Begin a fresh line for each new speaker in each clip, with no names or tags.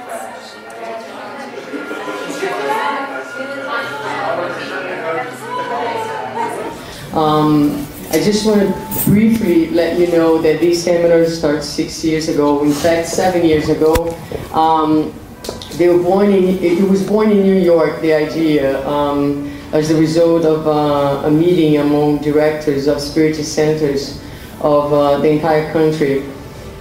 I just want to briefly let you know that these seminars started 6 years ago. In fact, 7 years ago. It was born in New York, the idea, as a result of a meeting among directors of Spiritist centers of the entire country.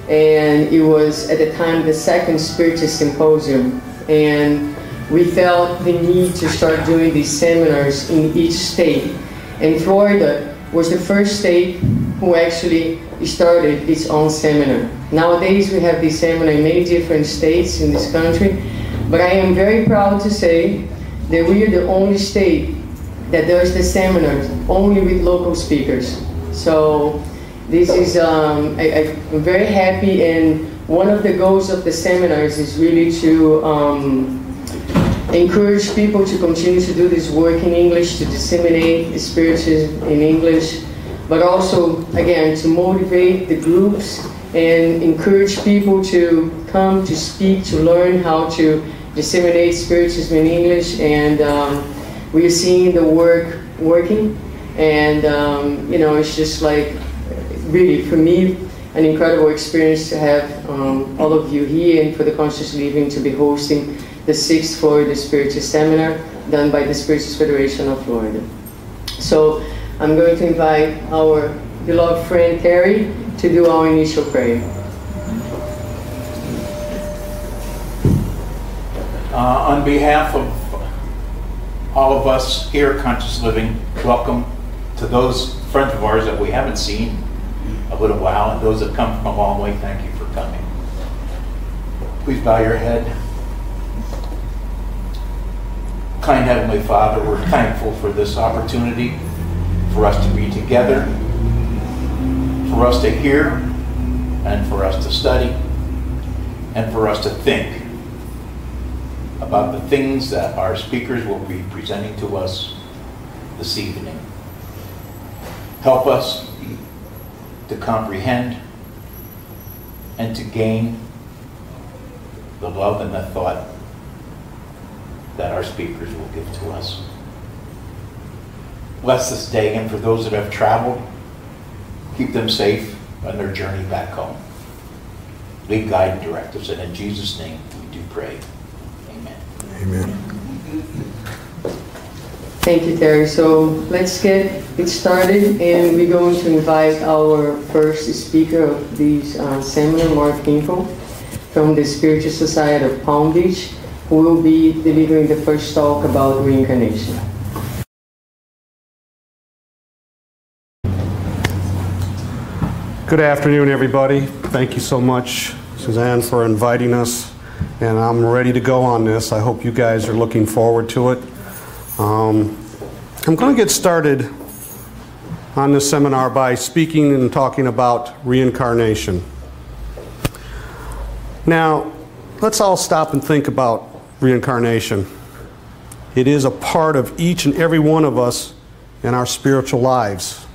And it was, at the time, the second Spiritist symposium. And we felt the need to start doing these seminars in each state. And Florida was the first state who actually started its own seminar. Nowadays, we have this seminar in many different states in this country, but I am very proud to say that we are the only state that does the seminars only with local speakers. So this is, I'm very happy, and one of the goals of the seminars is really to encourage people to continue to do this work in English, to disseminate Spiritism in English, but also, again, to motivate the groups and encourage people to come to speak, to learn how to disseminate Spiritism in English. And we are seeing the work working, and you know, it's just like, really, for me, an incredible experience to have all of you here, and for the Conscious Living to be hosting the 6th Florida Spiritist Seminar done by the Spiritist Federation of Florida. So I'm going to invite our beloved friend Terry to do our initial prayer.
On behalf of all of us here at Conscious Living, welcome to those friends of ours that we haven't seen a little while, and those that come from a long way, thank you for coming. Please bow your head. Kind Heavenly Father, we're thankful for this opportunity for us to be together, for us to hear, and for us to study, and for us to think about the things that our speakers will be presenting to us this evening. Help us to comprehend and to gain the love and the thought that our speakers will give to us. Bless this day, and for those that have traveled, keep them safe on their journey back home. Lead, guide, and direct us, and in Jesus' name we do pray. Amen.
Amen.
Thank you, Terry. So let's get it started, and we're going to invite our first speaker of this seminar, Mark Hinkel, from the Spiritist Society of Palm Beach, who will be delivering the first talk about reincarnation.
Good afternoon, everybody. Thank you so much, Suzanne, for inviting us. And I'm ready to go on this. I hope you guys are looking forward to it. I'm going to get started on this seminar by speaking and talking about reincarnation. Now, let's all stop and think about reincarnation. It is a part of each and every one of us in our spiritual lives.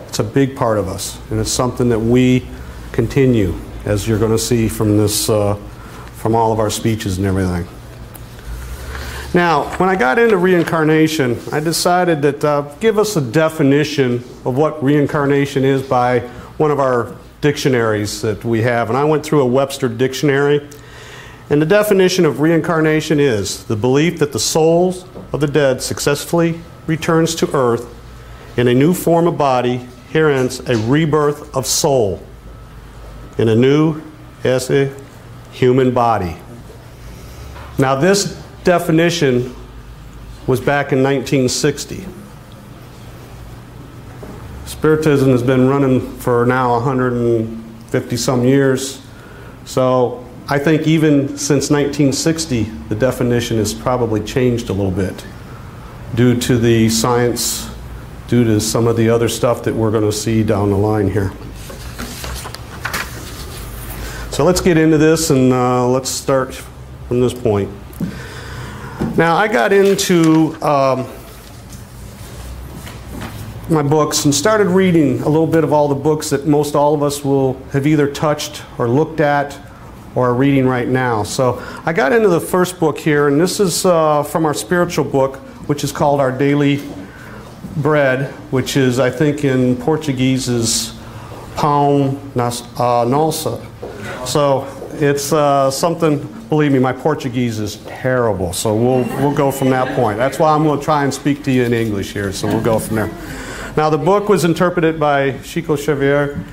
It's a big part of us, and it's something that we continue, as you're going to see from this, from all of our speeches and everything. Now, when I got into reincarnation, I decided that give us a definition of what reincarnation is by one of our dictionaries that we have, and I went through a Webster dictionary. And the definition of reincarnation is the belief that the souls of the dead successfully returns to earth in a new form of body, hence a rebirth of soul in a new as a human body. Now this definition was back in 1960. Spiritism has been running for now 150 some years, so I think even since 1960, the definition has probably changed a little bit due to the science, due to some of the other stuff that we're going to see down the line here. So let's get into this, and let's start from this point. Now, I got into my books and started reading a little bit of all the books that most all of us will have either touched or looked at or are reading right now. So I got into the first book here, and this is from our spiritual book, which is called Our Daily Bread, which is, I think in Portuguese, is Pão Nosso. So it's something, believe me, my Portuguese is terrible, so we'll go from that point. That's why I'm going to try and speak to you in English here, so we'll go from there. Now, the book was interpreted by Chico Xavier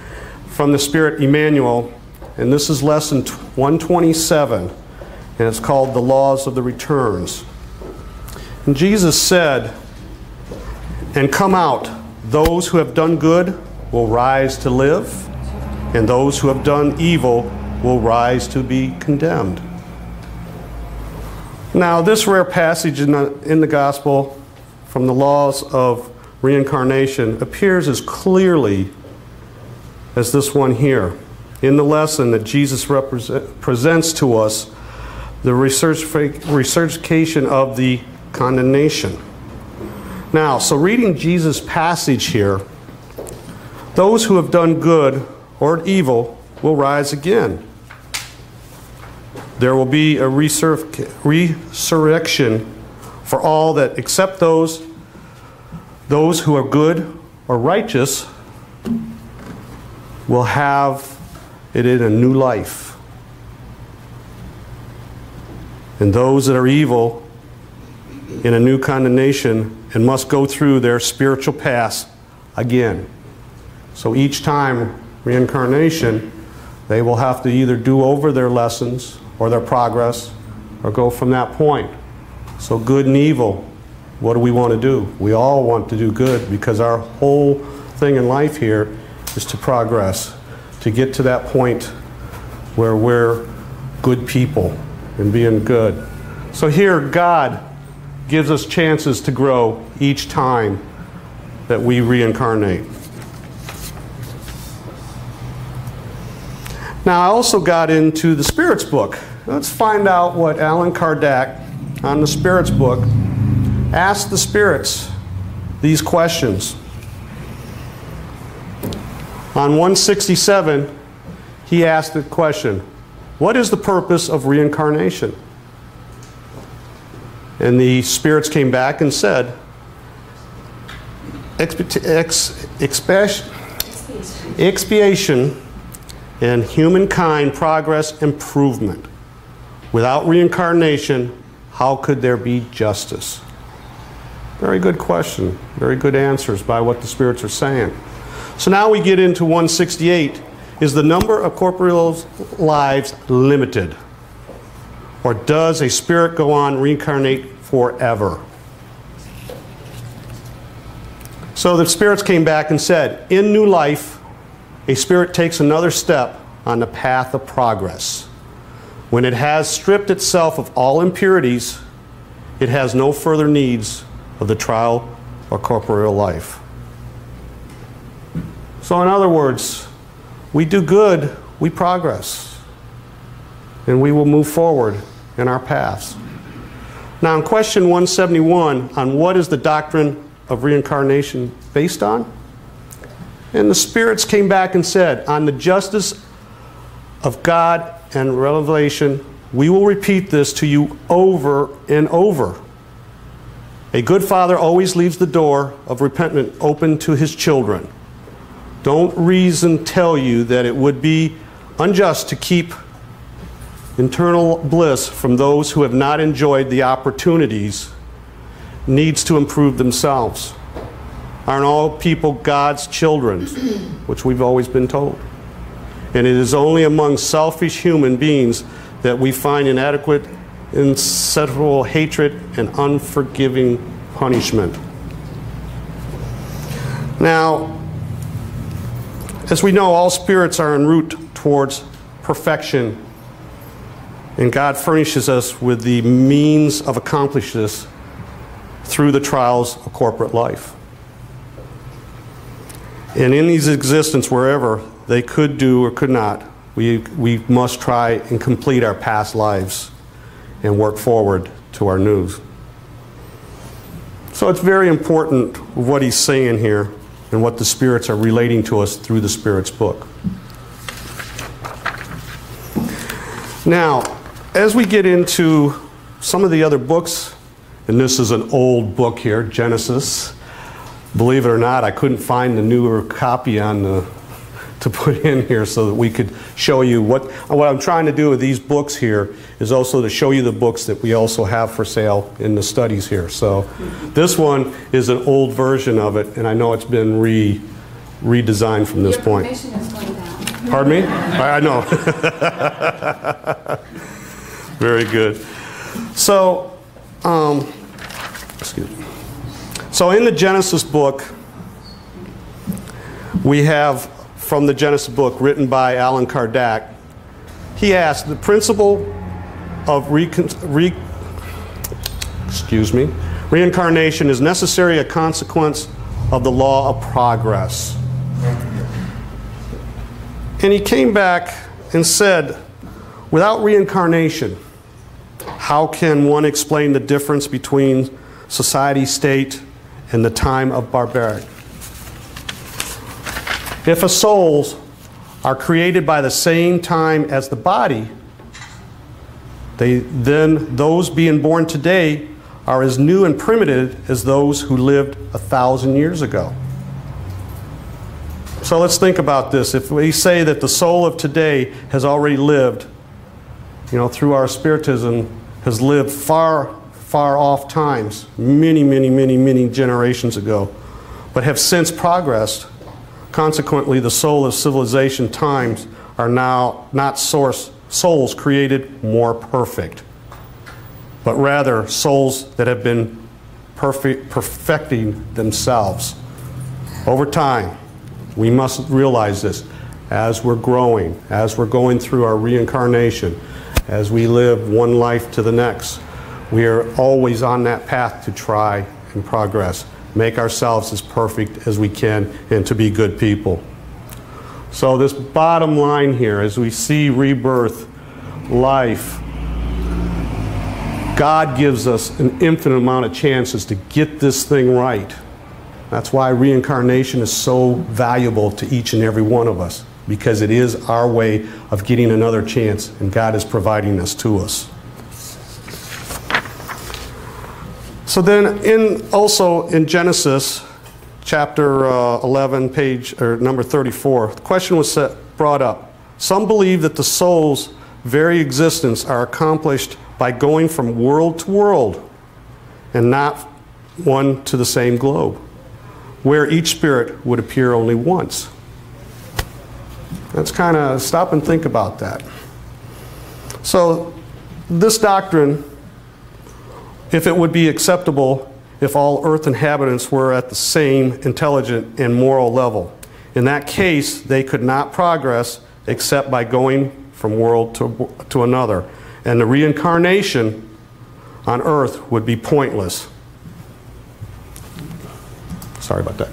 from the Spirit Emmanuel, and this is lesson 127, and it's called The Laws of the Returns. And Jesus said, "And come out, those who have done good will rise to live, and those who have done evil will rise to be condemned." Now, this rare passage in the Gospel from the laws of reincarnation appears as clearly as this one here. In the lesson that Jesus presents to us, the researchcation of the condemnation. Now, so reading Jesus' passage here, those who have done good or evil will rise again. There will be a resurrection for all that except those who are good or righteous will have it in a new life. And those that are evil in a new condemnation and must go through their spiritual path again. So each time reincarnation, they will have to either do over their lessons or their progress or go from that point. So good and evil, what do we want to do? We all want to do good because our whole thing in life here is to progress, to get to that point where we're good people and being good. So here God gives us chances to grow each time that we reincarnate. Now, I also got into the Spirits book. Let's find out what Allan Kardec on the Spirits book asked the spirits these questions. On 167, he asked the question, what is the purpose of reincarnation? And the spirits came back and said, expiation and humankind progress improvement. Without reincarnation, how could there be justice? Very good question. Very good answers by what the spirits are saying. So now we get into 168. Is the number of corporeal lives limited? Or does a spirit go on reincarnate forever? So the spirits came back and said, in new life, a spirit takes another step on the path of progress. When it has stripped itself of all impurities, it has no further needs of the trial or corporeal life. So in other words, we do good, we progress, and we will move forward in our paths. Now in question 171, on what is the doctrine of reincarnation based on? And the spirits came back and said, on the justice of God and revelation, we will repeat this to you over and over. A good father always leaves the door of repentance open to his children. Don't reason tell you that it would be unjust to keep internal bliss from those who have not enjoyed the opportunities, needs to improve themselves. Aren't all people God's children, which we've always been told? And it is only among selfish human beings that we find inadequate, insatiable hatred and unforgiving punishment. Now, as we know, all spirits are en route towards perfection, and God furnishes us with the means of accomplishing this through the trials of corporate life. And in these existence, wherever they could do or could not, we must try and complete our past lives and work forward to our new. So it's very important what he's saying here and what the spirits are relating to us through the Spirits book. Now, as we get into some of the other books, and this is an old book here, Genesis. Believe it or not, I couldn't find the newer copy on to put in here so that we could show you what I'm trying to do with these books here is also to show you the books that we also have for sale in the studies here. So this one is an old version of it, and I know it's been redesigned from this point.
Your information is going down.
Pardon me? I know. Very good. So, excuse me. So in the Genesis book, we have from the Genesis book written by Allan Kardec, he asked, the principle of reincarnation is necessary a consequence of the law of progress. And he came back and said, without reincarnation, how can one explain the difference between society, state, and the time of barbaric? If the souls are created by the same time as the body, then those being born today are as new and primitive as those who lived 1,000 years ago. So let's think about this. If we say that the soul of today has already lived, through our Spiritism, has lived far off times, many generations ago, but have since progressed, consequently the soul of civilization times are now not souls created more perfect, but rather souls that have been perfecting themselves. Over time, we must realize this as we're growing, as we're going through our reincarnation, as we live one life to the next. We are always on that path to try and progress, make ourselves as perfect as we can, and to be good people. So this bottom line here, as we see rebirth, life, God gives us an infinite amount of chances to get this thing right. That's why reincarnation is so valuable to each and every one of us, because it is our way of getting another chance, and God is providing this to us. So then, also in Genesis, chapter 11, number 34, the question was brought up. Some believe that the soul's very existence are accomplished by going from world to world, and not one to the same globe, where each spirit would appear only once. Let's kind of stop and think about that. So this doctrine, if it would be acceptable if all Earth inhabitants were at the same intelligent and moral level. In that case, they could not progress except by going from world to another. And the reincarnation on Earth would be pointless. Sorry about that.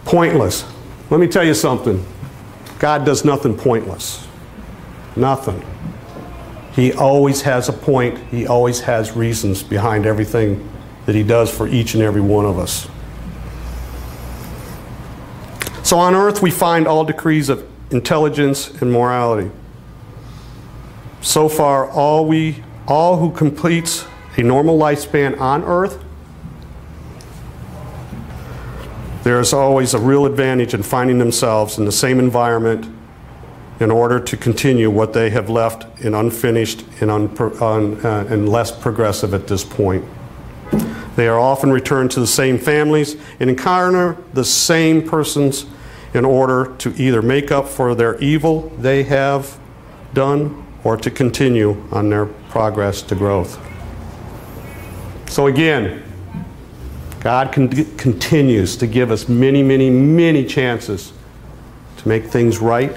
Pointless. Let me tell you something. God does nothing pointless. Nothing. He always has a point. He always has reasons behind everything that he does for each and every one of us. So on Earth we find all degrees of intelligence and morality. So far, all who completes a normal lifespan on Earth, there's always a real advantage in finding themselves in the same environment in order to continue what they have left in unfinished and less progressive at this point. They are often returned to the same families and encounter the same persons in order to either make up for their evil they have done or to continue on their progress to growth. So again, God continues to give us many chances to make things right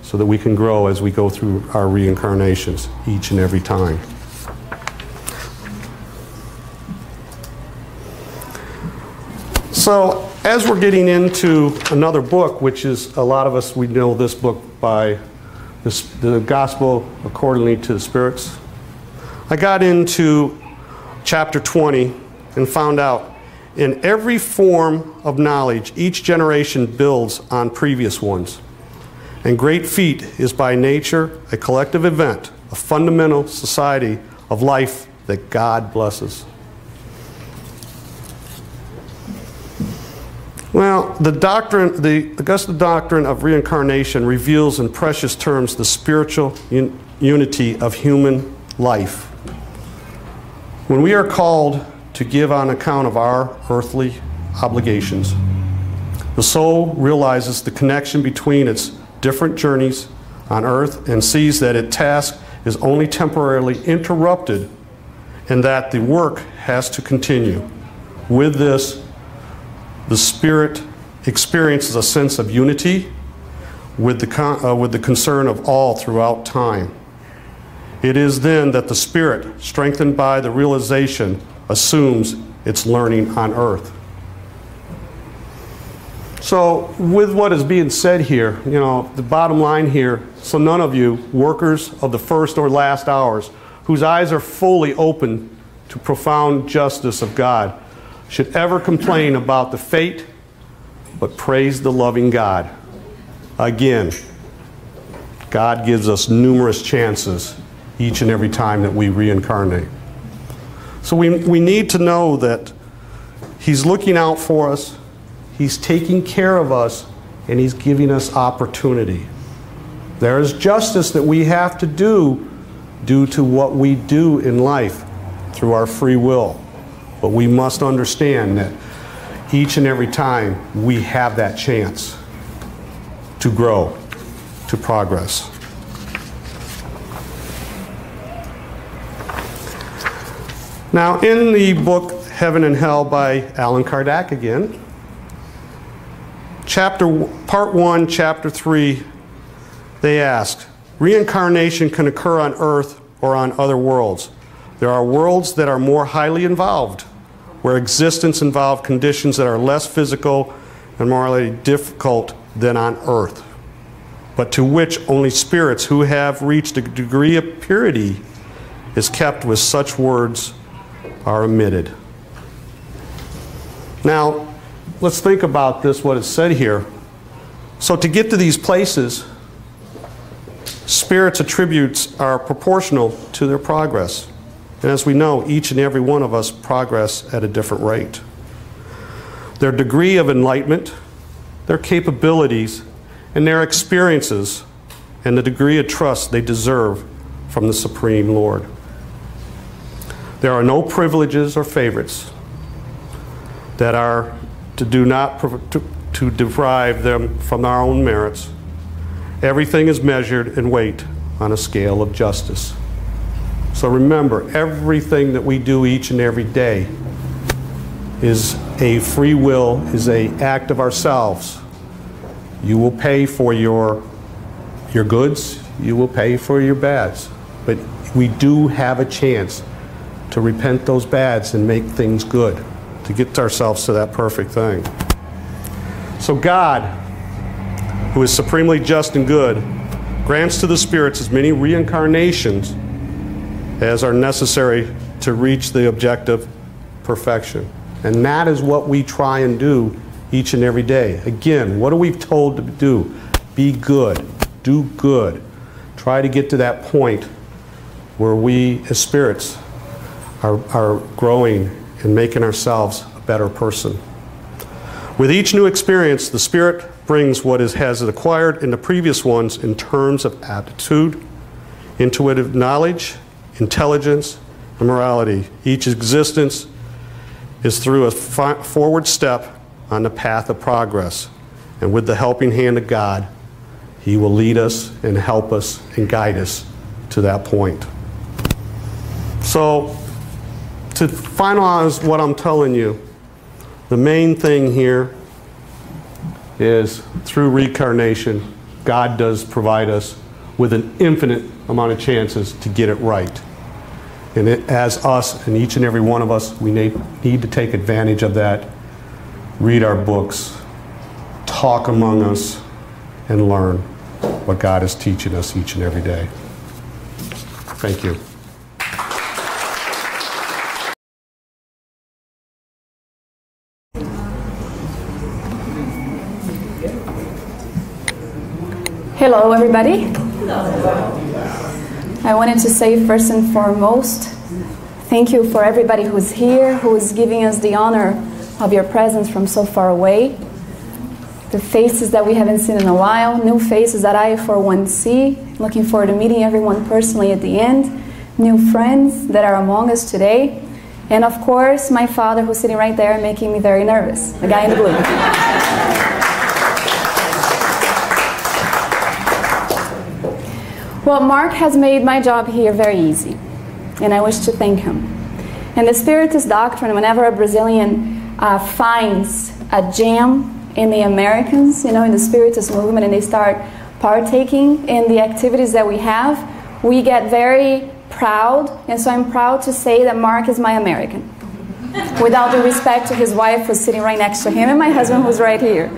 so that we can grow as we go through our reincarnations each and every time. So as we're getting into another book, which is a lot of us, we know this book by the Gospel Accordingly to the Spirits. I got into chapter 20 and found out in every form of knowledge, each generation builds on previous ones. And great feat is by nature a collective event, a fundamental society of life that God blesses. Well, the Augustan doctrine of reincarnation reveals in precious terms the spiritual unity of human life. When we are called to give on account of our earthly obligations, the soul realizes the connection between its different journeys on earth and sees that its task is only temporarily interrupted and that the work has to continue. With this, the spirit experiences a sense of unity with the concern of all throughout time. It is then that the spirit, strengthened by the realization, assumes its learning on earth. So with what is being said here, you know, the bottom line here, so none of you, workers of the first or last hours, whose eyes are fully open to profound justice of God, should ever complain about the fate, but praise the loving God. Again, God gives us numerous chances each and every time that we reincarnate. So we need to know that He's looking out for us, He's taking care of us, and He's giving us opportunity. There is justice that we have to do due to what we do in life through our free will. But we must understand that each and every time we have that chance to grow, to progress. Now, in the book Heaven and Hell by Allan Kardec again, Part 1, Chapter 3, they ask, reincarnation can occur on Earth or on other worlds. There are worlds that are more highly involved, where existence involves conditions that are less physical and morally difficult than on Earth, but to which only spirits who have reached a degree of purity is kept with such words are omitted. Now, let's think about this, what is said here. So to get to these places, spirits' attributes are proportional to their progress. And as we know, each and every one of us progress at a different rate. Their degree of enlightenment, their capabilities, and their experiences, and the degree of trust they deserve from the Supreme Lord. There are no privileges or favorites that are to deprive them from our own merits. Everything is measured and weighed on a scale of justice. So remember, everything that we do each and every day is a free will, is an act of ourselves. You will pay for your goods, you will pay for your bads. But we do have a chance to repent those bads and make things good, to get ourselves to that perfect thing. So God, who is supremely just and good, grants to the spirits as many reincarnations as are necessary to reach the objective perfection. And that is what we try and do each and every day. Again, what are we told to do? Be good. Do good. Try to get to that point where we as spirits are growing and making ourselves a better person. With each new experience, the spirit brings what it has acquired in the previous ones in terms of aptitude, intuitive knowledge, intelligence, and morality. Each existence is through a forward step on the path of progress. And with the helping hand of God, He will lead us and help us and guide us to that point. So, to finalize what I'm telling you, the main thing here is through reincarnation, God does provide us with an infinite amount of chances to get it right. And as us, and each and every one of us, we need to take advantage of that, read our books, talk among us, and learn what God is teaching us each and every day. Thank you.
Hello, everybody. I wanted to say first and foremost, thank you for everybody who's here, who is giving us the honor of your presence from so far away. The faces that we haven't seen in a while, new faces that I for one see. Looking forward to meeting everyone personally at the end. New friends that are among us today. And of course, my father who's sitting right there making me very nervous, the guy in the blue. Well, Mark has made my job here very easy, and I wish to thank him. In the Spiritist doctrine, whenever a Brazilian finds a gem in the Americans, in the Spiritist movement, and they start partaking in the activities that we have, we get very proud, and so I'm proud to say that Mark is my American. Without the respect to his wife who's sitting right next to him, and my husband who's right here.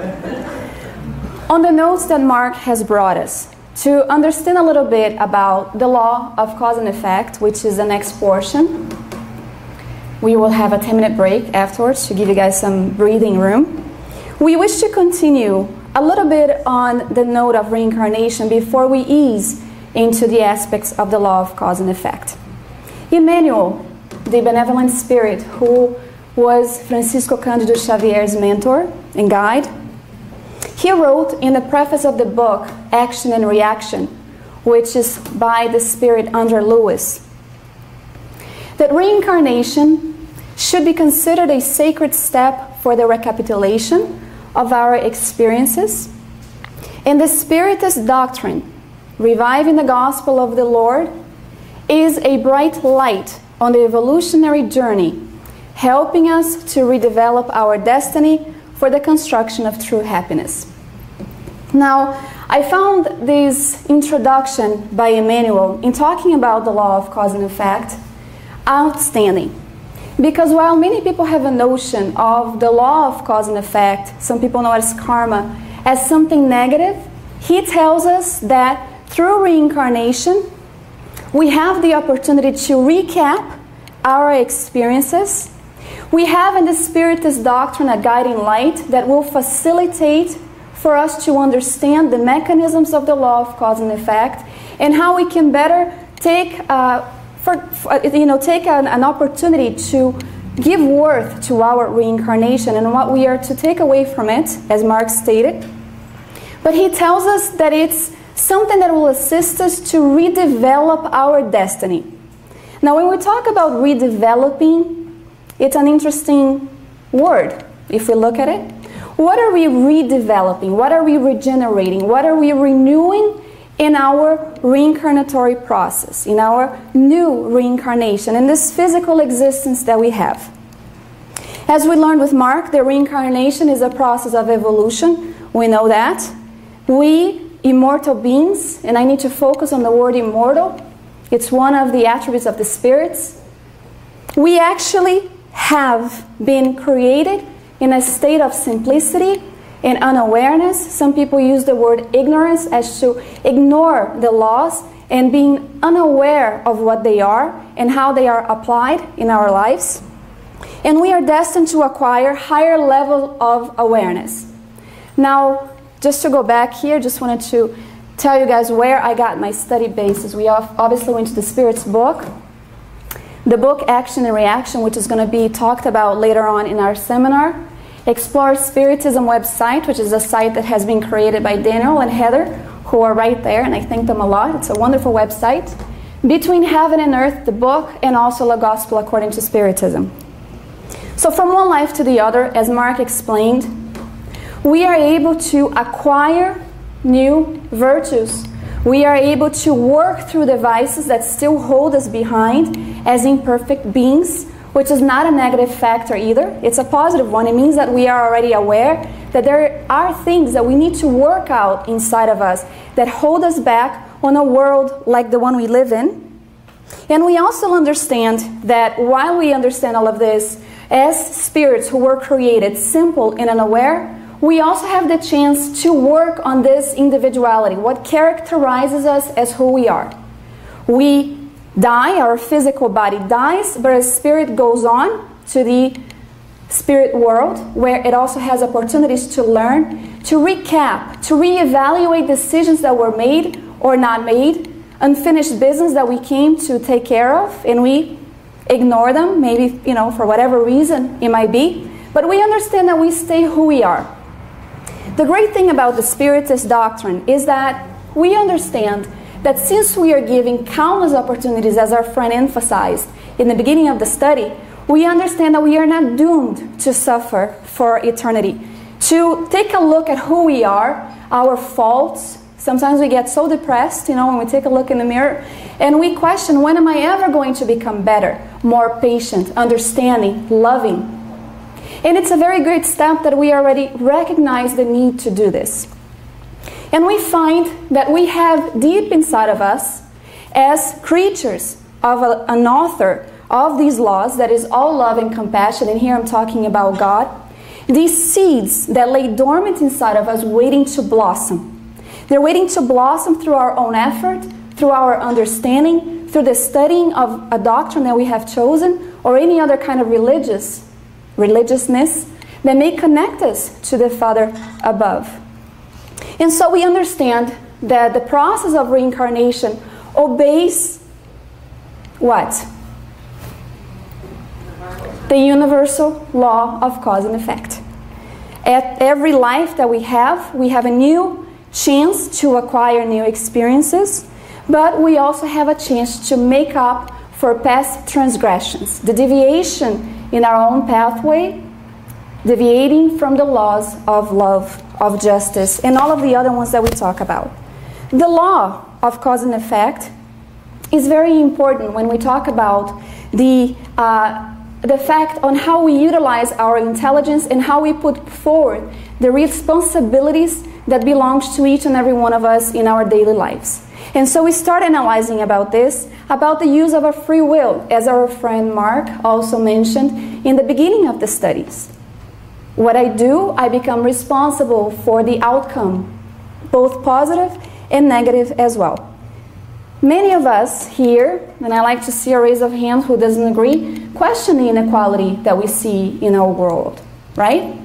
On the notes that Mark has brought us, to understand a little bit about the law of cause and effect, which is the next portion. We will have a 10-minute break afterwards to give you guys some breathing room. We wish to continue a little bit on the note of reincarnation before we ease into the aspects of the law of cause and effect. Emmanuel, the benevolent spirit who was Francisco Cândido Xavier's mentor and guide, he wrote in the preface of the book, Action and Reaction, which is by the spirit André Lewis, that reincarnation should be considered a sacred step for the recapitulation of our experiences. And the Spiritist doctrine, reviving the gospel of the Lord, is a bright light on the evolutionary journey, helping us to redevelop our destiny for the construction of true happiness. Now, I found this introduction by Emmanuel in talking about the law of cause and effect outstanding. Because while many people have a notion of the law of cause and effect, some people know it as karma, as something negative, he tells us that through reincarnation, we have the opportunity to recap our experiences. We have in the Spiritist doctrine a guiding light that will facilitate for us to understand the mechanisms of the law of cause and effect and how we can better take an opportunity to give worth to our reincarnation and what we are to take away from it, as Mark stated. But he tells us that it's something that will assist us to redevelop our destiny. Now, when we talk about redeveloping, it's an interesting word if we look at it. What are we redeveloping? What are we regenerating? What are we renewing in our reincarnatory process, in our new reincarnation, in this physical existence that we have? As we learned with Mark, the reincarnation is a process of evolution. We know that. We, immortal beings, and I need to focus on the word immortal. It's one of the attributes of the spirits. We actually have been created in a state of simplicity and unawareness. Some people use the word ignorance as to ignore the laws and being unaware of what they are and how they are applied in our lives. And we are destined to acquire higher level of awareness. Now, just to go back here, just wanted to tell you guys where I got my study basis. We obviously went to the Spirit's book. The book Action and Reaction, which is going to be talked about later on in our seminar. Explore Spiritism website, which is a site that has been created by Daniel and Heather, who are right there, and I thank them a lot. It's a wonderful website. Between Heaven and Earth, the book, and also The Gospel According to Spiritism. So from one life to the other, as Mark explained, we are able to acquire new virtues. We are able to work through the vices that still hold us behind as imperfect beings, which is not a negative factor either. It's a positive one. It means that we are already aware that there are things that we need to work out inside of us that hold us back on a world like the one we live in. And we also understand that while we understand all of this, as spirits who were created simple and unaware, we also have the chance to work on this individuality, what characterizes us as who we are. We die, our physical body dies, but our spirit goes on to the spirit world, where it also has opportunities to learn, to recap, to reevaluate decisions that were made or not made, unfinished business that we came to take care of, and we ignore them, maybe, for whatever reason it might be. But we understand that we stay who we are. The great thing about the Spiritist doctrine is that we understand that since we are given countless opportunities, as our friend emphasized in the beginning of the study, we understand that we are not doomed to suffer for eternity. To take a look at who we are, our faults. Sometimes we get so depressed, when we take a look in the mirror, and we question, when am I ever going to become better, more patient, understanding, loving? And it's a very great step that we already recognize the need to do this. And we find that we have deep inside of us, as creatures of an author of these laws, that is all love and compassion, and here I'm talking about God, these seeds that lay dormant inside of us waiting to blossom. They're waiting to blossom through our own effort, through our understanding, through the studying of a doctrine that we have chosen, or any other kind of religiousness that may connect us to the Father above. And so we understand that the process of reincarnation obeys what? The universal law of cause and effect. At every life that we have a new chance to acquire new experiences, but we also have a chance to make up for past transgressions. The deviation in our own pathway, deviating from the laws of love, of justice, and all of the other ones that we talk about. The law of cause and effect is very important when we talk about the fact on how we utilize our intelligence and how we put forward the responsibilities that belongs to each and every one of us in our daily lives. And so we start analyzing about this, about the use of our free will, as our friend Mark also mentioned in the beginning of the studies. What I do, I become responsible for the outcome, both positive and negative as well. Many of us here, and I like to see a raise of hand who doesn't agree, question the inequality that we see in our world, right?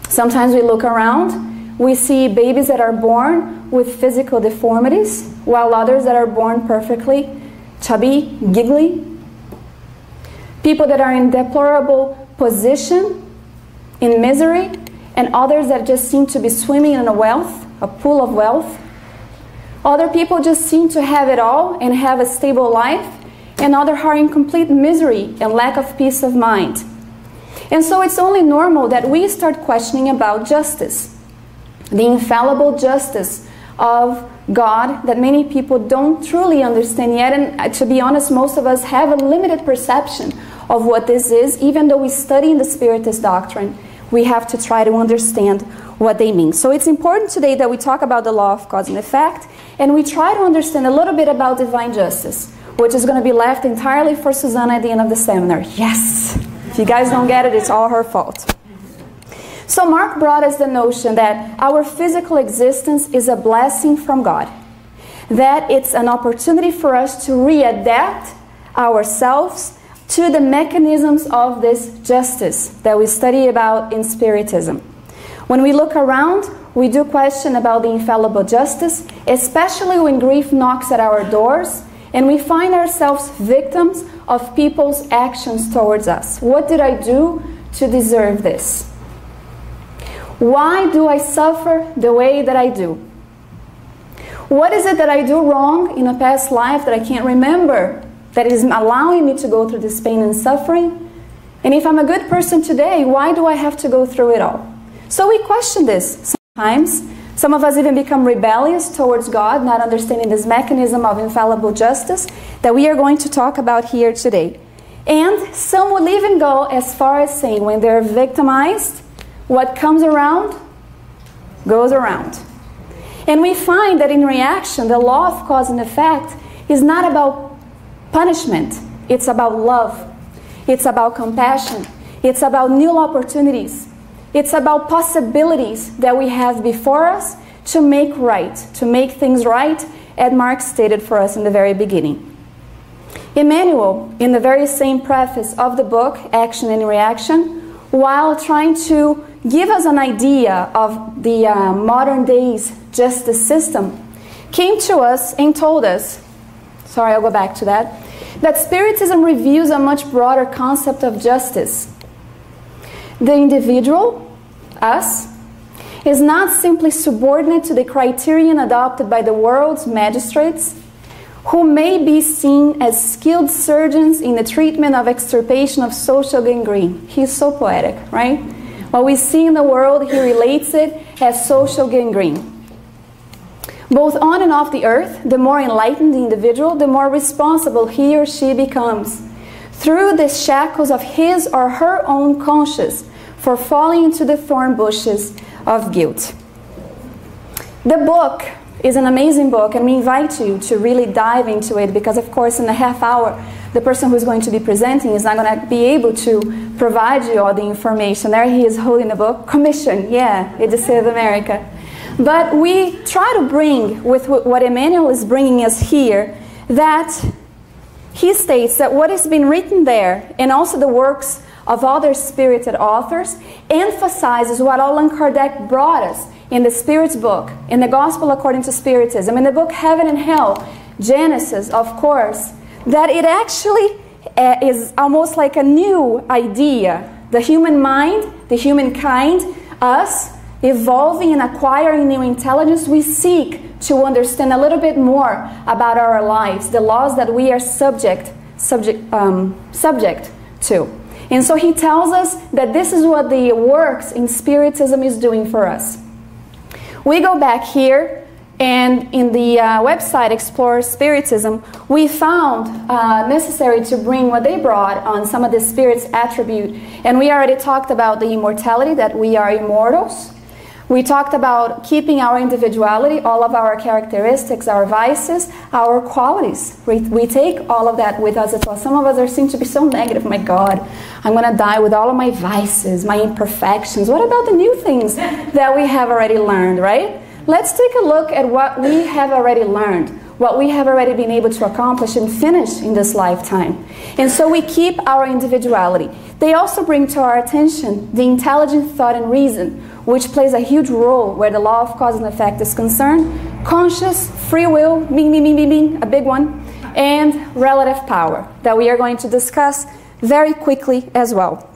Sometimes we look around, we see babies that are born with physical deformities, while others that are born perfectly chubby, giggly. People that are in deplorable position, in misery, and others that just seem to be swimming in a pool of wealth. Other people just seem to have it all and have a stable life, and others are in complete misery and lack of peace of mind. And so it's only normal that we start questioning about justice, the infallible justice of God that many people don't truly understand yet. And to be honest, most of us have a limited perception of what this is. Even though we study in the Spiritist doctrine, we have to try to understand what they mean. So it's important today that we talk about the law of cause and effect, and we try to understand a little bit about divine justice, which is going to be left entirely for Suzana at the end of the seminar. Yes! If you guys don't get it, it's all her fault. So Mark brought us the notion that our physical existence is a blessing from God, that it's an opportunity for us to readapt ourselves to the mechanisms of this justice that we study about in Spiritism. When we look around, we do question about the infallible justice, especially when grief knocks at our doors and we find ourselves victims of people's actions towards us. What did I do to deserve this? Why do I suffer the way that I do? What is it that I do wrong in a past life that I can't remember that is allowing me to go through this pain and suffering? And if I'm a good person today, why do I have to go through it all? So we question this sometimes. Some of us even become rebellious towards God, not understanding this mechanism of infallible justice that we are going to talk about here today. And some will even go as far as saying when they're victimized, what comes around goes around. And we find that in reaction, the law of cause and effect is not about punishment. It's about love. It's about compassion. It's about new opportunities. It's about possibilities that we have before us to make right, to make things right, as Mark stated for us in the very beginning. Emmanuel, in the very same preface of the book, Action and Reaction, while trying to give us an idea of the modern day's justice system, came to us and told us, sorry, I'll go back to that Spiritism reveals a much broader concept of justice. The individual, us, is not simply subordinate to the criterion adopted by the world's magistrates, who may be seen as skilled surgeons in the treatment of extirpation of social gangrene. He's so poetic, right? What we see in the world, he relates it as social gangrene. Both on and off the earth, the more enlightened the individual, the more responsible he or she becomes, through the shackles of his or her own conscience, for falling into the thorn bushes of guilt. The book is an amazing book, and we invite you to really dive into it, because of course in a half hour the person who's going to be presenting is not going to be able to provide you all the information. There he is holding the book, commission, yeah, it's the state of America. But we try to bring, with what Emmanuel is bringing us here, that he states that what has been written there, and also the works of other spirited authors, emphasizes what Allan Kardec brought us in the Spirit's book, in the Gospel according to Spiritism, in the book Heaven and Hell, Genesis, of course, that it actually is almost like a new idea. The human mind, the humankind, us, evolving and acquiring new intelligence, we seek to understand a little bit more about our lives, the laws that we are subject to. And so he tells us that this is what the works in Spiritism is doing for us. We go back here, and in the website Explore Spiritism, we found necessary to bring what they brought on some of the Spirit's attribute. And we already talked about the immortality, that we are immortals. We talked about keeping our individuality, all of our characteristics, our vices, our qualities. We take all of that with us as well. Some of us seem to be so negative. My God, I'm going to die with all of my vices, my imperfections. What about the new things that we have already learned, right? Let's take a look at what we have already learned, what we have already been able to accomplish and finish in this lifetime. And so we keep our individuality. They also bring to our attention the intelligent thought and reason, which plays a huge role where the law of cause and effect is concerned, conscious, free will, a big one, and relative power, that we are going to discuss very quickly as well.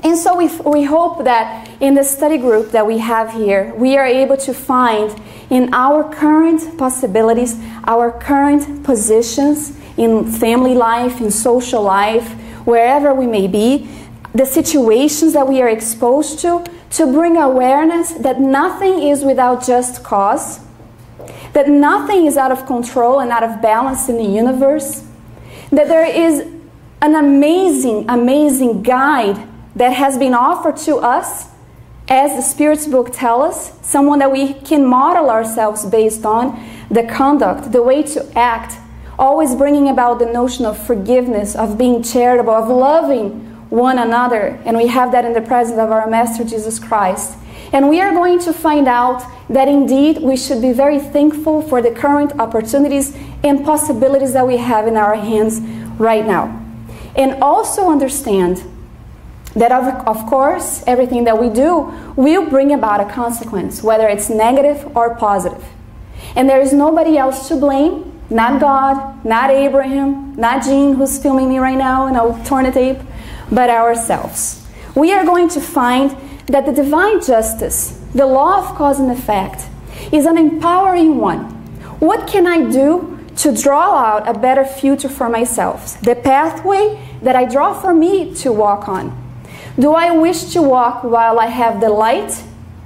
And so we hope that in the study group that we have here, we are able to find in our current possibilities, our current positions in family life, in social life, wherever we may be, the situations that we are exposed to bring awareness that nothing is without just cause, that nothing is out of control and out of balance in the universe, that there is an amazing, amazing guide that has been offered to us, as the Spirit's book tells us, someone that we can model ourselves based on, the conduct, the way to act, always bringing about the notion of forgiveness, of being charitable, of loving one another. And we have that in the presence of our Master Jesus Christ. And we are going to find out that indeed we should be very thankful for the current opportunities and possibilities that we have in our hands right now. And also understand that of course everything that we do will bring about a consequence, whether it's negative or positive. And there is nobody else to blame, not God, not Abraham, not Jean, who's filming me right now, and I'll torn the tape, but ourselves. We are going to find that the divine justice, the law of cause and effect, is an empowering one. What can I do to draw out a better future for myself? The pathway that I draw for me to walk on. Do I wish to walk while I have the light,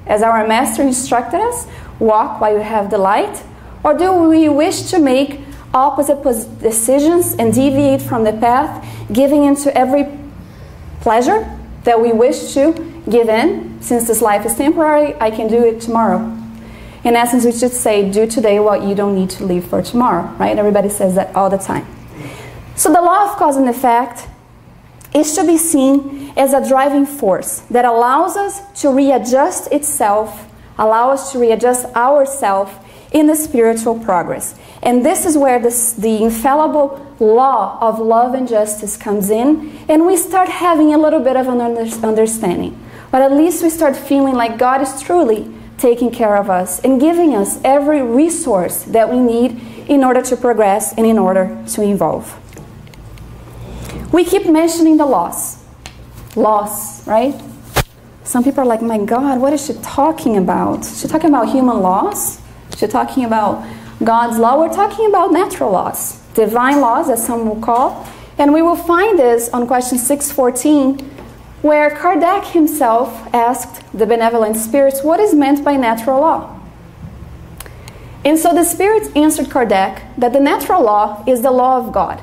as our Master instructed us, walk while you have the light? Or do we wish to make opposite decisions and deviate from the path, giving into every pleasure that we wish to give in? Since this life is temporary, I can do it tomorrow. In essence, we should say, do today what you don't need to leave for tomorrow, right? Everybody says that all the time. So the law of cause and effect is to be seen as a driving force that allows us to readjust itself, allow us to readjust ourselves in the spiritual progress. And this is where the infallible law of love and justice comes in, and we start having a little bit of an understanding. But at least we start feeling like God is truly taking care of us and giving us every resource that we need in order to progress and in order to evolve. We keep mentioning the loss. Loss, right? Some people are like, my God, what is she talking about? Is she talking about human laws? Is she talking about God's law? We're talking about natural laws, divine laws, as some will call. And we will find this on question 614, where Kardec himself asked the benevolent spirits, what is meant by natural law? And so the spirits answered Kardec that the natural law is the law of God.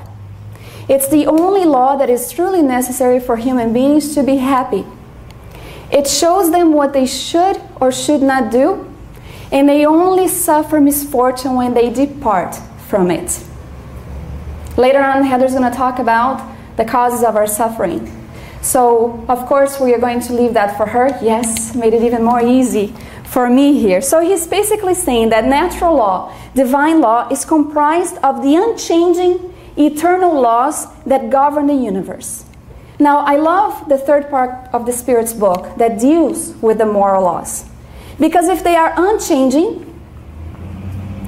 It's the only law that is truly necessary for human beings to be happy. It shows them what they should or should not do, and they only suffer misfortune when they depart from it. Later on, Heather's going to talk about the causes of our suffering. So, of course, we are going to leave that for her. Yes, made it even more easy for me here. So he's basically saying that natural law, divine law, is comprised of the unchanging, eternal laws that govern the universe. Now, I love the third part of the Spirit's book that deals with the moral laws. Because if they are unchanging,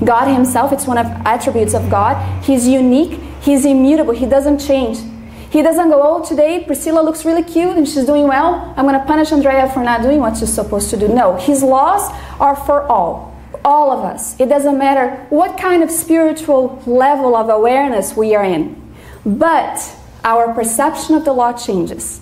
God himself, it's one of the attributes of God. He's unique, he's immutable, he doesn't change. He doesn't go, oh, today Pricilla looks really cute and she's doing well, I'm going to punish Andréia for not doing what she's supposed to do. No, his laws are for all of us. It doesn't matter what kind of spiritual level of awareness we are in. But our perception of the law changes.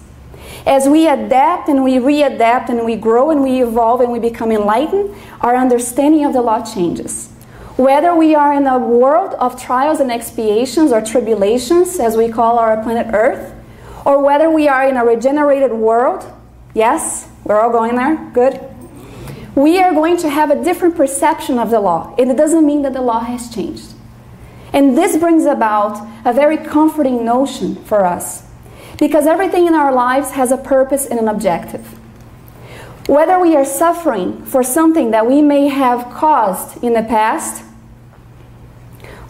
As we adapt and we readapt and we grow and we evolve and we become enlightened, our understanding of the law changes. Whether we are in a world of trials and expiations or tribulations, as we call our planet Earth, or whether we are in a regenerated world, yes, we're all going there, good. We are going to have a different perception of the law, and it doesn't mean that the law has changed. And this brings about a very comforting notion for us, because everything in our lives has a purpose and an objective. Whether we are suffering for something that we may have caused in the past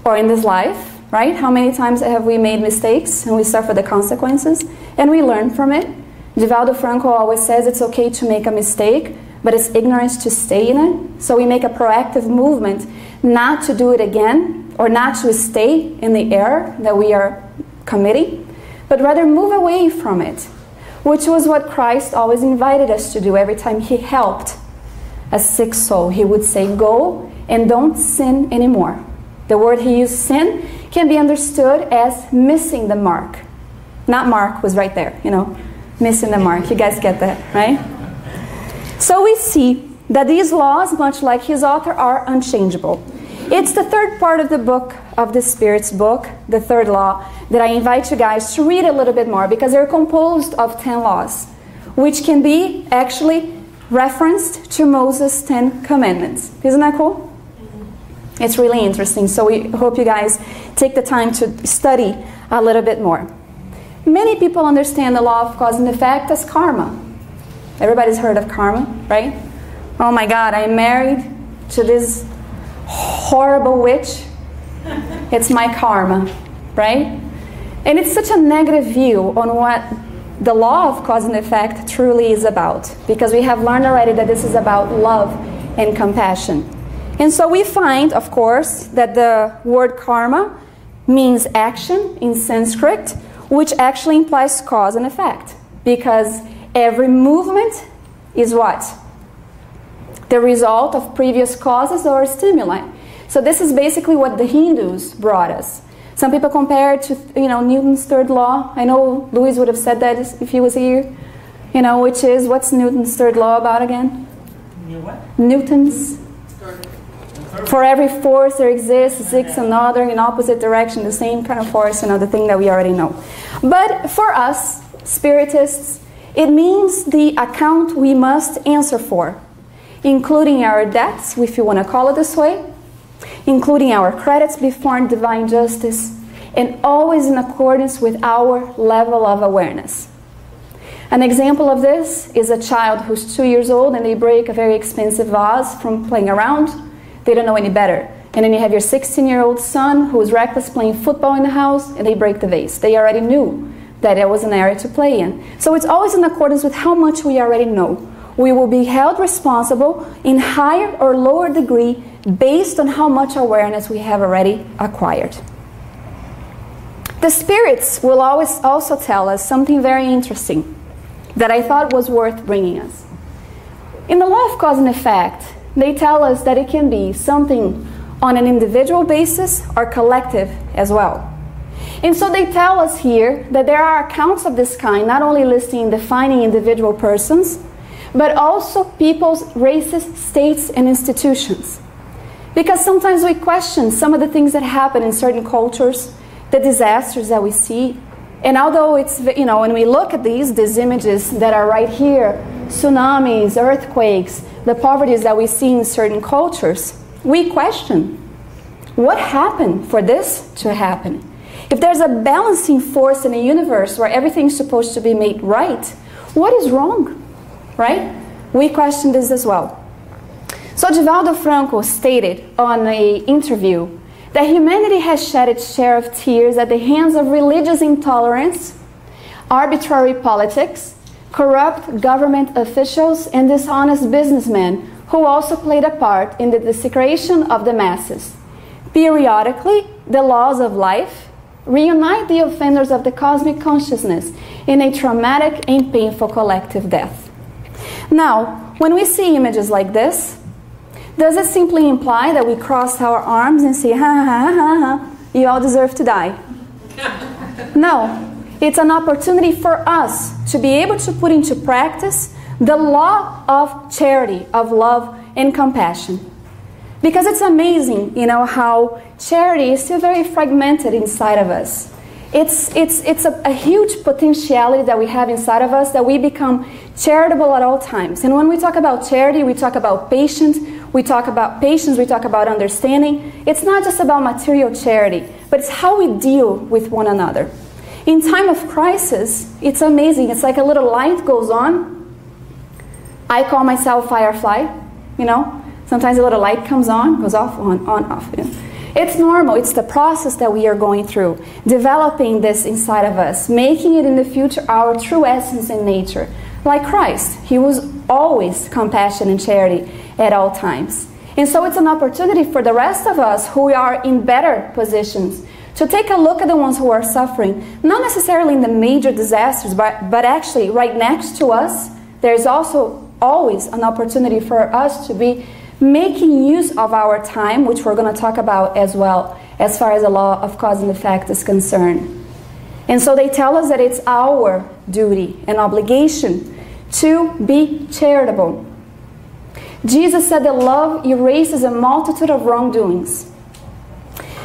or in this life, right? How many times have we made mistakes and we suffer the consequences and we learn from it? Divaldo Franco always says it's okay to make a mistake, but it's ignorance to stay in it. So we make a proactive movement not to do it again or not to stay in the error that we are committing, but rather move away from it, which was what Christ always invited us to do every time he helped a sick soul. He would say, go and don't sin anymore. The word he used, sin, can be understood as missing the mark. Not mark was right there, you know, missing the mark. You guys get that, right? So we see that these laws, much like his author, are unchangeable. It's the third part of the book, of the Spirit's book, the third law, that I invite you guys to read a little bit more, because they're composed of 10 laws, which can be actually referenced to Moses' 10 commandments. Isn't that cool? It's really interesting, so we hope you guys take the time to study a little bit more. Many people understand the law of cause and effect as karma. Everybody's heard of karma, right? Oh my God, I'm married to this horrible witch. It's my karma, right? And it's such a negative view on what the law of cause and effect truly is about, because we have learned already that this is about love and compassion. And so we find, of course, that the word karma means action in Sanskrit, which actually implies cause and effect, because every movement is what? The result of previous causes or stimuli. So this is basically what the Hindus brought us. Some people compare it to, you know, Newton's third law. I know Louis would have said that if he was here. You know, which is, what's Newton's third law about again? Newton's. For every force there exists another in opposite direction, the same kind of force, you know, the thing that we already know. But for us, Spiritists, it means the account we must answer for, including our debts, if you want to call it this way, including our credits before divine justice, and always in accordance with our level of awareness. An example of this is a child who's 2 years old and they break a very expensive vase from playing around. they don't know any better. And then you have your 16-year-old son who is reckless playing football in the house, and they break the vase. They already knew that it was an area to play in. So it's always in accordance with how much we already know. We will be held responsible in higher or lower degree based on how much awareness we have already acquired. The spirits will always also tell us something very interesting that I thought was worth bringing us. In the law of cause and effect, they tell us that it can be something on an individual basis or collective as well. And so they tell us here that there are accounts of this kind, not only listing and defining individual persons, but also people's, races, states, and institutions. Because sometimes we question some of the things that happen in certain cultures, the disasters that we see. And although it's, when we look at these images that are right here, tsunamis, earthquakes, the poverties that we see in certain cultures, we question, what happened for this to happen? If there's a balancing force in a universe where everything's supposed to be made right, what is wrong, right? We question this as well. So Divaldo Franco stated on an interview that humanity has shed its share of tears at the hands of religious intolerance, arbitrary politics, corrupt government officials, and dishonest businessmen who also played a part in the desecration of the masses. Periodically, the laws of life reunite the offenders of the cosmic consciousness in a traumatic and painful collective death. Now, when we see images like this, does it simply imply that we cross our arms and say, ha ha ha ha, you all deserve to die? No. It's an opportunity for us to be able to put into practice the law of charity, of love and compassion. Because it's amazing, how charity is still very fragmented inside of us. It's a huge potentiality that we have inside of us, that we become charitable at all times. And when we talk about charity, we talk about patience, we talk about understanding. It's not just about material charity, but it's how we deal with one another. In time of crisis, it's amazing. It's like a little light goes on. I call myself Firefly, Sometimes a little light comes on, goes off, on, off. It's normal. It's the process that we are going through, developing this inside of us, making it in the future our true essence and nature. Like Christ, he was always compassion and charity at all times. And so it's an opportunity for the rest of us who are in better positions to take a look at the ones who are suffering, not necessarily in the major disasters, but actually right next to us. There's also always an opportunity for us to be making use of our time, which we're going to talk about as well, as far as the law of cause and effect is concerned. And so they tell us that it's our duty and obligation to be charitable. Jesus said that love erases a multitude of wrongdoings.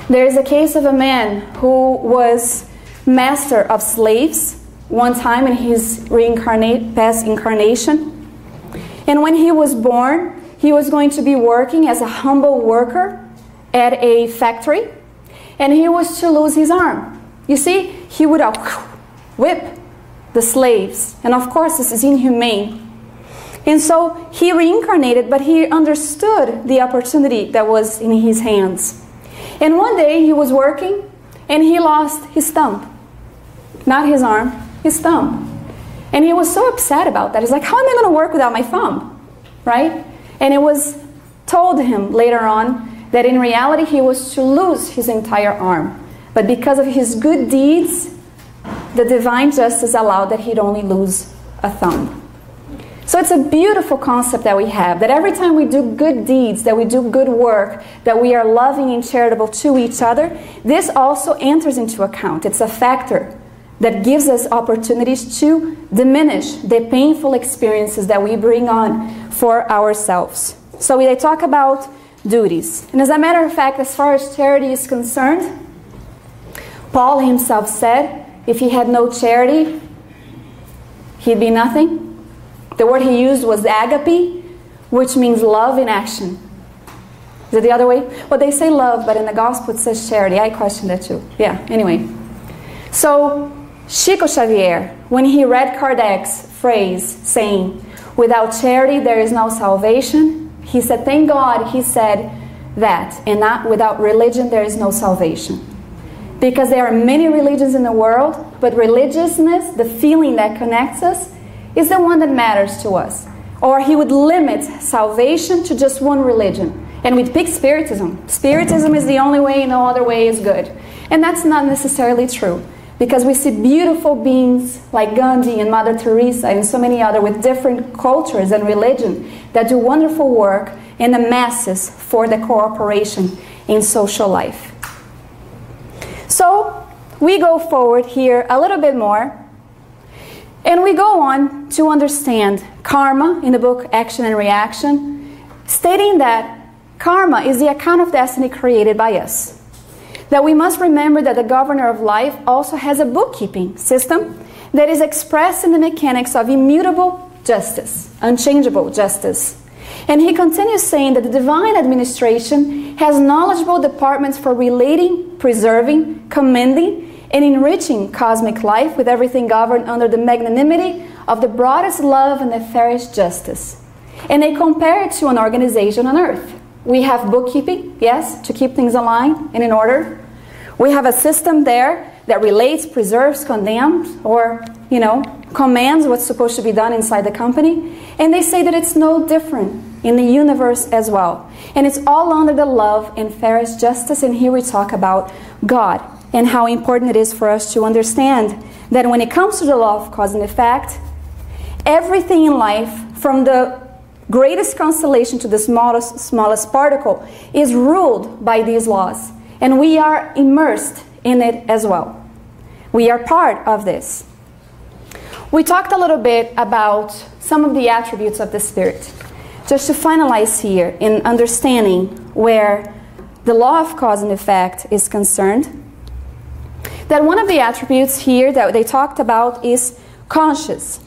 There is a case of a man who was master of slaves one time in his past incarnation. And when he was born, he was going to be working as a humble worker at a factory, and he was to lose his arm. You see, he would whip the slaves, and of course this is inhumane. And so he reincarnated, but he understood the opportunity that was in his hands. And one day he was working, and he lost his thumb. Not his arm, his thumb. And he was so upset about that. He's like, how am I going to work without my thumb? Right? And it was told him later on that in reality he was to lose his entire arm. But because of his good deeds, the divine justice allowed that he'd only lose a thumb. So it's a beautiful concept that we have, that every time we do good deeds, that we do good work, that we are loving and charitable to each other, this also enters into account. It's a factor that gives us opportunities to diminish the painful experiences that we bring on for ourselves. So they talk about duties. And as a matter of fact, as far as charity is concerned, Paul himself said, if he had no charity, he'd be nothing. The word he used was agape, which means love in action. Is it the other way? Well, they say love, but in the gospel it says charity. I question that too. Yeah, anyway. So Chico Xavier, when he read Kardec's phrase saying, without charity there is no salvation, he said, thank God, he said, that, and not without religion there is no salvation. Because there are many religions in the world, but religiousness, the feeling that connects us, is the one that matters to us. Or he would limit salvation to just one religion. And we'd pick Spiritism. Spiritism is the only way, no other way is good. And that's not necessarily true. Because we see beautiful beings like Gandhi and Mother Teresa and so many other with different cultures and religion that do wonderful work in the masses for the cooperation in social life. So we go forward here a little bit more, and we go on to understand karma in the book Action and Reaction, stating that karma is the account of destiny created by us. That we must remember that the governor of life also has a bookkeeping system that is expressed in the mechanics of immutable justice, unchangeable justice. And he continues saying that the divine administration has knowledgeable departments for relating, preserving, commending, and enriching cosmic life with everything governed under the magnanimity of the broadest love and the fairest justice. And they compare it to an organization on earth. We have bookkeeping, yes, to keep things aligned and in order. We have a system there that relates, preserves, condemns, or, commands what's supposed to be done inside the company. And they say that it's no different in the universe as well. And it's all under the love and fairest justice. And here we talk about God and how important it is for us to understand that when it comes to the law of cause and effect, everything in life, from the greatest constellation to the smallest particle, is ruled by these laws. And we are immersed in it as well. We are part of this. We talked a little bit about some of the attributes of the Spirit. Just to finalize here in understanding where the law of cause and effect is concerned, that one of the attributes here that they talked about is conscious.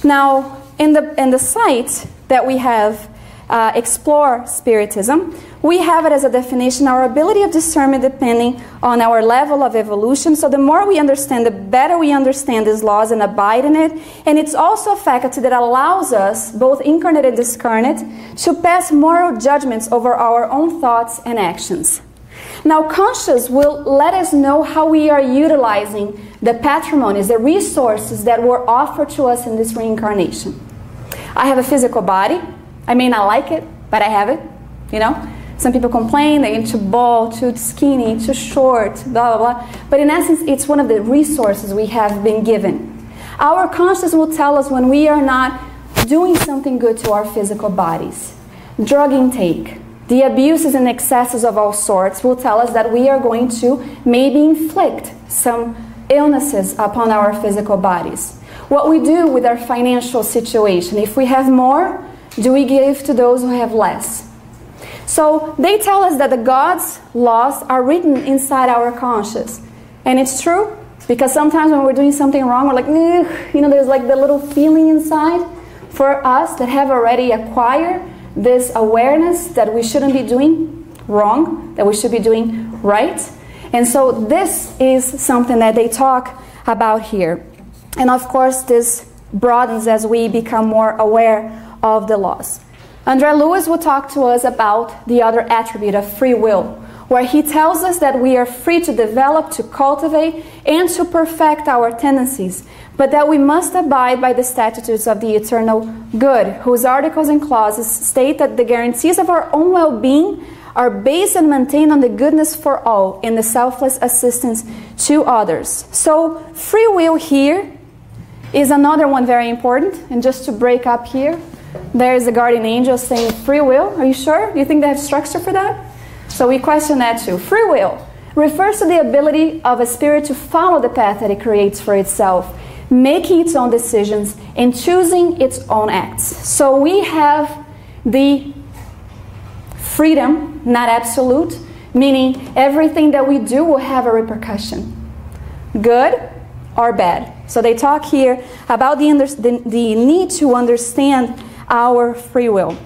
Now, in the site that we have Explore Spiritism, we have it as a definition, our ability of discernment depending on our level of evolution. So the more we understand, the better we understand these laws and abide in it. And it's also a faculty that allows us, both incarnate and discarnate, to pass moral judgments over our own thoughts and actions. Now, conscious will let us know how we are utilizing the patrimonies, the resources that were offered to us in this reincarnation. I have a physical body. I may not like it, but I have it, Some people complain they're too bald, too skinny, too short, blah, blah, blah. But in essence, it's one of the resources we have been given. Our conscience will tell us when we are not doing something good to our physical bodies. Drug intake, the abuses and excesses of all sorts will tell us that we are going to maybe inflict some illnesses upon our physical bodies. What we do with our financial situation, if we have more, do we give to those who have less? So they tell us that the God's laws are written inside our conscience. And it's true, because sometimes when we're doing something wrong, we're like, there's like the little feeling inside for us that have already acquired this awareness that we shouldn't be doing wrong, that we should be doing right. And so this is something that they talk about here. And of course, this broadens as we become more aware of the laws. André Lewis will talk to us about the other attribute of free will, where he tells us that we are free to develop, to cultivate, and to perfect our tendencies, but that we must abide by the statutes of the eternal good, whose articles and clauses state that the guarantees of our own well-being are based and maintained on the goodness for all and the selfless assistance to others. So free will here is another one very important. And just to break up here, there is a guardian angel saying free will. Are you sure? You think they have structure for that? So we question that too. Free will refers to the ability of a spirit to follow the path that it creates for itself, making its own decisions and choosing its own acts. So we have the freedom, not absolute, meaning everything that we do will have a repercussion, good or bad. So they talk here about the need to understand our free will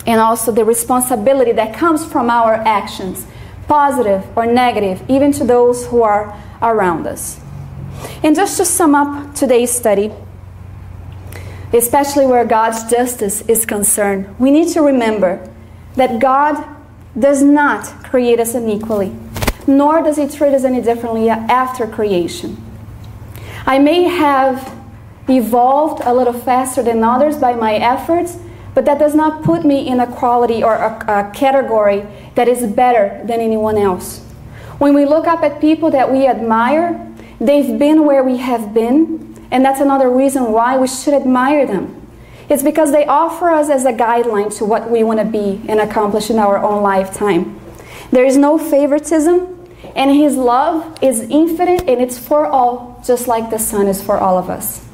and also the responsibility that comes from our actions, positive or negative, even to those who are around us. And just to sum up today's study, especially where God's justice is concerned, we need to remember that God does not create us unequally, nor does he treat us any differently after creation. I may have evolved a little faster than others by my efforts, but that does not put me in a quality or a category that is better than anyone else. When we look up at people that we admire, they've been where we have been, and that's another reason why we should admire them. It's because they offer us as a guideline to what we want to be and accomplish in our own lifetime. There is no favoritism, and His love is infinite and it's for all, just like the Son is for all of us.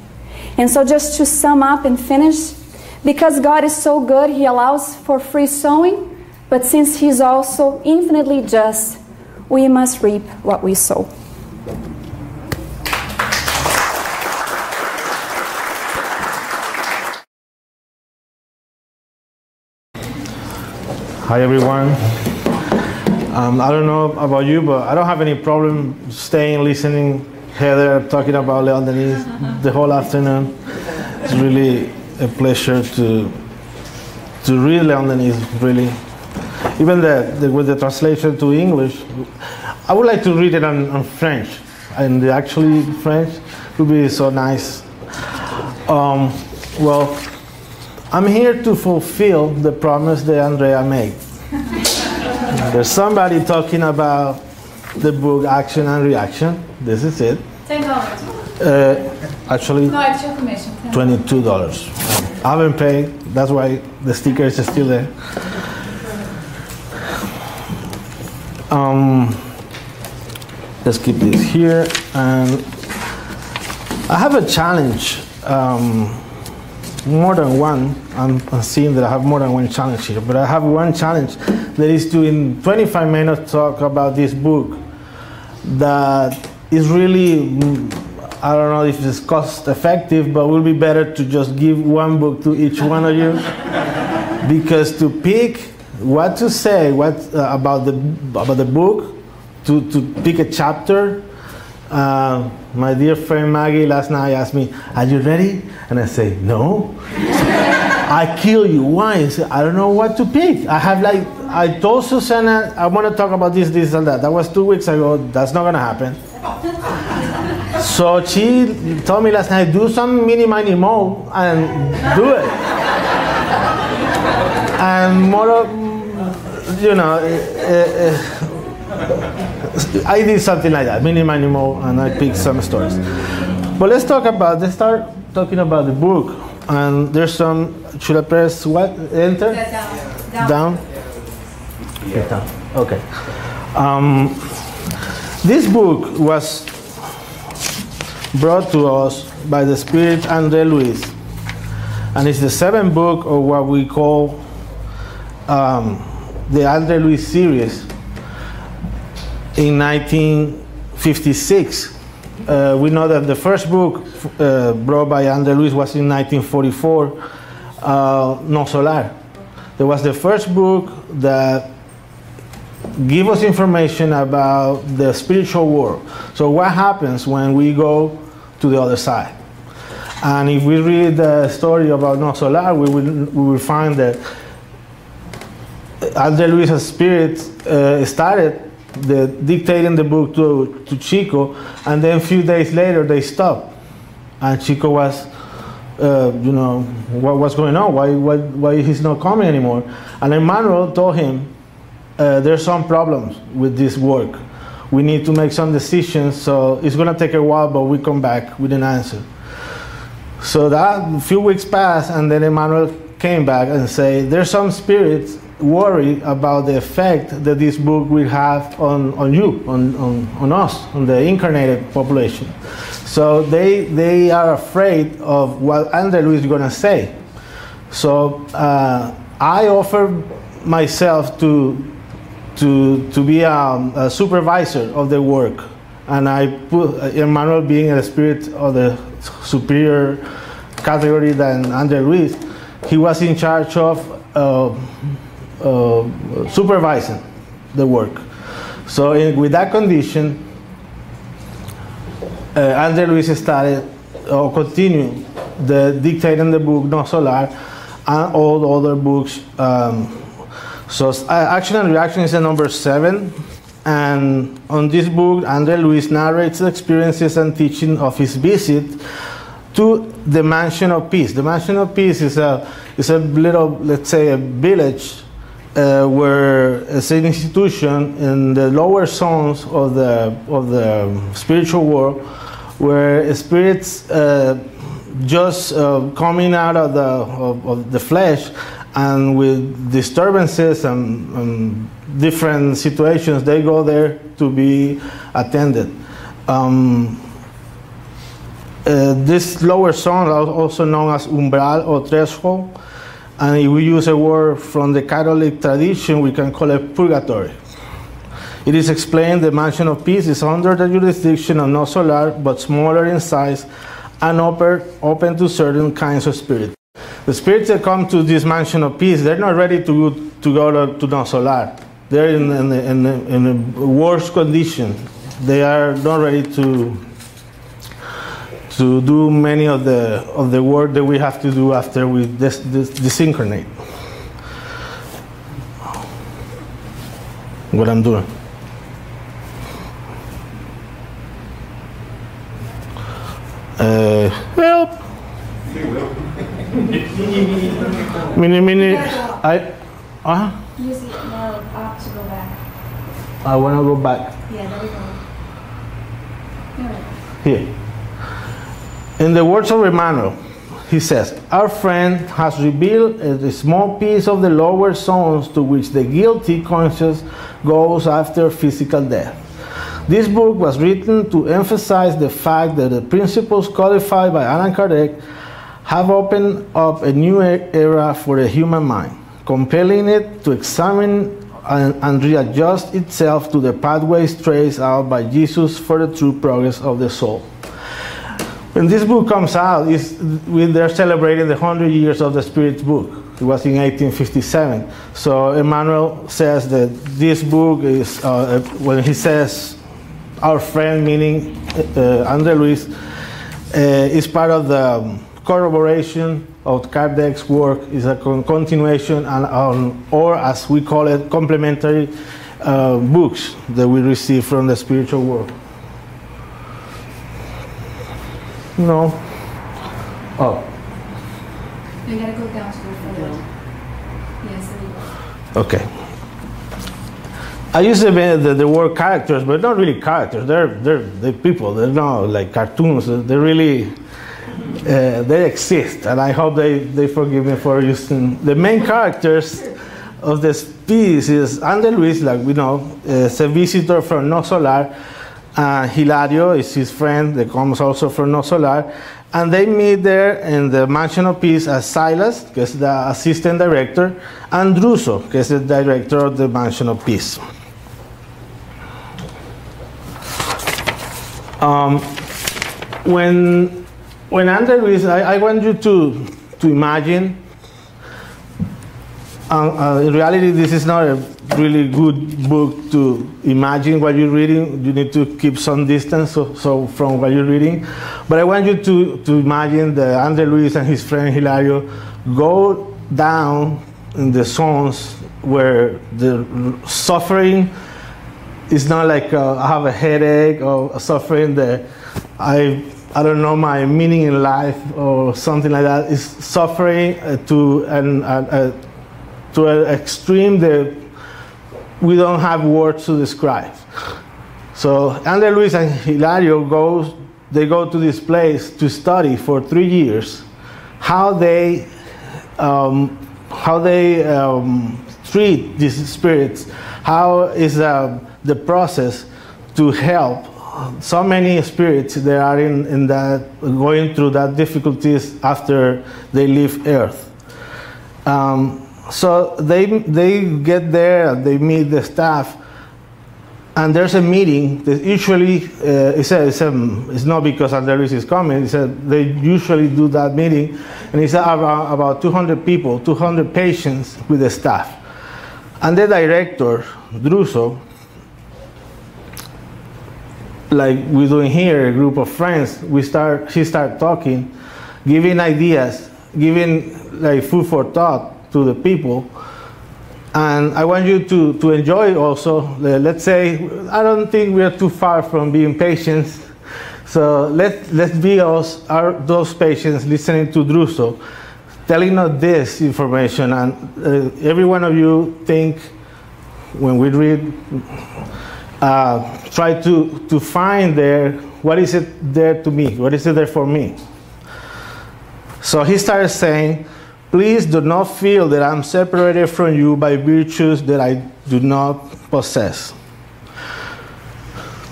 And so just to sum up and finish, because God is so good, He allows for free sowing, but since He's also infinitely just, we must reap what we sow.
Hi everyone. I don't know about you, but I don't have any problem staying, listening, Heather talking about Leon Denis the whole afternoon. It's really a pleasure to read Leon Denis, really. Even with the translation to English, I would like to read it on French. And actually French would be so nice. Well, I'm here to fulfill the promise that Andréia made. There's somebody talking about the book Action and Reaction. This is it.
$10.
Actually,
No, it's your commission.
$22. I haven't paid. That's why the sticker is still there. Let's keep this here. And I have a challenge. More than one. I'm seeing that I have more than one challenge here, but I have one challenge that is to, in 25 minutes, talk about this book that is really, I don't know if it's cost effective, but it will be better to just give one book to each one of you, because to pick what to say, about the book, to pick a chapter. My dear friend Maggie last night asked me, "Are you ready?" And I say, "No." I kill you. Why? I say, I don't know what to pick. I told Suzana, I want to talk about this, this, and that. That was 2 weeks ago. That's not going to happen. So she told me last night, do some mini, mini, mo, and do it. And more, you know, I did something like that, mini, mini, mo, and I picked some stories. But let's start talking about the book. And there's some, should I press what? Enter? Down. Okay, down. Okay. This book was brought to us by the Spirit André Luis. And it's the 7th book of what we call the André Luis series. In 1956, we know that the first book brought by André Luis was in 1944, Non Solar. That was the first book that gave us information about the spiritual world. So what happens when we go to the other side? And if we read the story about Non Solar, we will find that André Luis's spirit started dictating the book to Chico, and then a few days later they stopped, and Chico was, you know, what's going on? Why he's not coming anymore? And Emmanuel told him, there's some problems with this work. We need to make some decisions, so it's going to take a while, but we come back with an answer. So that a few weeks passed, and then Emmanuel came back and said, there's some spirits worried about the effect that this book will have on you, on us, on the incarnated population. So they are afraid of what André Luis is going to say. So I offered myself to be a supervisor of the work, and I put Emmanuel, being a spirit of the superior category than André Luis, he was in charge of supervising the work. So with that condition, André Luis started or continued dictating the book Non Solar and all the other books. So action and reaction is the number 7. And on this book, André Luis narrates the experiences and teaching of his visit to the Mansion of Peace. The Mansion of Peace is a little, let's say, a village where it's an institution in the lower zones of the spiritual world, where spirits just coming out of the flesh, and with disturbances and different situations, they go there to be attended. This lower zone, also known as umbral or threshold, and if we use a word from the Catholic tradition, we can call it purgatory. It is explained the Mansion of Peace is under the jurisdiction of No Solar, but smaller in size and open to certain kinds of spirits. The spirits that come to this Mansion of Peace, they're not ready to go to No Solar. They're in a worse condition. They are not ready to do many of the work that we have to do after we disincarnate. What I'm doing. Help! Mini.
Use the arrow up to go back.
I want to go back.
Yeah, there we go. There we go.
Here. In the words of Emmanuel, he says, our friend has revealed a small piece of the lower zones to which the guilty conscience goes after physical death. This book was written to emphasize the fact that the principles codified by Allan Kardec have opened up a new era for the human mind, compelling it to examine and readjust itself to the pathways traced out by Jesus for the true progress of the soul. When this book comes out, they're celebrating the 100 years of the Spirit's book. It was in 1857. So Emmanuel says that this book is, when he says our friend, meaning André Luis, is part of the corroboration of Kardec's work, is a continuation or as we call it, complementary books that we receive from the spiritual world. No. Oh.
You gotta go down to the forward. Yes, there you go.
Okay. I use the word characters, but not really characters. They're people. They're not like cartoons. They're really they exist, and I hope they forgive me for using the main characters of this piece. Is André Luis, like we know, is a visitor from No Solar. Hilario is his friend that comes also from No Solar, and they meet there in the Mansion of Peace as Silas, who is the assistant director, and Druso, who is the director of the Mansion of Peace. When André Luis, I want you to imagine. In reality, this is not a really good book to imagine what you're reading. You need to keep some distance so from what you're reading. But I want you to imagine that André Luis and his friend Hilario go down in the zones where the suffering is not like I have a headache or suffering that I don't know my meaning in life or something like that. It's suffering to an extreme that we don't have words to describe. So André Luis and Hilario go to this place to study for 3 years how they treat these spirits, how is the process to help so many spirits that are in that going through that difficulties after they leave Earth. So they get there, they meet the staff, and there's a meeting that usually, it's not because André Luis is coming, they usually do that meeting, and it's about 200 people, 200 patients with the staff. And the director, Druso, like we're doing here, a group of friends, she start talking, giving ideas, giving like food for thought to the people, And I want you to enjoy also. Let's say, I don't think we are too far from being patients. So let's be those patients listening to Druso, telling us this information. And every one of you think, when we read, try to find there, what is it there to me? What is it there for me? So he started saying, please do not feel that I'm separated from you by virtues that I do not possess.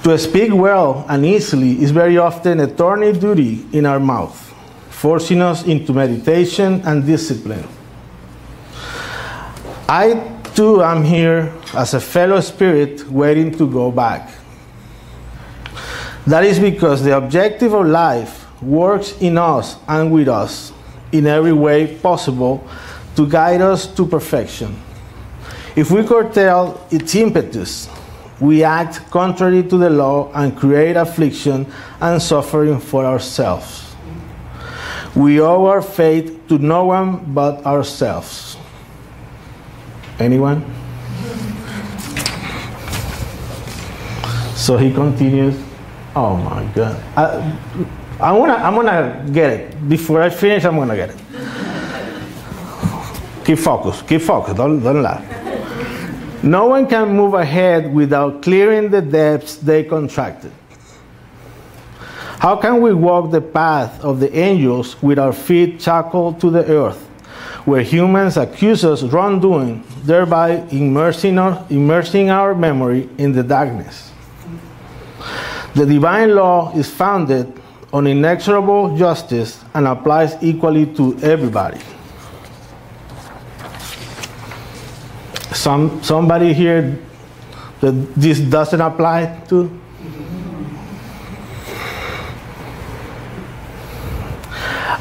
To speak well and easily is very often a thorny duty in our mouth, forcing us into meditation and discipline. I too am here as a fellow spirit waiting to go back. That is because the objective of life works in us and with us in every way possible to guide us to perfection. If we curtail its impetus, we act contrary to the law and create affliction and suffering for ourselves. We owe our fate to no one but ourselves. Anyone? So he continues. Oh my God. I'm gonna get it. Before I finish, I'm gonna get it. Keep focused, don't laugh. No one can move ahead without clearing the depths they contracted. How can we walk the path of the angels with our feet shackled to the earth, where humans accuse us of wrongdoing, thereby immersing our memory in the darkness? The divine law is founded on inexorable justice and applies equally to everybody. Somebody here that this doesn't apply to?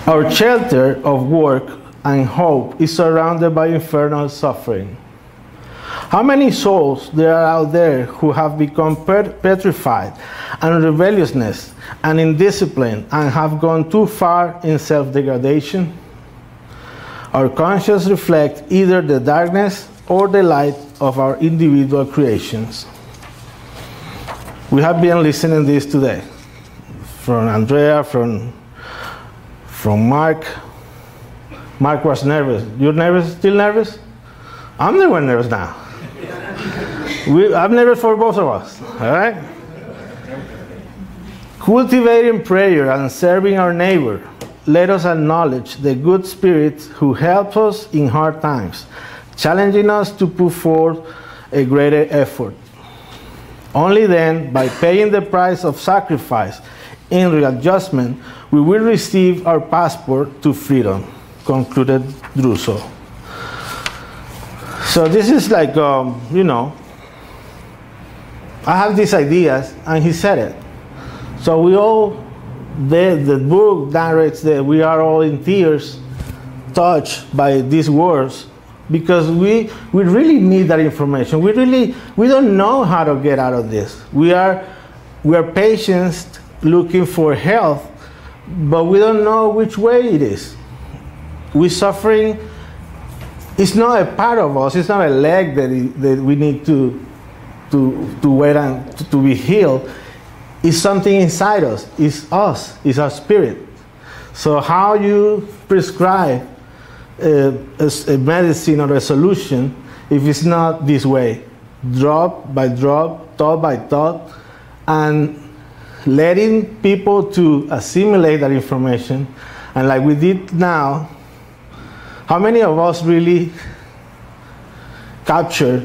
Our shelter of work and hope is surrounded by infernal suffering. How many souls there are out there who have become petrified and rebelliousness and indiscipline and have gone too far in self-degradation? Our conscience reflects either the darkness or the light of our individual creations. We have been listening to this today from Andréia, from Mark. Mark was nervous. You're nervous? Still nervous? I'm never nervous now. I'm nervous for both of us, all right? Cultivating prayer and serving our neighbor, let us acknowledge the good spirits who help us in hard times, challenging us to put forth a greater effort. Only then, by paying the price of sacrifice in readjustment, we will receive our passport to freedom, concluded Druso. So this is like, I have these ideas, and he said it. So we all, the book narrates that we are all in tears, touched by these words, because we really need that information. We don't know how to get out of this. We are patients looking for health, but we don't know which way it is. We're suffering. It's not a part of us. It's not a leg that we need to wait and to be healed. It's something inside us. It's us. It's our spirit. So how you prescribe a medicine or a solution if it's not this way, drop by drop, thought by thought, and letting people to assimilate that information, and like we did now, how many of us really capture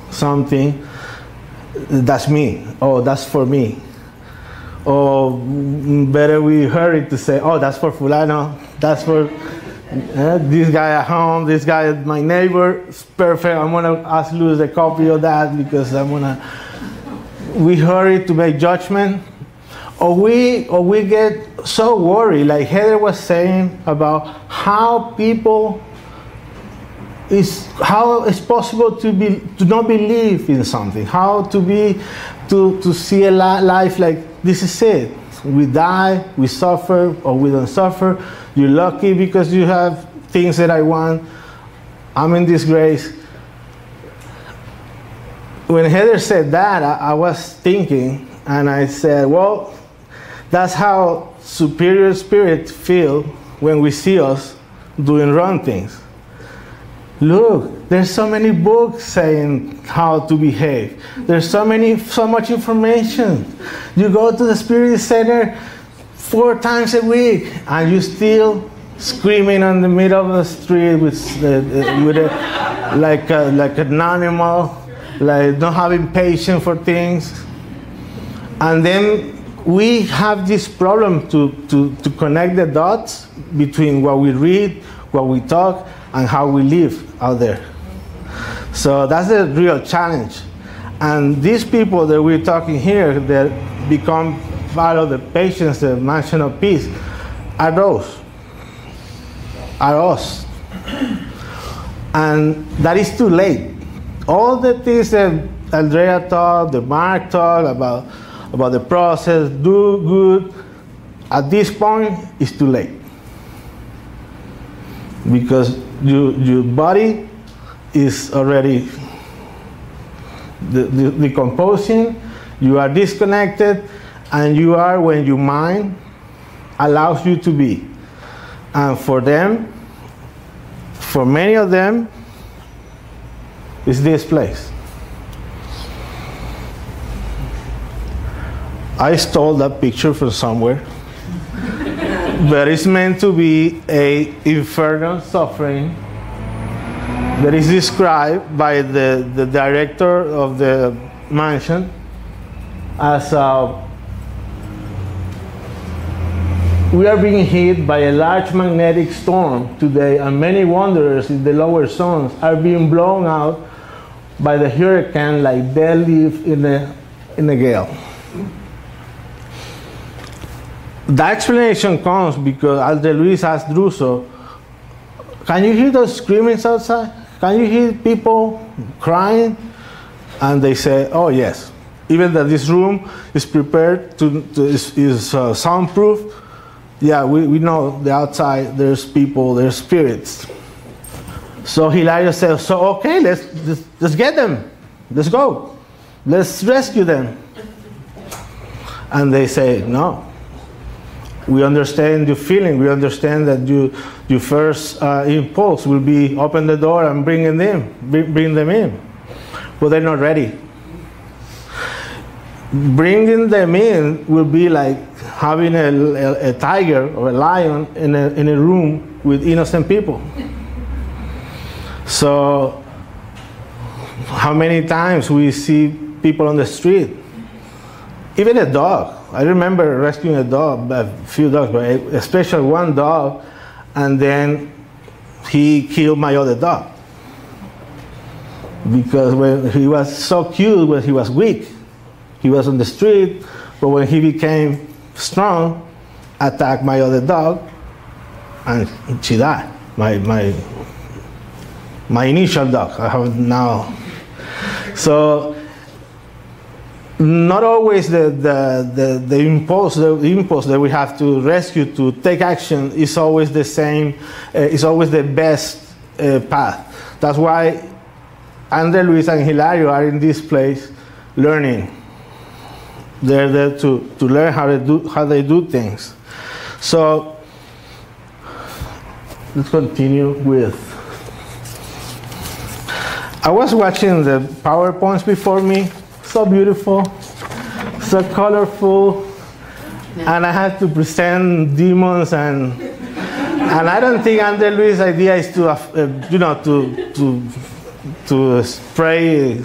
something? That's me. Oh, that's for me. Or better we hurry to say, oh, that's for fulano, that's for this guy at home, this guy, my neighbor, it's perfect. I'm gonna ask Luis a copy of that because we hurry to make judgment. Or we get so worried, like Heather was saying, about how it's possible to not believe in something, how to see a life like this is it. We die, we suffer, or we don't suffer. You're lucky because you have things that I want. I'm in disgrace. when Heather said that, I was thinking, and I said, well, that's how superior spirits feel when we see us doing wrong things. Look, there's so many books saying how to behave. There's so much information. You go to the Spirit Center 4 times a week, and you still screaming on the middle of the street like an animal, like not having patience for things. And then we have this problem to connect the dots between what we read, what we talk, and how we live out there. So that's a real challenge. And these people that we're talking here that become part of the patients, the mansion of peace, are those, are us. And that is too late. All the things that Andréia taught, that Mark taught about the process, do good, at this point, it's too late. Because your body is already decomposing, you are disconnected, and you are when your mind allows you to be. And for them, for many of them, it's this place. I stole that picture from somewhere. But it's meant to be an infernal suffering that is described by the director of the mansion as we are being hit by a large magnetic storm today, and many wanderers in the lower zones are being blown out by the hurricane like dead leaves in a gale. The explanation comes because André Luis asked Druso, can you hear those screamings outside? Can you hear people crying? And they say, oh yes. Even that this room is prepared is soundproof. Yeah, we know the outside, there's people, there's spirits. So Hilario says, so okay, let's get them. Let's go. Let's rescue them. And they say, no. We understand your feeling. We understand that your first impulse will be open the door and bring them in. But they're not ready. Bringing them in will be like having a tiger or a lion in a room with innocent people. So how many times we see people on the street, even a dog. I remember rescuing a few dogs, but especially one dog, and then he killed my other dog. Because when he was so cute, when he was weak, he was on the street, but when he became strong, attacked my other dog, and she died. My initial dog, I have now. So not always the impulse that we have to rescue, to take action, is always the same, is always the best path. That's why André Luis and Hilario are in this place learning. They're there to learn how they do things. So let's continue with. I was watching the PowerPoints before me. So beautiful, so colorful, and I had to present demons, and I don't think André Luis' idea is to spray,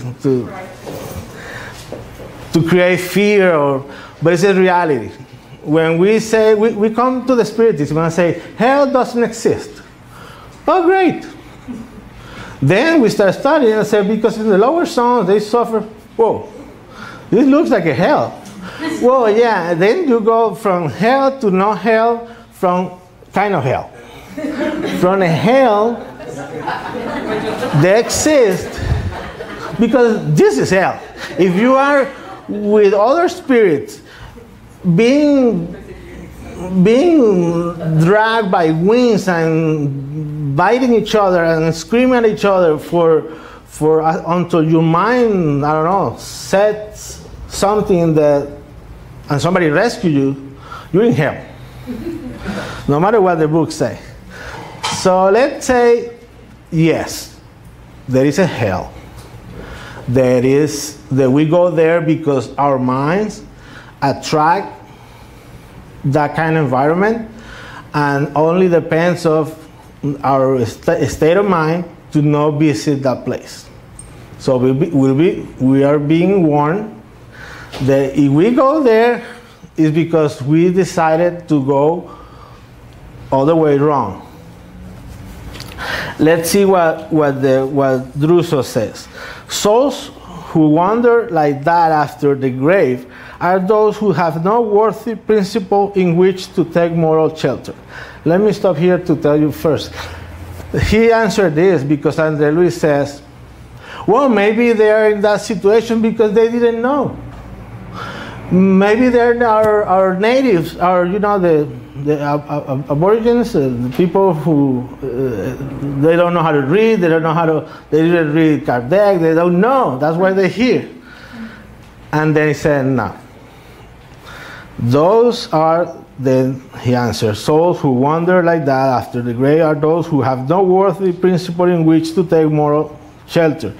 to create fear, but it's a reality. When we say we come to the Spiritist, we say hell doesn't exist. Oh, great. Then we start studying and say because in the lower zones they suffer. Whoa. This looks like a hell. Well, yeah, then you go from hell to no hell, from kind of hell. From a hell that exists, because this is hell. If you are with other spirits being dragged by wings and biting each other and screaming at each other for until your mind, I don't know, sets something and somebody rescue you, you're in hell. No matter what the books say. So let's say, yes, there is a hell. That we go there because our minds attract that kind of environment, and only depends of our state of mind to not visit that place. So we are being warned that if we go there, it's because we decided to go all the way wrong. Let's see what Druso says. Souls who wander like that after the grave are those who have no worthy principle in which to take moral shelter. Let me stop here to tell you first. He answered this because André Luis says, well, maybe they are in that situation because they didn't know. Maybe they're our natives, the aborigines, the people who they don't know how to read, they didn't read Kardec, they don't know. That's why they're here. And then he said, no. Those are, then he answered, souls who wander like that after the grave are those who have no worthy principle in which to take moral shelter.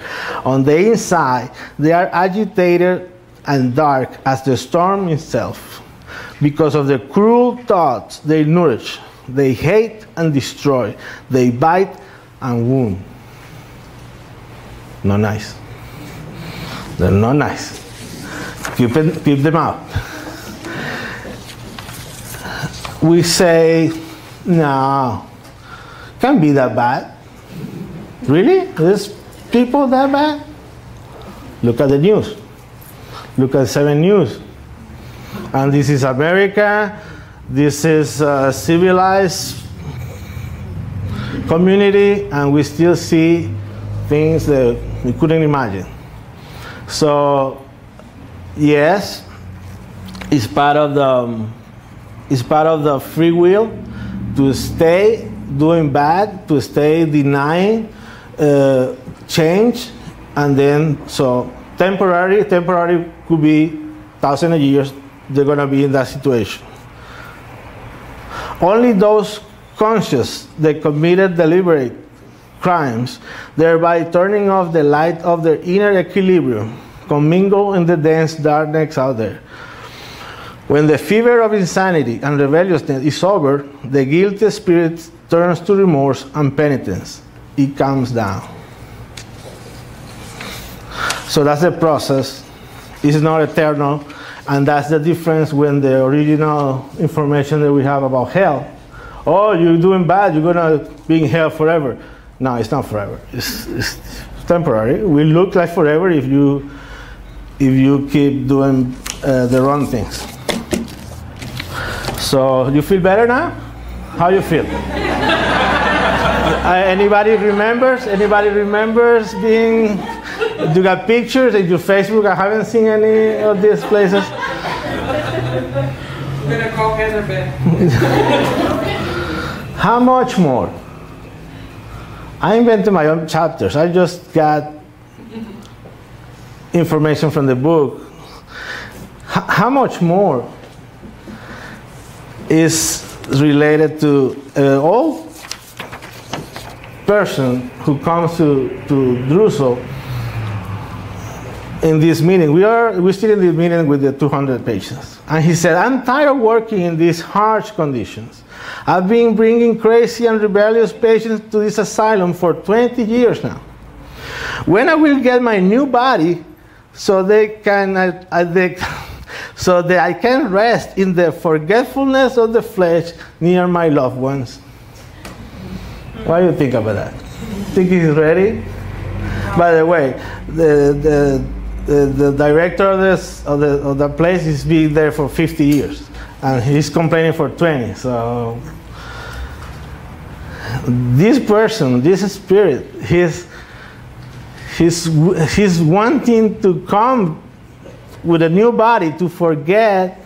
On the inside, they are agitated and dark as the storm itself. Because of the cruel thoughts they nourish, they hate and destroy, they bite and wound. Not nice. They're not nice. Keep them out. We say, no, can't be that bad. Really? There's people that bad? Look at the news. Look at 7 News. And this is America. This is a civilized community, and we still see things that we couldn't imagine. So, yes, it's part of the free will to stay doing bad, to stay denying change, and then so temporary could be 1,000 years. They're going to be in that situation. Only those conscious that committed deliberate crimes, thereby turning off the light of their inner equilibrium, commingle in the dense darkness out there. When the fever of insanity and rebelliousness is over, the guilty spirit turns to remorse and penitence. It calms down. So that's the process. It's not eternal. And that's the difference when the original information that we have about hell. Oh, you're doing bad, you're going to be in hell forever. No, it's not forever. It's temporary. It will look like forever if you keep doing the wrong things. So, you feel better now? How you feel? Anybody remembers? Anybody remembers being... You got pictures in your Facebook? I haven't seen any of these places.
Gonna call Heather back.
How much more? I invented my own chapters. I just got information from the book. How much more is related to all person who comes to Druso in this meeting? We're still in the meeting with the 200 patients. And he said, I'm tired of working in these harsh conditions. I've been bringing crazy and rebellious patients to this asylum for 20 years now. When I will get my new body so that I can rest in the forgetfulness of the flesh near my loved ones? What do you think about that? Think he's ready? By the way, the director of the place is been there for 50 years, and he's complaining for 20. So this person, this spirit, he's wanting to come with a new body to forget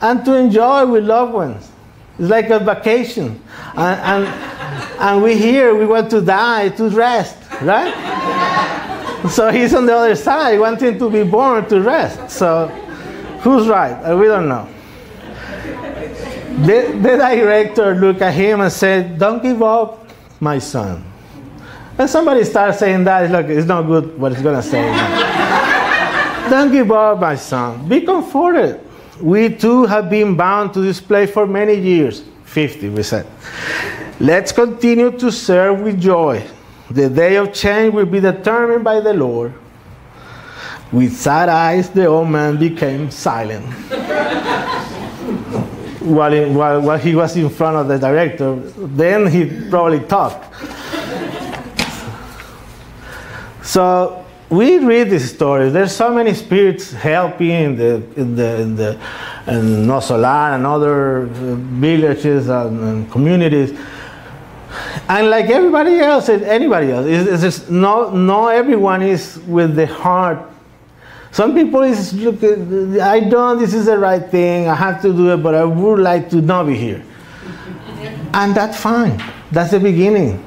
and to enjoy with loved ones. It's like a vacation, and we here we want to die to rest, right? So he's on the other side, wanting to be born to rest. So who's right? We don't know. The director looked at him and said, "Don't give up, my son." And somebody starts saying that, look, it's not good what he's going to say. "Don't give up, my son. Be comforted. We too have been bound to this place for many years." 50, we said. "Let's continue to serve with joy. The day of change will be determined by the Lord." With sad eyes, the old man became silent. While he was in front of the director, then he probably talked. So we read these stories. There's so many spirits helping in No Solar and other villages and communities. And like everybody else, anybody else, it's just not everyone is with the heart. Some people is, look, this is the right thing, I have to do it, but I would like to not be here. And that's fine. That's the beginning.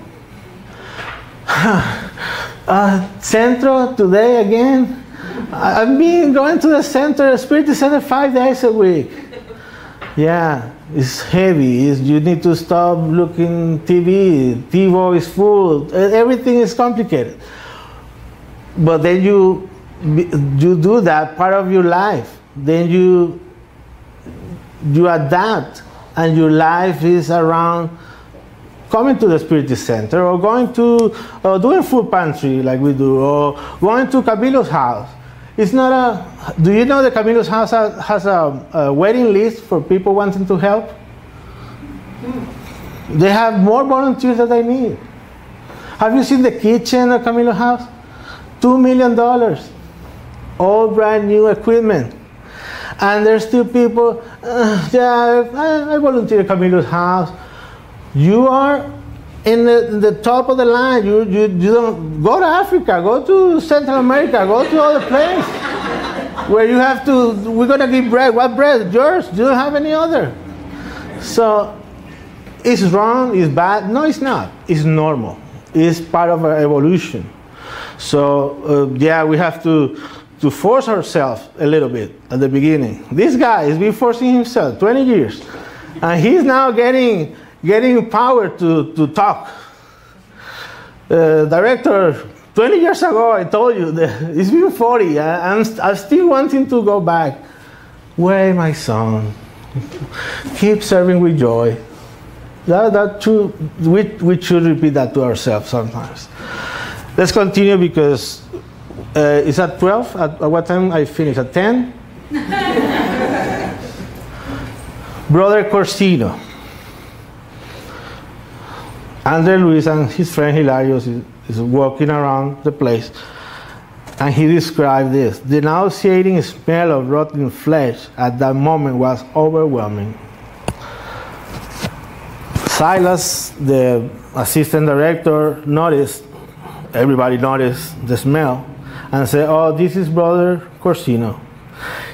Centro today again. I've been going to the center, Spiritist Center 5 days a week. Yeah, it's heavy. You need to stop looking TV. TiVo is full. Everything is complicated. But then you do that part of your life. Then you adapt, and your life is around coming to the Spiritist Center, or going to doing food pantry like we do, or going to Camillo's house. It's not a. Do you know that Camillo's house has a waiting list for people wanting to help? They have more volunteers than they need. Have you seen the kitchen at Camillo's house? $2 million, all brand new equipment, and there's still people. I volunteer at Camillo's house. You are in the top of the line. You don't go to Africa, go to Central America, go to other places where you have to. We're gonna give bread. What bread? Yours? You don't have any other. So it's wrong. It's bad. No, it's not. It's normal. It's part of our evolution. So we have to force ourselves a little bit at the beginning. This guy has been forcing himself 20 years, and he's now getting power to talk. Director, 20 years ago, I told you that it's been 40. I'm still wanting to go back. Wait, my son, keep serving with joy. That true. We should repeat that to ourselves sometimes. Let's continue, because it's at 12. At what time I finish? At 10? Brother Corsino. Andre Luis and his friend Hilarious is walking around the place, and he described this. The nauseating smell of rotten flesh at that moment was overwhelming. Silas, the assistant director, everybody noticed the smell, and said, "Oh, this is Brother Corsino.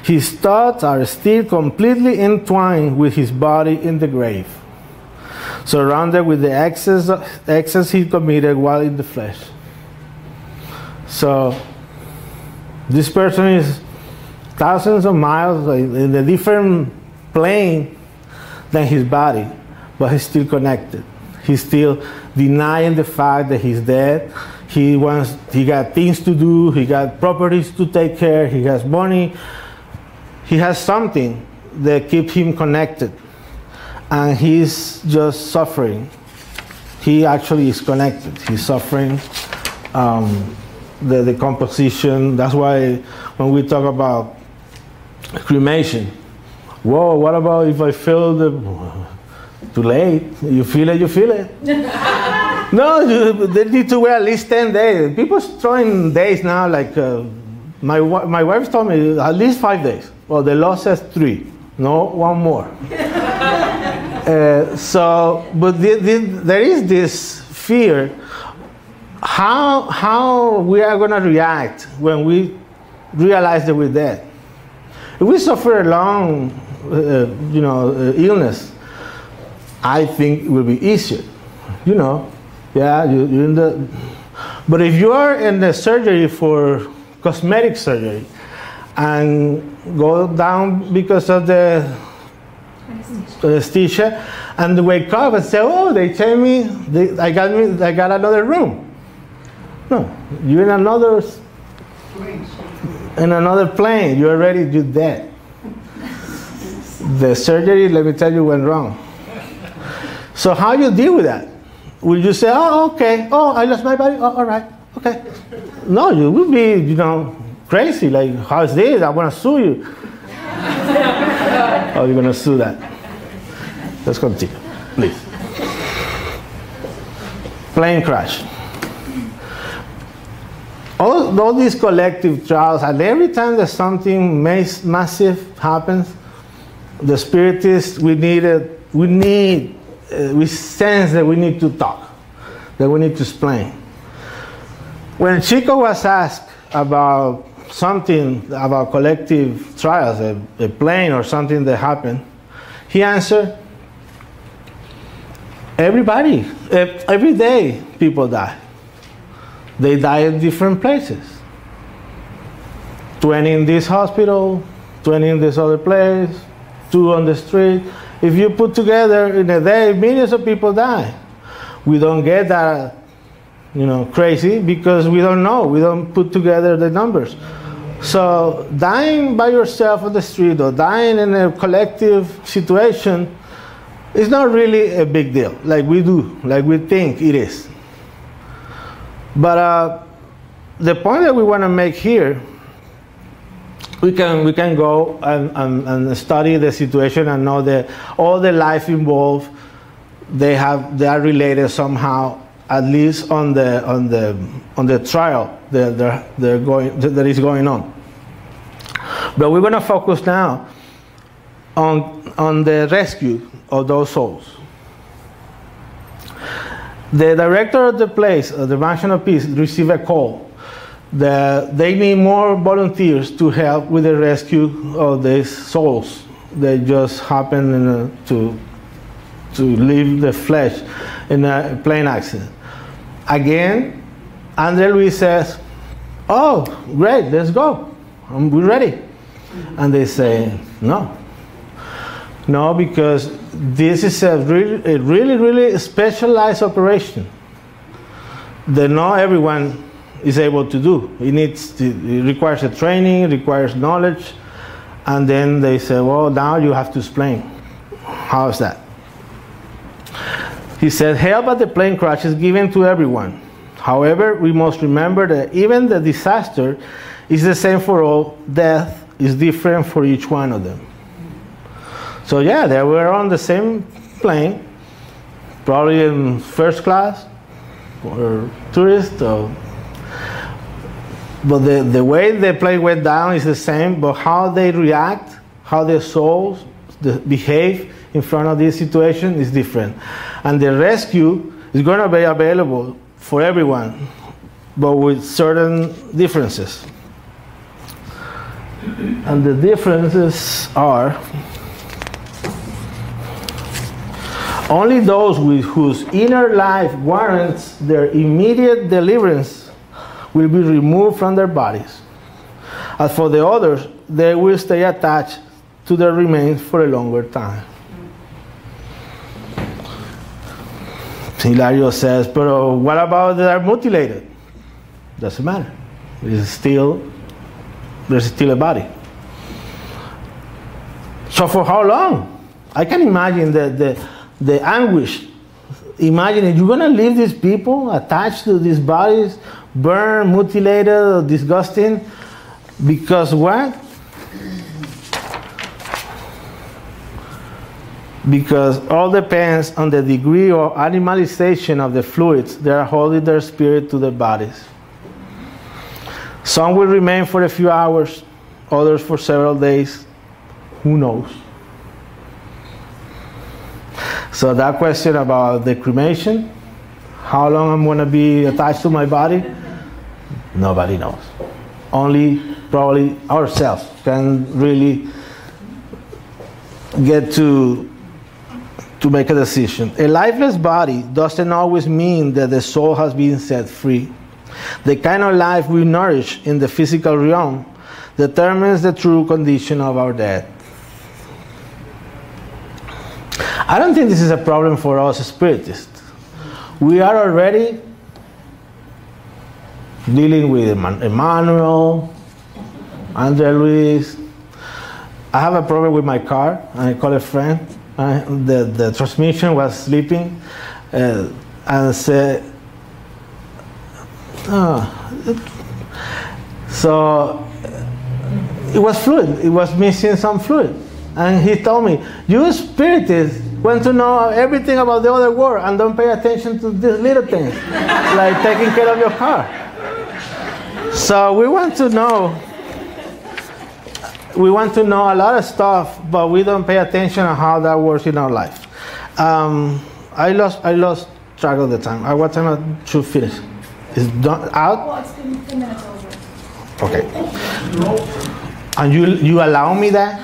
His thoughts are still completely entwined with his body in the grave, surrounded with the excess he committed while in the flesh." So this person is thousands of miles in a different plane than his body, but he's still connected. He's still denying the fact that he's dead. He got things to do, he got properties to take care, he has money, he has something that keeps him connected. And he's just suffering. He actually is connected. He's suffering the decomposition. That's why when we talk about cremation, whoa, what about if I feel too late? You feel it, you feel it. No, they need to wait at least 10 days. People throwing days now, like my wife told me at least 5 days. Well, the law says 3. No, 1 more. But there is this fear. How we are going to react when we realize that we're dead? If we suffer a long, illness, I think it will be easier. You're in the. But if you are in the surgery for cosmetic surgery and go down because of the anesthesia and wake up and say, oh, they tell me I got another room. No, you're in another plane. You're already dead. The surgery, let me tell you, went wrong. So how you deal with that? Will you say, oh, okay, oh, I lost my body, oh, all right, okay. No, you will be, crazy, like, how's this? I want to sue you. Oh, you're going to sue that. Let's continue, please. Plane crash. All these collective trials, and every time that something massive happens, the Spiritists, we sense that we need to talk, that we need to explain. When Chico was asked about something about collective trials, a plane or something that happened, he answered, every day people die. They die in different places. 20 in this hospital, 20 in this other place, 2 on the street. If you put together in a day, millions of people die. We don't get that, crazy because we don't know. We don't put together the numbers. So dying by yourself on the street or dying in a collective situation is not really a big deal, like we think it is. But the point that we want to make here, we can go and study the situation and know that all the life involved, they are related somehow, at least on the trial that is going on. But we're going to focus now on the rescue of those souls. The director of the place, the Mansion of Peace, received a call that they need more volunteers to help with the rescue of these souls that just happened to leave the flesh in a plane accident. Again, André Luis says, oh, great, let's go. We're ready. And they say, no. No, because this is a really specialized operation that not everyone is able to do. It requires a training, it requires knowledge, and then they say, well, now you have to explain. How is that? He said, help at the plane crash is given to everyone. However, we must remember that even the disaster is the same for all. Death is different for each one of them. So yeah, they were on the same plane, probably in first class or tourist. But the way the plane went down is the same, but how they react, how their souls behave in front of this situation is different. And the rescue is going to be available for everyone, but with certain differences. And the differences are only those whose inner life warrants their immediate deliverance will be removed from their bodies. As for the others, they will stay attached to their remains for a longer time. Hilario says, but what about they are mutilated? Doesn't matter. There's still a body. So for how long? I can imagine the anguish. Imagine if you're going to leave these people attached to these bodies, burned, mutilated, or disgusting, because what? Because all depends on the degree of animalization of the fluids that are holding their spirit to their bodies. Some will remain for a few hours, others for several days. Who knows? So that question about the cremation, how long I'm going to be attached to my body, nobody knows. Only probably ourselves can really get to make a decision. A lifeless body doesn't always mean that the soul has been set free. The kind of life we nourish in the physical realm determines the true condition of our death. I don't think this is a problem for us Spiritists. We are already dealing with Emmanuel, Andréia, Luis. I have a problem with my car, and I call a friend. The transmission was sleeping, and said, so it was fluid. It was missing some fluid. And he told me, you Spiritists want to know everything about the other world and don't pay attention to these little things, like taking care of your car. So we want to know a lot of stuff, but we don't pay attention on how that works in our life. I lost track of the time. What time I should finish? Is done out?
Well, it's 10 minutes over.
Okay. And you allow me that?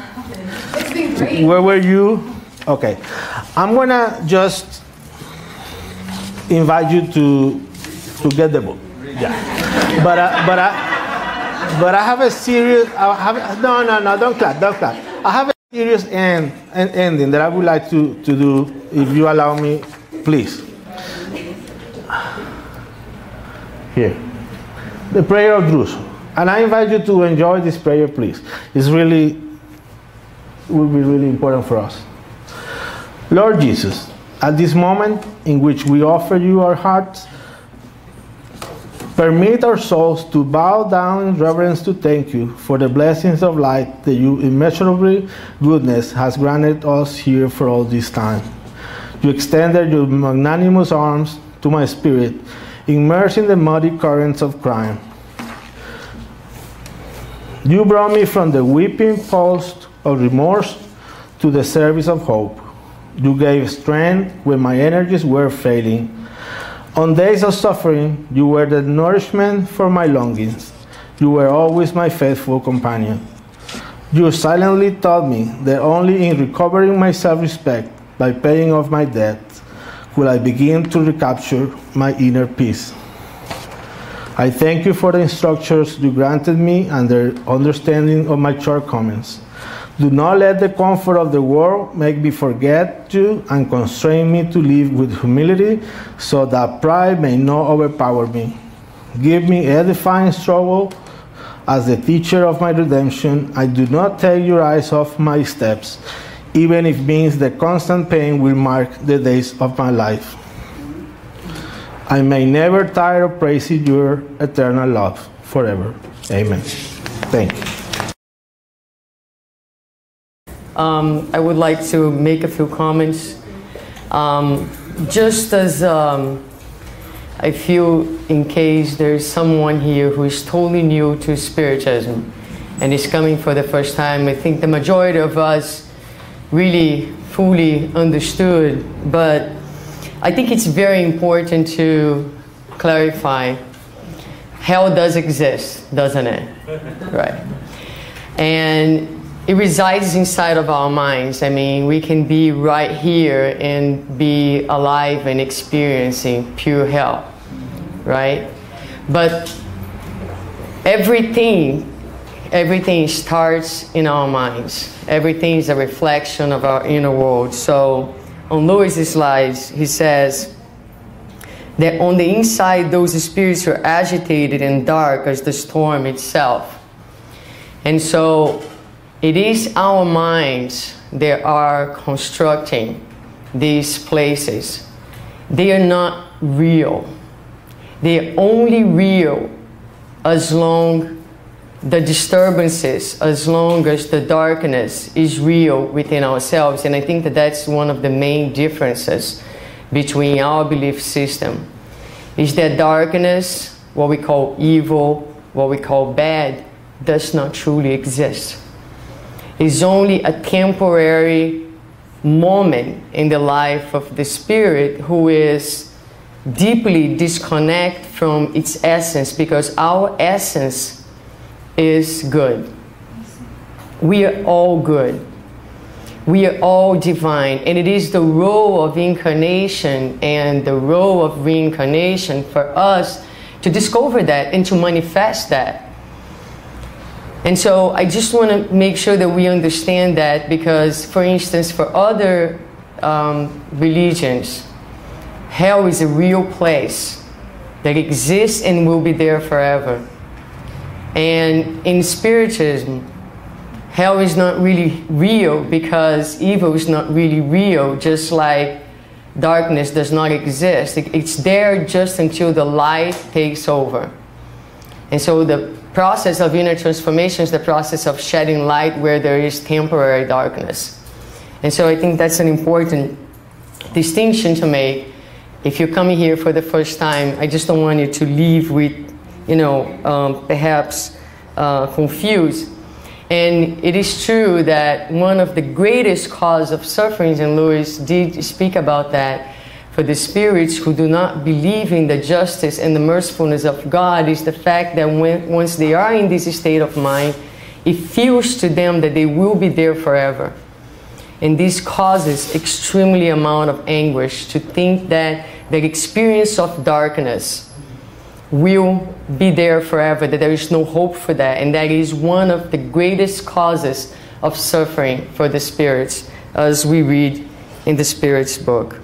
It's been great.
Where were you? Okay. I'm gonna just invite you to get the book. Yeah. But I have a serious. No, don't clap. I have a serious ending that I would like to do, if you allow me, please. Here, the prayer of Druso, and I invite you to enjoy this prayer, please. It will be really important for us. Lord Jesus, at this moment in which we offer you our hearts, permit our souls to bow down in reverence to thank you for the blessings of light that your immeasurable goodness has granted us here for all this time. You extended your magnanimous arms to my spirit, immersed in the muddy currents of crime. You brought me from the weeping pulse of remorse to the service of hope. You gave strength when my energies were failing. On days of suffering, you were the nourishment for my longings. You were always my faithful companion. You silently taught me that only in recovering my self-respect, by paying off my debt, will I begin to recapture my inner peace. I thank you for the instructions you granted me and their understanding of my shortcomings. Do not let the comfort of the world make me forget you and constrain me to live with humility so that pride may not overpower me. Give me edifying struggle as the teacher of my redemption. I do not take your eyes off my steps, even if it means the constant pain will mark the days of my life. I may never tire of praising your eternal love forever. Amen. Thank you.
I would like to make a few comments. Just as I feel, in case there's someone here who is totally new to Spiritism and is coming for the first time, I think the majority of us really fully understood, but I think it's very important to clarify. Hell does exist, doesn't it? Right. And it resides inside of our minds. I mean, we can be right here and be alive and experiencing pure hell, right? But everything starts in our minds. Everything is a reflection of our inner world. So on Lewis's slides, he says that on the inside, those spirits are agitated and dark as the storm itself. And so it is our minds that are constructing these places. They are not real. They are only real as long the disturbances, as long as the darkness is real within ourselves. And I think that that's one of the main differences between our belief system, is that darkness, what we call evil, what we call bad, does not truly exist. It's only a temporary moment in the life of the spirit who is deeply disconnected from its essence, because our essence is good. We are all good. We are all divine. And it is the role of incarnation and the role of reincarnation for us to discover that and to manifest that. And so I just want to make sure that we understand that, because, for instance, for other religions, hell is a real place that exists and will be there forever. And in Spiritism, hell is not really real because evil is not really real, just like darkness does not exist. It's there just until the light takes over. And so the process of inner transformation is the process of shedding light where there is temporary darkness. And so I think that's an important distinction to make. If you're coming here for the first time, I just don't want you to leave with, perhaps confused. And it is true that one of the greatest causes of sufferings, and Louis did speak about that, for the spirits who do not believe in the justice and the mercifulness of God, is the fact that once they are in this state of mind, it feels to them that they will be there forever. And this causes extremely amount of anguish to think that the experience of darkness will be there forever, that there is no hope for that. And that is one of the greatest causes of suffering for the spirits, as we read in the Spirit's book.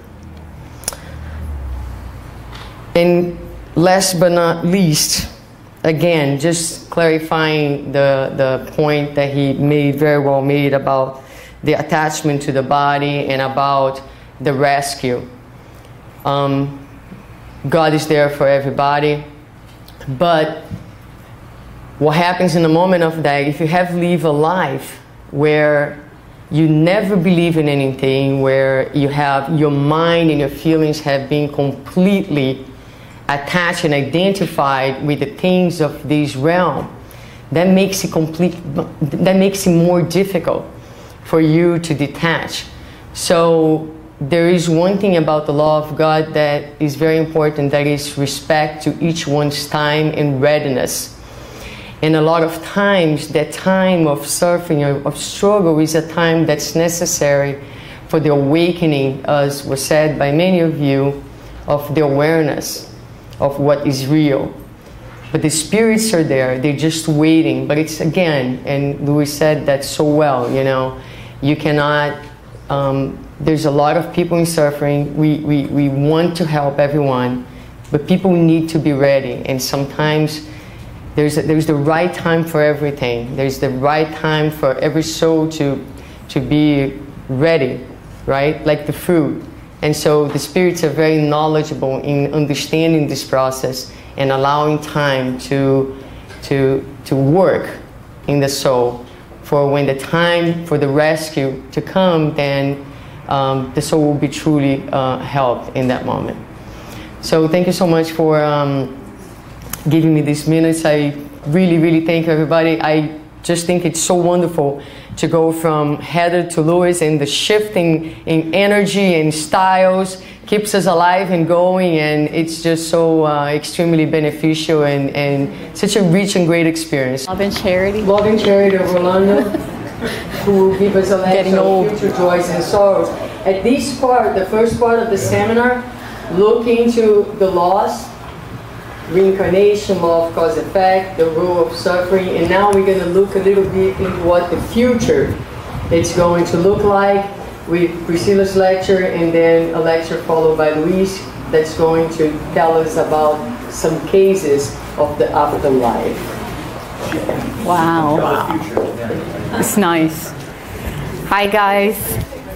And last but not least, again, just clarifying the point that he very well made about the attachment to the body and about the rescue. God is there for everybody, but what happens in a moment of that, if you have lived a life where you never believe in anything, where you have your mind and your feelings have been completely attached and identified with the things of this realm, that makes it more difficult for you to detach. So there is one thing about the law of God that is very important, that is respect to each one's time and readiness. And a lot of times, that time of suffering or of struggle is a time that's necessary for the awakening, as was said by many of you, of the awareness of what is real. But the spirits are there, they're just waiting. But it's, again, and Louis said that so well, you cannot, there's a lot of people in suffering. We want to help everyone, but people need to be ready. And sometimes there's the right time for everything. There's the right time for every soul to be ready, right? Like the fruit. And so the spirits are very knowledgeable in understanding this process and allowing time to work in the soul. For when the time for the rescue to come, then the soul will be truly helped in that moment. So thank you so much for giving me these minutes. I really, really thank everybody. I just think it's so wonderful to go from Heather to Louis, and the shifting in energy and styles keeps us alive and going, and it's just so extremely beneficial and such a rich and great experience.
Love and Charity.
Love and Charity of Orlando, who will give us a lesson of future joys and sorrows. At this part, the first part of the seminar, look into the laws, reincarnation, law of cause effect, the rule of suffering, and now we're going to look a little bit into what the future is going to look like with Priscilla's lecture, and then a lecture followed by Luis that's going to tell us about some cases of the afterlife.
Wow. It's nice. Hi guys.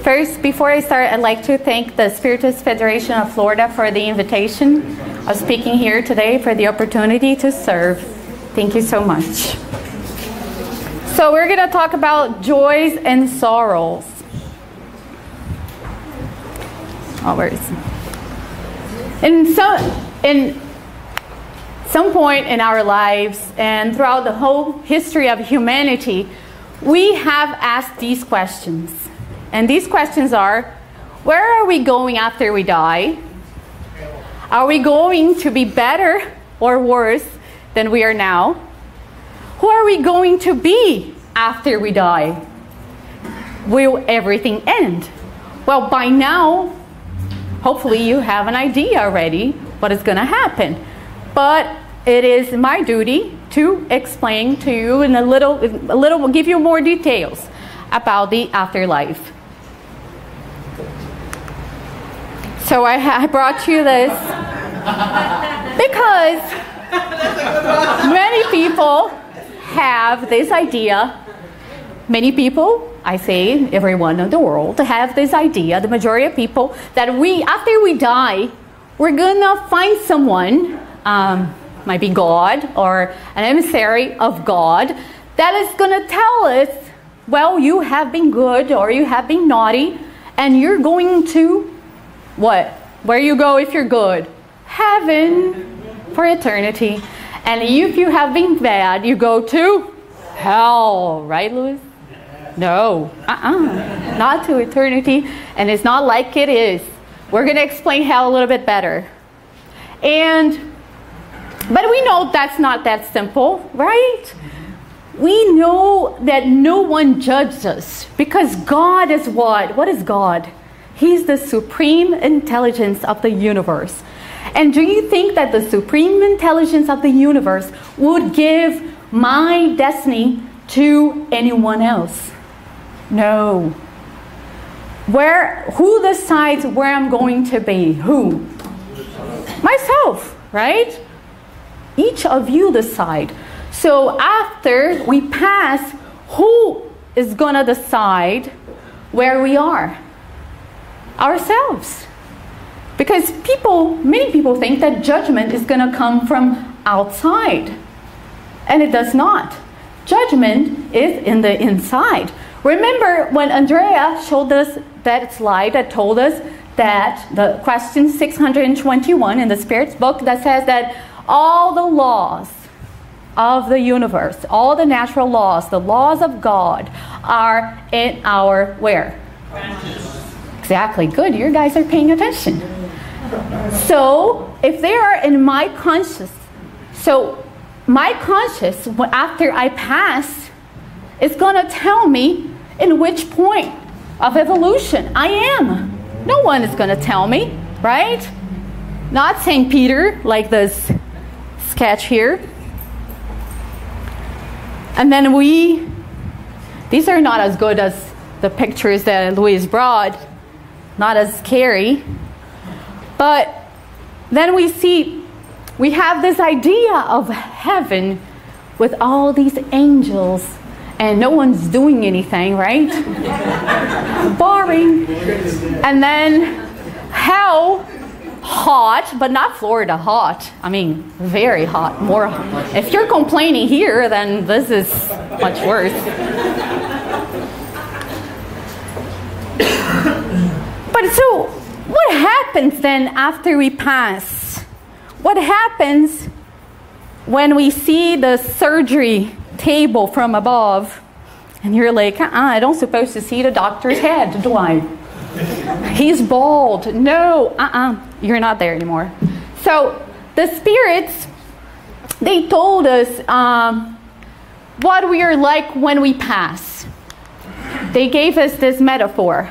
First, before I start, I'd like to thank the Spiritist Federation of Florida for the invitation of speaking here today, for the opportunity to serve. Thank you so much. So we're going to talk about joys and sorrows. Oh, where is it? In some point in our lives and throughout the whole history of humanity, we have asked these questions. And these questions are, where are we going after we die? Are we going to be better or worse than we are now? Who are we going to be after we die? Will everything end? Well, by now, hopefully you have an idea already what is going to happen. But it is my duty to explain to you in a little, give you more details about the afterlife. So I brought you this because many people have this idea. Many people, I say everyone in the world, have this idea, the majority of people, that after we die, we're gonna find someone, might be God or an emissary of God, that is gonna tell us, well, you have been good or you have been naughty, and you're going to what? Where you go if you're good? Heaven for eternity. And if you have been bad, you go to hell, right, Louis? No, not to eternity, and it's not like it is. We're going to explain hell a little bit better. But we know that's not that simple, right? We know that no one judges us because God is what? What is God? He's the supreme intelligence of the universe. And do you think that the supreme intelligence of the universe would give my destiny to anyone else? No. Who decides where I'm going to be? Who? Myself, right? Each of you decide. So after we pass, who is going to decide where we are? Ourselves. Because many people think that judgment is going to come from outside. And it does not. Judgment is in the inside. Remember when Andréia showed us that slide that told us that the question 621 in the Spirit's book that says that all the laws of the universe, all the natural laws, the laws of God are in our where? Conscious. Exactly. Good. You guys are paying attention. So if they are in my conscious, so my conscious, after I pass, is going to tell me in which point of evolution I am. No one is going to tell me, right? Not St. Peter, like this sketch here. And then these are not as good as the pictures that Louise brought, not as scary. But then we have this idea of heaven with all these angels and no one's doing anything, right? Boring. And then hell, hot, but not Florida hot. I mean, very hot, more. If you're complaining here, then this is much worse. But so, what happens then after we pass? What happens when we see the surgery table from above and you're like, I don't supposed to see the doctor's head, do I? He's bald. No, you're not there anymore. So the spirits, they told us what we are like when we pass. They gave us this metaphor.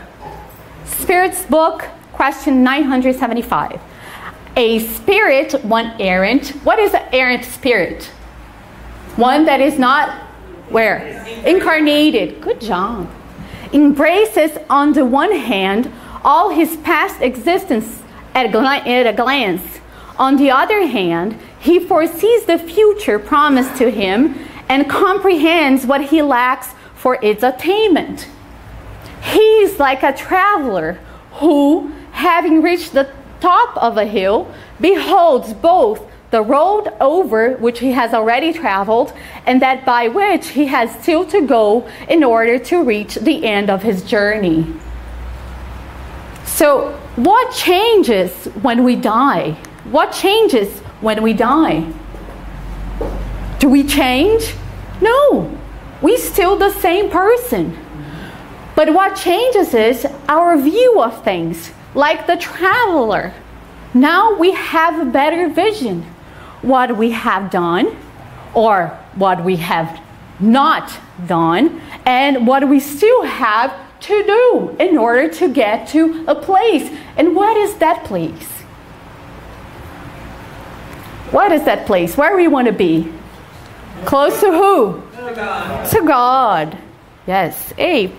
Spirit's book, question 975. A spirit, one errant. What is an errant spirit? One that is not, where? Incarnated. Good job. Embraces on the one hand all his past existence at a glance. On the other hand, he foresees the future promised to him and comprehends what he lacks for its attainment. He's like a traveler who, having reached the top of a hill, beholds both the road over which he has already traveled and that by which he has still to go in order to reach the end of his journey. So what changes when we die? What changes when we die? Do we change? No, we're still the same person. But what changes is our view of things. Like the traveler, now we have a better vision. What we have done or what we have not done and what we still have to do in order to get to a place. And what is that place? What is that place? Where we want to be? Close to who?
To God.
To God. Yes, A+,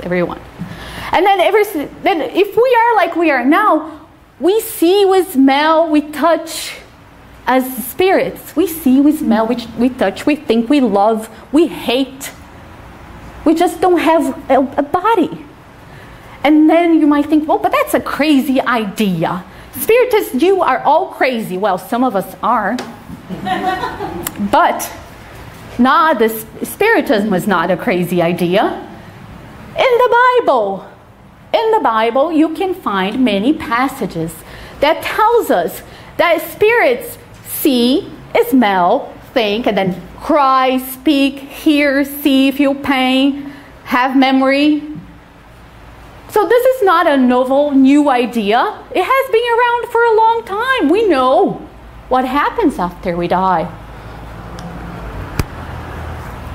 everyone. And then if we are like we are now, we see, we smell, we touch as spirits. We see, we smell, we touch, we think, we love, we hate. We just don't have a body. And then you might think, well, but that's a crazy idea. Spiritists, you are all crazy. Well, some of us are. But Spiritism is not a crazy idea. In the Bible, you can find many passages that tells us that spirits see, smell, think, and then cry, speak, hear, see, feel pain, have memory. So this is not a novel, new idea. It has been around for a long time. We know what happens after we die.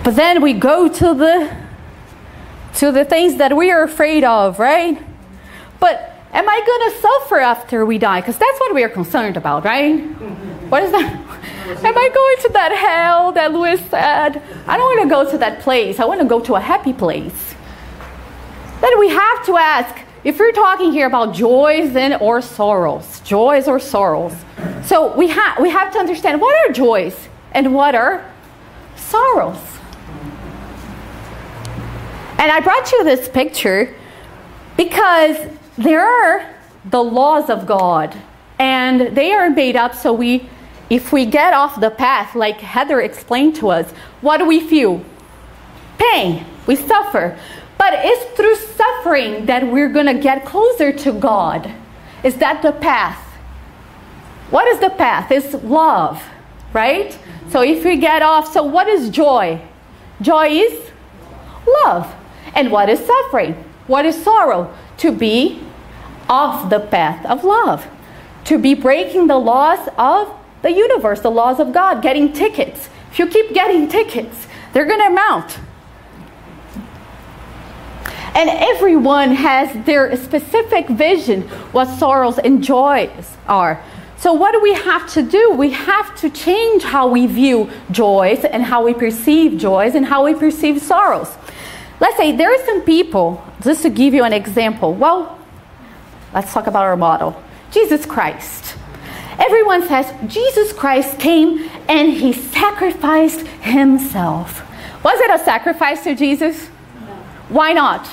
But then we go to the things that we are afraid of, right? But am I going to suffer after we die? Because that's what we are concerned about, right? What is that? Am I going to that hell that Louis said? I don't want to go to that place. I want to go to a happy place. Then we have to ask, if we're talking here about joys or sorrows. So we have to understand what are joys and what are sorrows. And I brought you this picture because there are the laws of God, and they are made up so if we get off the path, like Heather explained to us, what do we feel? Pain. We suffer. But it's through suffering that we're going to get closer to God. Is that the path? What is the path? It's love, right? So if we get off, so what is joy? Joy is love. And what is suffering? What is sorrow? To be off the path of love. To be breaking the laws of the universe, the laws of God, getting tickets. If you keep getting tickets, they're going to mount. And everyone has their specific vision what sorrows and joys are. So what do we have to do? We have to change how we view joys and how we perceive joys and how we perceive sorrows. Let's say there are some people, just to give you an example. Well, let's talk about our model. Jesus Christ. Everyone says Jesus Christ came and he sacrificed himself. Was it a sacrifice to Jesus? No. Why not?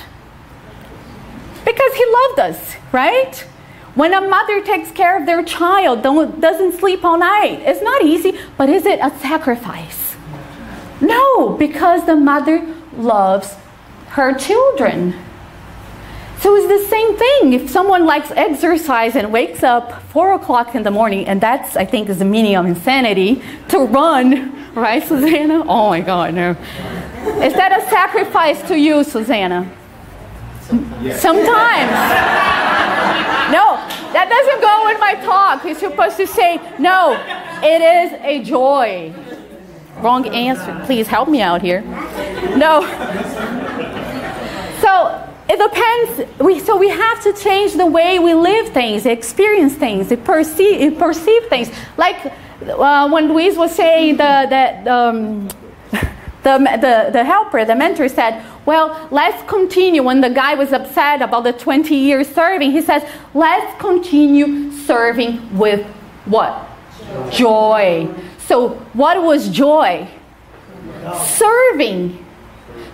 Because he loved us, right? When a mother takes care of their child, doesn't sleep all night, it's not easy, but is it a sacrifice? No, because the mother loves her children. So it's the same thing. If someone likes exercise and wakes up 4 o'clock in the morning, and that's, I think, is the meaning of insanity, to run, right, Suzana? Oh my God, no. Is that a sacrifice to you, Suzana? Yes. Sometimes. No, that doesn't go in my talk. You're supposed to say, no, it is a joy. Wrong answer. Please help me out here. No. So it depends. So we have to change the way we live things, experience things, perceive things. Like when Luis was saying the helper, the mentor said, well, let's continue. When the guy was upset about the 20 years serving, he says, let's continue serving with what? Joy. So what was joy? Serving.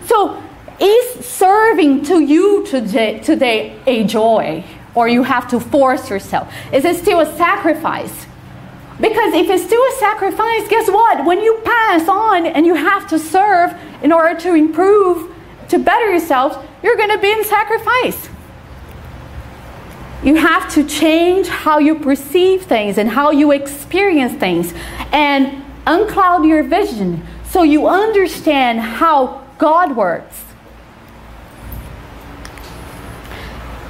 So is serving to you today a joy? Or you have to force yourself? Is it still a sacrifice? Because if it's still a sacrifice, guess what? When you pass on and you have to serve in order to improve, to better yourself, you're going to be in sacrifice. You have to change how you perceive things and how you experience things and uncloud your vision so you understand how God works.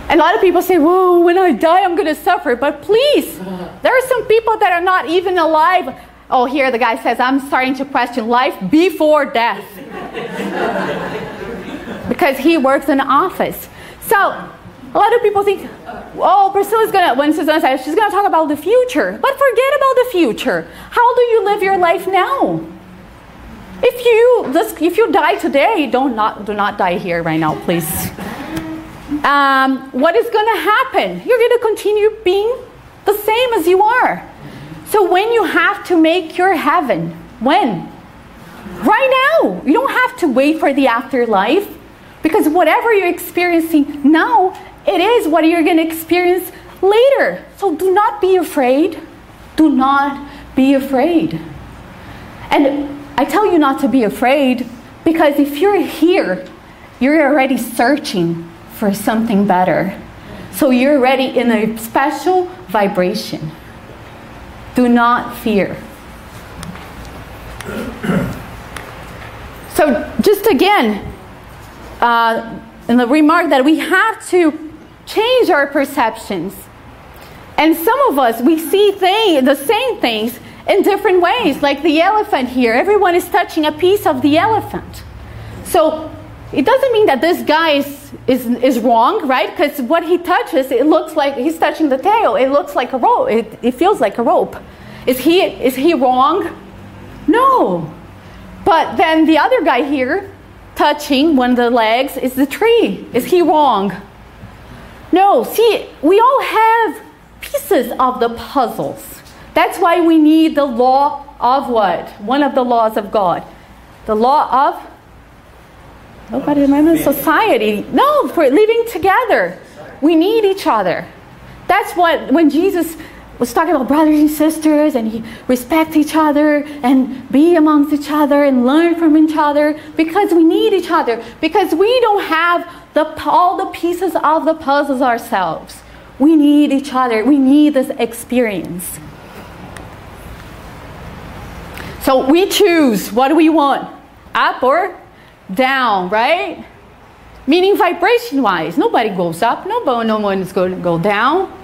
And a lot of people say, whoa, when I die, I'm going to suffer. But please, there are some people that are not even alive. Oh, here the guy says, I'm starting to question life before death. Because he works in an office. So a lot of people think, oh, Priscilla's gonna, when Suzana says she's gonna talk about the future, but forget about the future. How do you live your life now? If you die today, do not die here right now, please. What is gonna happen? You're gonna continue being the same as you are. So when you have to make your heaven, when? Right now. You don't have to wait for the afterlife, because whatever you're experiencing now, it is what you're going to experience later. So do not be afraid. Do not be afraid. And I tell you not to be afraid, because if you're here, you're already searching for something better. So you're already in a special vibration. Do not fear. So just again, in the remark that we have to change our perceptions. And some of us, we see the same things in different ways. Like the elephant here, everyone is touching a piece of the elephant. So it doesn't mean that this guy is wrong, right? Because what he touches, it looks like he's touching the tail. It looks like a rope. It feels like a rope. Is he wrong? No. But then the other guy here, touching one of the legs, is the tree. Is he wrong? No. See, we all have pieces of the puzzles. That's why we need the law of what? One of the laws of God. The law of, nobody remembers, society. No, for living together. We need each other. That's what, when Jesus was talking about brothers and sisters, and he respect each other and be amongst each other and learn from each other, because we need each other, because we don't have all the pieces of the puzzles ourselves. We need each other. We need this experience. So we choose what do we want, up or down, right? Meaning vibration-wise, nobody goes up, no one is going to go down.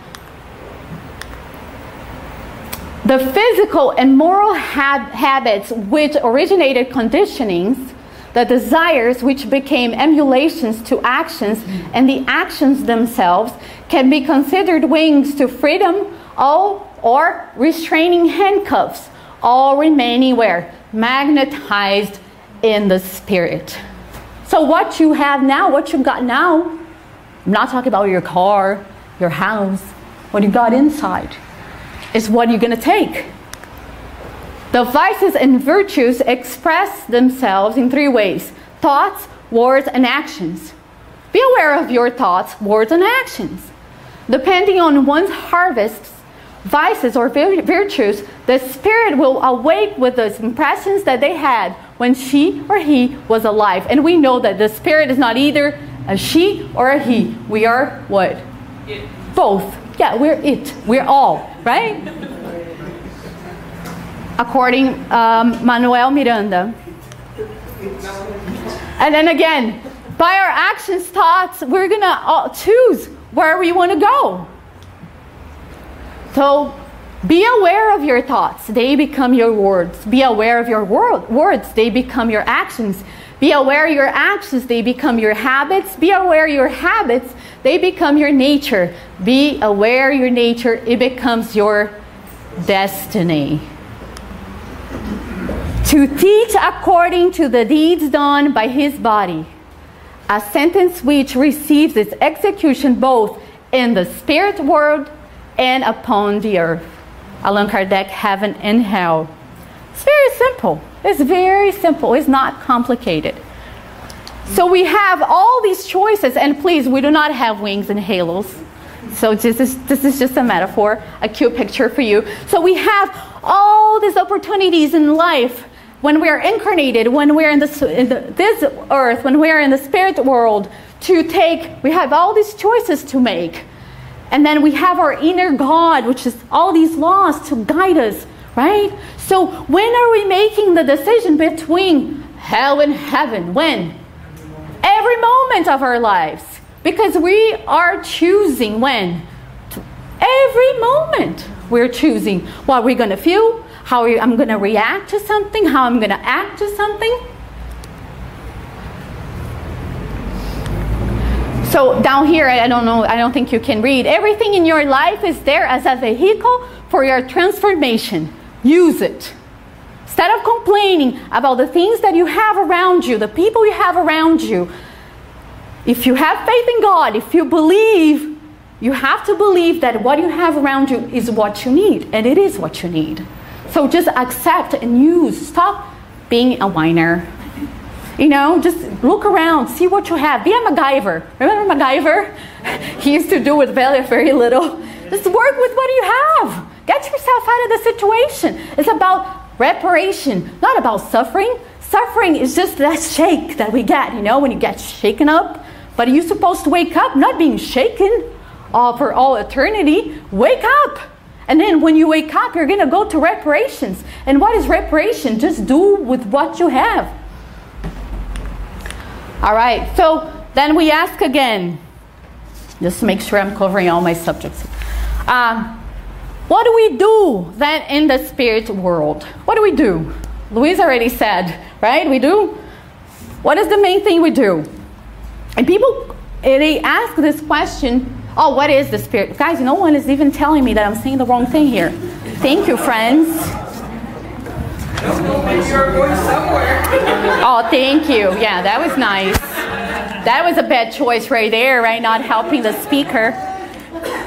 The physical and moral habits which originated conditionings, the desires which became emulations to actions, and the actions themselves can be considered wings to freedom, or restraining handcuffs, all remaining where? Magnetized in the spirit. So what you have now, what you got now, I'm not talking about your car, your house, what you got inside, is what you're going to take. The vices and virtues express themselves in three ways: thoughts, words, and actions. Be aware of your thoughts, words, and actions. Depending on one's harvests, vices or virtues, the spirit will awake with those impressions that they had when she or he was alive. And we know that the spirit is not either a she or a he. We are what? It. Both. Yeah, we're it. We're all, right? According Manuel Miranda. And then again, by our actions, thoughts, we're going to choose where we want to go. So be aware of your thoughts. They become your words. Be aware of your words. They become your actions. Be aware of your actions. They become your habits. Be aware of your habits. They become your nature. Be aware of your nature. It becomes your destiny. To teach according to the deeds done by his body, a sentence which receives its execution both in the spirit world and upon the earth. Allan Kardec, Heaven and Hell. It's very simple. It's very simple. It's not complicated. So we have all these choices, and please, we do not have wings and halos. So this is just a metaphor, a cute picture for you. So we have all these opportunities in life when we are incarnated, when we're in this earth, when we're in the spirit world, we have all these choices to make. And then we have our inner God, which is all these laws to guide us, right? So when are we making the decision between hell and heaven? When? Every moment of our lives. Because we are choosing when? Every moment we're choosing what we're going to feel, how I'm going to react to something, how I'm going to act to something. So down here, I don't know, I don't think you can read. Everything in your life is there as a vehicle for your transformation. Use it. Instead of complaining about the things that you have around you, the people you have around you, if you have faith in God, if you believe, you have to believe that what you have around you is what you need, and it is what you need. So just accept and use. Stop being a whiner. You know, just look around, see what you have. Be a MacGyver. Remember MacGyver? He used to do with very, very little. Just work with what you have. Get yourself out of the situation. It's about reparation, not about suffering. Suffering is just that shake that we get, you know, when you get shaken up. But you're supposed to wake up, not being shaken for all eternity. Wake up. And then when you wake up, you're going to go to reparations. And what is reparation? Just do with what you have. All right, so then we ask again, just to make sure I'm covering all my subjects. What do we do then in the spirit world? What do we do? Luis already said, right? We do? What is the main thing we do? And people, they ask this question, oh, what is the spirit? Guys, no one is even telling me that I'm saying the wrong thing here. Thank you, friends.
I don't know, maybe you're going somewhere.
Oh, thank you. Yeah, that was nice. That was a bad choice right there, right? Not helping the speaker.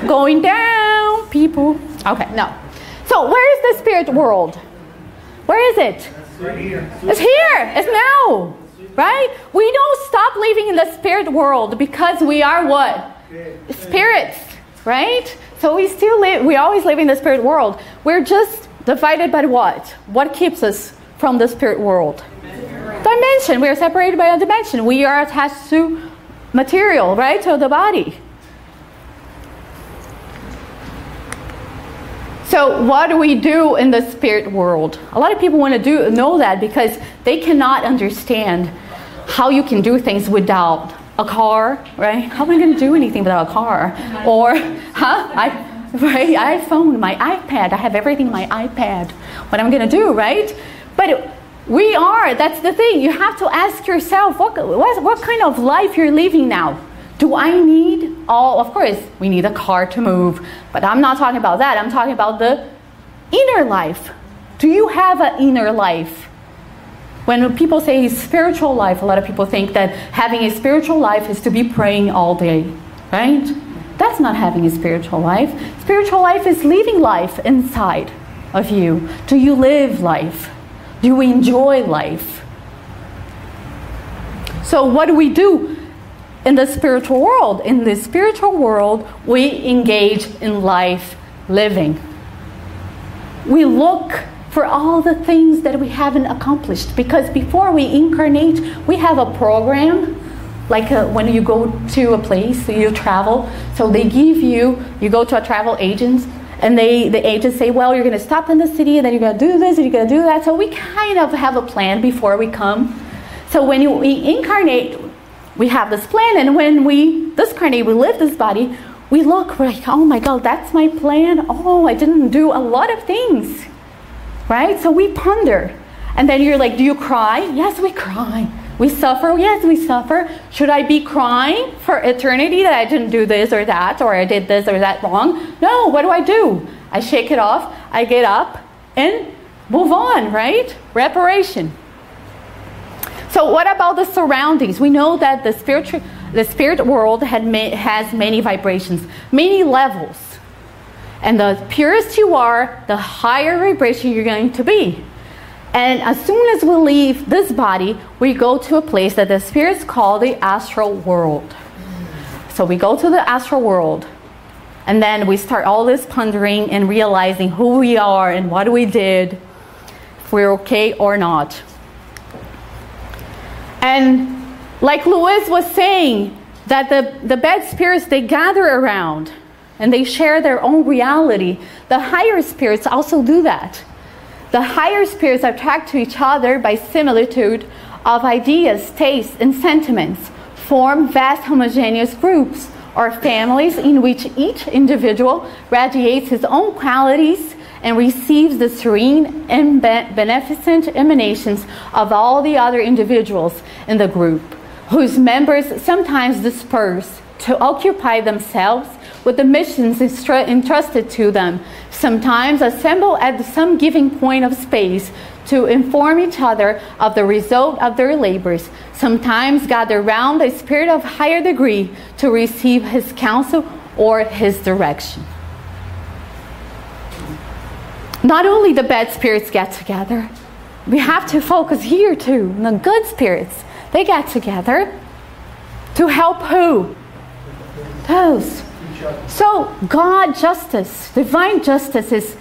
Going down, people. Okay, no. So where is the spirit world? Where is it?
Right here.
It's here. It's now. Right? We don't stop living in the spirit world because we are what? Spirits. Right? So we still live, we always live in the spirit world. We're just divided by what? What keeps us from the spirit world? Dimension. We are separated by a dimension. We are attached to material, right? To the body. So what do we do in the spirit world? A lot of people want to know that because they cannot understand how you can do things without a car, right? How am I going to do anything without a car? Or, iPhone, my iPad. I have everything in my iPad. What am I going to do, right? But we are, that's the thing. You have to ask yourself, what kind of life you're living now? Do I need all, of course, we need a car to move. But I'm not talking about that. I'm talking about the inner life. Do you have an inner life? When people say spiritual life, a lot of people think that having a spiritual life is to be praying all day, right? That's not having a spiritual life. Spiritual life is living life inside of you. Do you live life? Do you enjoy life? So what do we do in the spiritual world? In the spiritual world, we engage in life living. We look for all the things that we haven't accomplished, because before we incarnate, we have a program, like when you go to a place, you travel, so they give you go to a travel agent, and the agents say, well, you're going to stop in the city, and then you're going to do this, and you're going to do that. So we kind of have a plan before we come. So when we incarnate, we have this plan, and when we discarnate, we live this body, we look, we're like, oh my God, that's my plan. Oh, I didn't do a lot of things. Right? So we ponder. And then you're like, do you cry? Yes, we cry. We suffer? Yes, we suffer. Should I be crying for eternity that I didn't do this or that, or I did this or that wrong? No, what do? I shake it off, I get up, and move on, right? Reparation. So what about the surroundings? We know that the spirit world has many vibrations, many levels. And the purest you are, the higher vibration you're going to be. And as soon as we leave this body, we go to a place that the spirits call the astral world. So we go to the astral world. And then we start all this pondering and realizing who we are and what we did, if we're okay or not. And like Luis was saying, that the bad spirits, they gather around and they share their own reality. The higher spirits also do that. The higher spirits attract to each other by similitude of ideas, tastes, and sentiments, form vast homogeneous groups or families in which each individual radiates his own qualities and receives the serene and beneficent emanations of all the other individuals in the group. whose members sometimes disperse to occupy themselves with the missions entrusted to them, sometimes assemble at some given point of space to inform each other of the result of their labors, sometimes gather round a spirit of higher degree to receive his counsel or his direction. Not only the bad spirits get together, we have to focus here too. The good spirits, they get together to help who? Those. So God justice, divine justice is,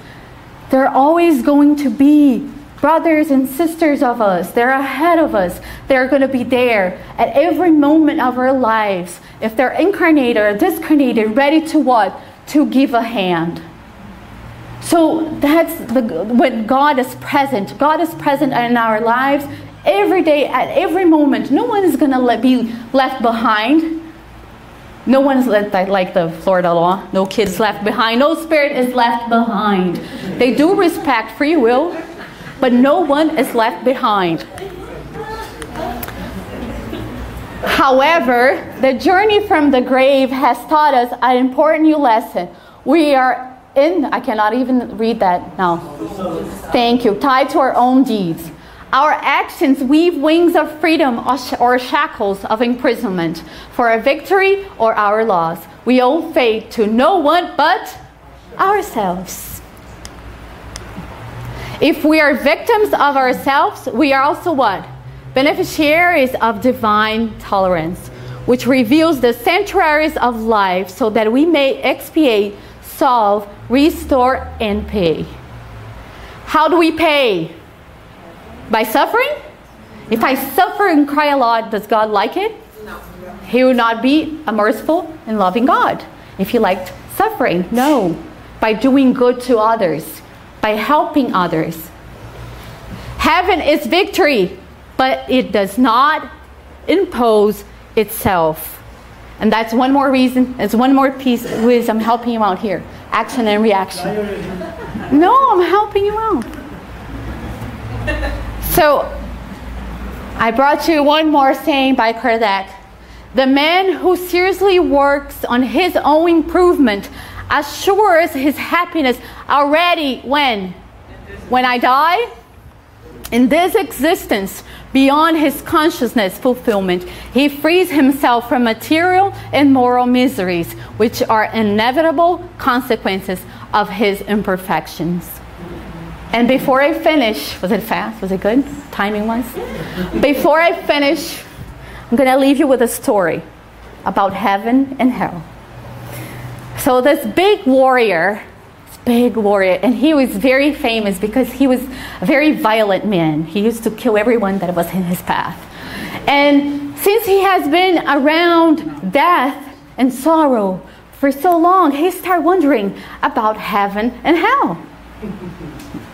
they're always going to be brothers and sisters of us. They're ahead of us. They're going to be there at every moment of our lives. If they're incarnated or discarnated, ready to what? To give a hand. So that's when God is present. God is present in our lives every day, at every moment. No one is going to be left behind. No one is like the Florida law. No kids left behind. No spirit is left behind. They do respect free will, but no one is left behind. However, the journey from the grave has taught us an important new lesson. We are I cannot even read that now. Thank you. Tied to our own deeds. Our actions weave wings of freedom or shackles of imprisonment for our victory or our loss. We owe fate to no one but ourselves. If we are victims of ourselves, we are also what? Beneficiaries of divine tolerance, which reveals the sanctuaries of life so that we may expiate, solve, restore, and pay. How do we pay? By suffering? If I suffer and cry a lot, does God like it? No. He would not be a merciful and loving God if he liked suffering. No. By doing good to others, by helping others. Heaven is victory, but it does not impose itself. And that's one more reason, it's one more piece with I'm helping you out here. Action and reaction. No, I'm helping you out. So, I brought you one more saying by Kardec. The man who seriously works on his own improvement assures his happiness already when? When I die? In this existence, beyond his consciousness fulfillment, he frees himself from material and moral miseries, which are inevitable consequences of his imperfections. And before I finish, was it fast? Was it good? Timing-wise? Before I finish, I'm going to leave you with a story about heaven and hell. So this big warrior, and he was very famous because he was a very violent man. He used to kill everyone that was in his path. And since he has been around death and sorrow for so long, he started wondering about heaven and hell.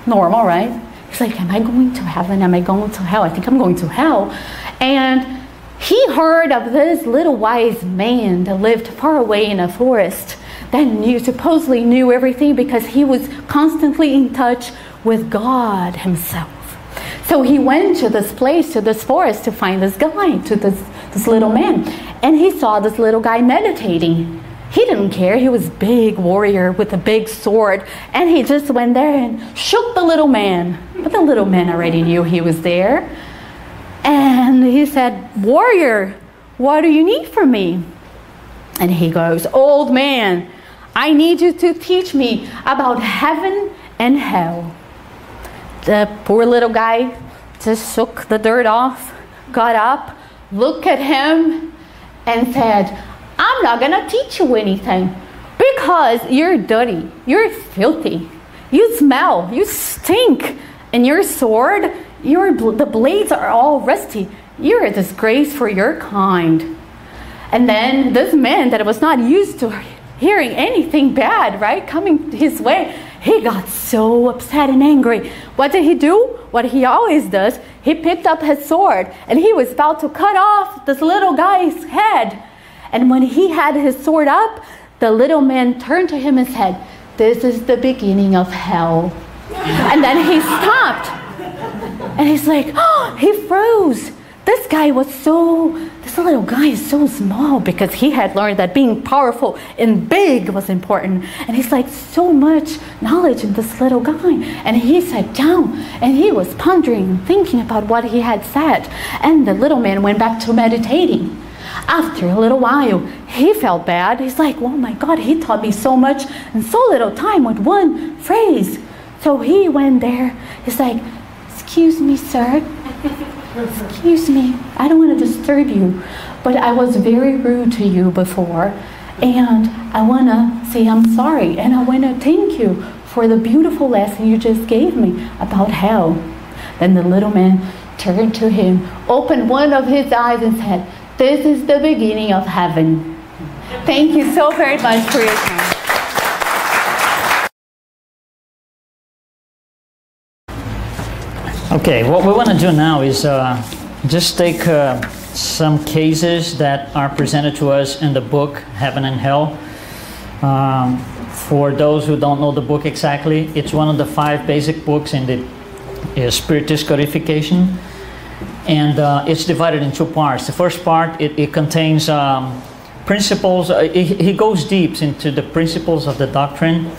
Normal, right? He's like, am I going to heaven? Am I going to hell? I think I'm going to hell. And he heard of this little wise man that lived far away in a forest that supposedly knew everything because he was constantly in touch with God himself. So he went to this place, to this forest, to find this guy, to this little man. And he saw this little guy meditating. He didn't care. He was a big warrior with a big sword. And he just went there and shook the little man. But the little man already knew he was there. And he said, warrior, what do you need from me? And he goes, old man, I need you to teach me about heaven and hell. The poor little guy just shook the dirt off, got up, looked at him, and said, I'm not going to teach you anything because you're dirty, you're filthy, you smell, you stink, and your sword, the blades are all rusty. You're a disgrace for your kind. And then this man that was not used to hearing anything bad, right, coming his way, he got so upset and angry. What did he do? What he always does, he picked up his sword and he was about to cut off this little guy's head. And when he had his sword up, the little man turned to him and said, this is the beginning of hell. And then he stopped. And he's like, oh, he froze. this little guy is so small, because he had learned that being powerful and big was important. And he's like, so much knowledge in this little guy. And he sat down and he was pondering and thinking about what he had said. And the little man went back to meditating. After a little while, he felt bad. He's like, oh my God, he taught me so much in so little time with one phrase. So he went there. He's like, excuse me, sir. Excuse me, I don't want to disturb you, but I was very rude to you before, and I want to say I'm sorry, and I want to thank you for the beautiful lesson you just gave me about hell. Then the little man turned to him, opened one of his eyes and said, this is the beginning of heaven. Thank you so very much for your time.
Okay, what we want to do now is just take some cases that are presented to us in the book Heaven and Hell. For those who don't know the book exactly, it's one of the 5 basic books in the Spiritist codification, and it's divided in 2 parts. The first part, it contains principles. He goes deep into the principles of the doctrine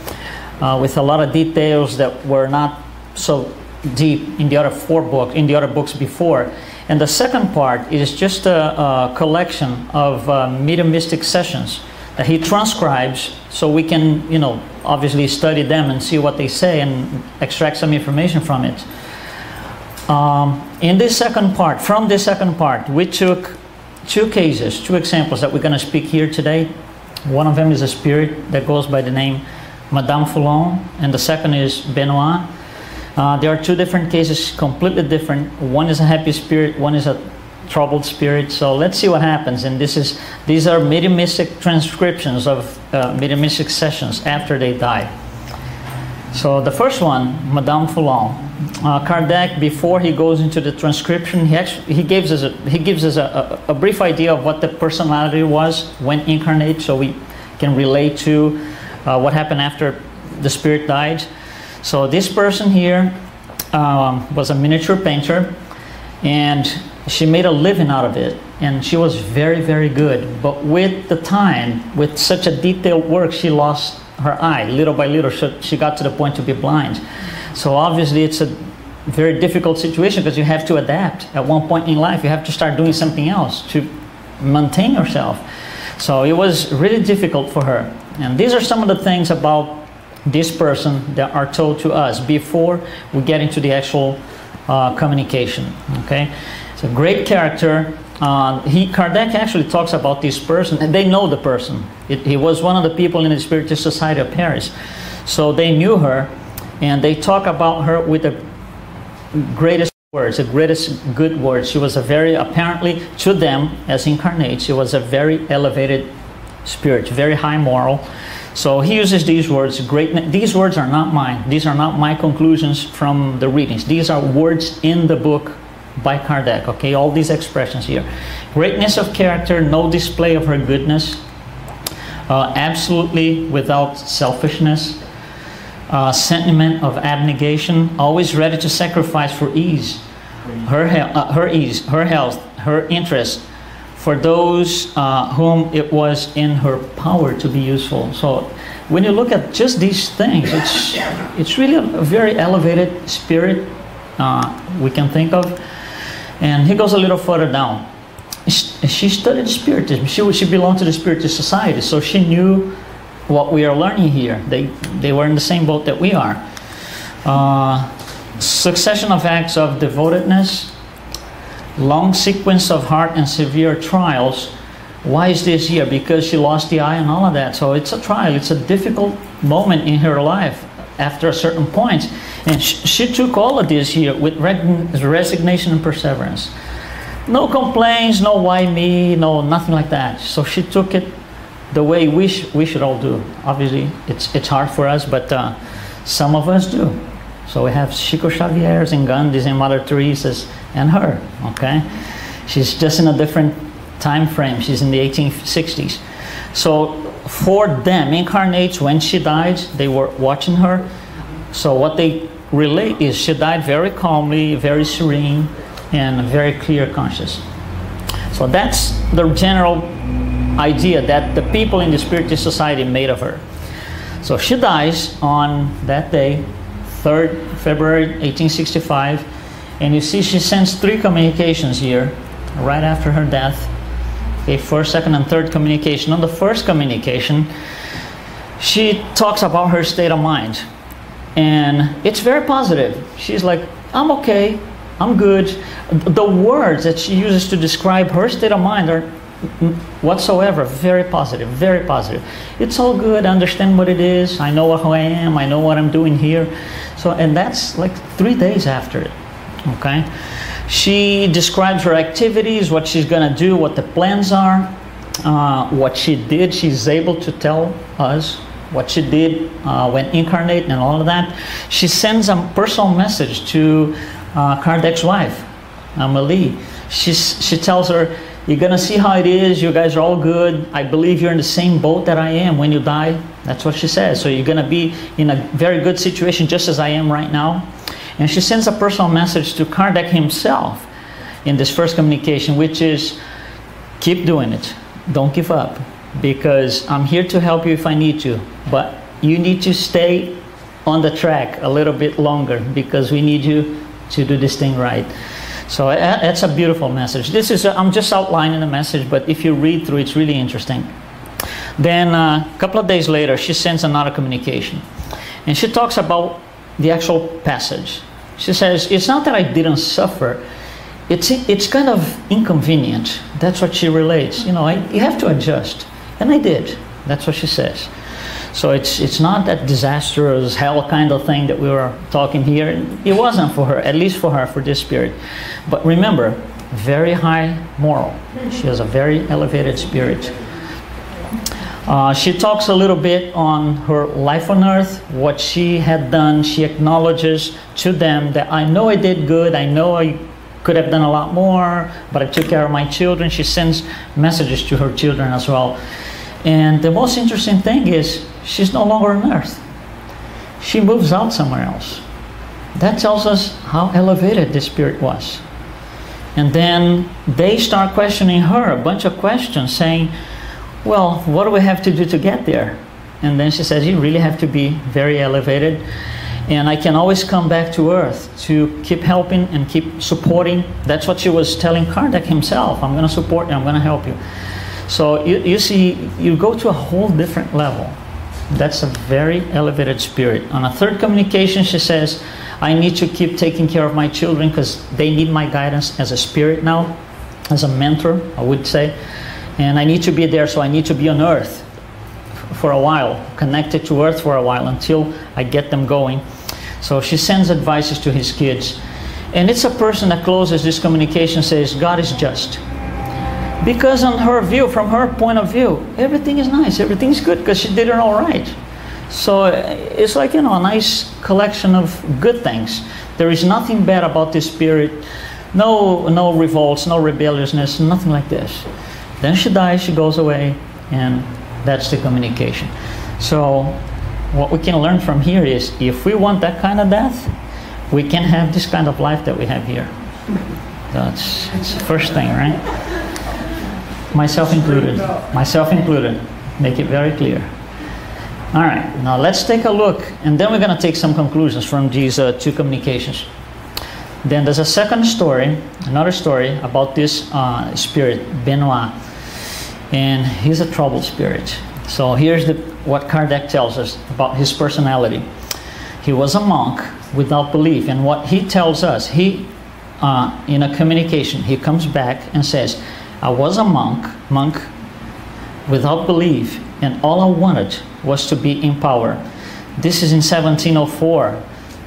with a lot of details that were not so deep in the other 4 books, in the other books before. And the second part is just a collection of mediumistic sessions that he transcribes, so we can, obviously study them and see what they say and extract some information from it. In this second part, from this second part, we took 2 cases, 2 examples that we're going to speak here today. One of them is a spirit that goes by the name Madame Foulon, and the second is Benoit. There are 2 different cases, completely different. One is a happy spirit, one is a troubled spirit. So let's see what happens. And these are mediumistic transcriptions of mediumistic sessions after they died. So the first one, Madame Foulon. Kardec, before he goes into the transcription, he gives us a brief idea of what the personality was when incarnate, so we can relate to what happened after the spirit died. So this person here was a miniature painter, and she made a living out of it, and she was very, very good. But with the time, with such a detailed work, she lost her eye. Little by little, she got to the point to be blind. So obviously it's a very difficult situation, because you have to adapt. At one point in life, you have to start doing something else to maintain yourself. So it was really difficult for her. And these are some of the things about this person that are told to us before we get into the actual communication. Okay, it's a great character. Kardec actually talks about this person, and they know the person. He was one of the people in the Spiritist Society of Paris, so they knew her, and they talk about her with the greatest words, the greatest good words. She was apparently to them as incarnate, she was a very elevated spirit, very high moral. So he uses these words. These words are not mine. These are not my conclusions from the readings. These are words in the book by Kardec. Okay, all these expressions here. Greatness of character, no display of her goodness, absolutely without selfishness, sentiment of abnegation, always ready to sacrifice for ease, her health, her interest, for those whom it was in her power to be useful. So when you look at just these things, it's really a very elevated spirit we can think of. And he goes a little further down. She studied Spiritism. She belonged to the Spiritist Society, so she knew what we are learning here. They were in the same boat that we are. Succession of acts of devotedness, long sequence of hard and severe trials. Why is this here? Because she lost the eye and all of that. So it's a trial. It's a difficult moment in her life after a certain point. And she took all of this here with resignation and perseverance. No complaints, no why me, no nothing like that. So she took it the way we should all do. Obviously, it's hard for us, but some of us do. So we have Chico Xavier's and Gandhi's and Mother Teresa's and her, okay? She's just in a different time frame. She's in the 1860s. So for them, incarnates, when she died, they were watching her. So what they relate is she died very calmly, very serene, and very clear conscious. So that's the general idea that the people in the Spiritist Society made of her. So she dies on that day, 3rd February 1865, and you see she sends 3 communications here right after her death. Okay, first, second, and third communication. On the first communication, she talks about her state of mind, and it's very positive. She's like, I'm okay, I'm good. The words that she uses to describe her state of mind are whatsoever very positive, very positive. It's all good, I understand what it is, I know who I am, I know what I'm doing here. So, and that's like 3 days after it, okay? She describes her activities, what she's gonna do, what the plans are, what she did. She's able to tell us what she did when incarnate and all of that. She sends a personal message to Kardec's wife, Amélie. She tells her, you're gonna see how it is, you guys are all good, I believe you're in the same boat that I am when you die. That's what she says. So you're gonna be in a very good situation just as I am right now. And she sends a personal message to Kardec himself in this first communication, which is, keep doing it, don't give up, because I'm here to help you if I need to, but you need to stay on the track a little bit longer because we need you to do this thing right. So that's a beautiful message. This is I'm just outlining the message, but if you read through, it's really interesting. Then a couple of days later, she sends another communication, and she talks about the actual passage. She says, it's not that I didn't suffer, it's kind of inconvenient. That's what she relates. You know, you have to adjust, and I did. That's what she says. So it's not that disastrous hell kind of thing that we were talking here. It wasn't for her, at least for her, for this spirit. But remember, very high moral. She has a very elevated spirit. She talks a little bit on her life on earth, what she had done. She acknowledges to them that I know I did good, I know I could have done a lot more, but I took care of my children. She sends messages to her children as well. And the most interesting thing is, she's no longer on earth. She moves out somewhere else. That tells us how elevated this spirit was. And then they start questioning her, a bunch of questions, saying, well, what do we have to do to get there? And then she says, you really have to be very elevated. And I can always come back to earth to keep helping and keep supporting. That's what she was telling Kardec himself. I'm going to support you, I'm going to help you. So you see, you go to a whole different level. That's a very elevated spirit. On a third communication, she says, I need to keep taking care of my children because they need my guidance as a spirit now, as a mentor, I would say. And I need to be there, so I need to be on earth for a while, connected to earth for a while until I get them going. So she sends advices to his kids. And it's a person that closes this communication, says, God is just. Because on her view, from her point of view, everything is nice, everything's good because she did it all right. So it's like, you know, a nice collection of good things. There is nothing bad about this spirit, no revolts, no rebelliousness, nothing like this. Then she dies, she goes away, and that's the communication. So what we can learn from here is, if we want that kind of death, we can have this kind of life that we have here. That's the first thing, right? Myself included. Myself included. Make it very clear. All right, now let's take a look, and then we're going to take some conclusions from these 2 communications. Then there's a second story, another story about this spirit, Benoit. And he's a troubled spirit. So here's what Kardec tells us about his personality. He was a monk without belief. And what he tells us, in a communication, he comes back and says, I was a monk without belief, and all I wanted was to be in power. This is in 1704.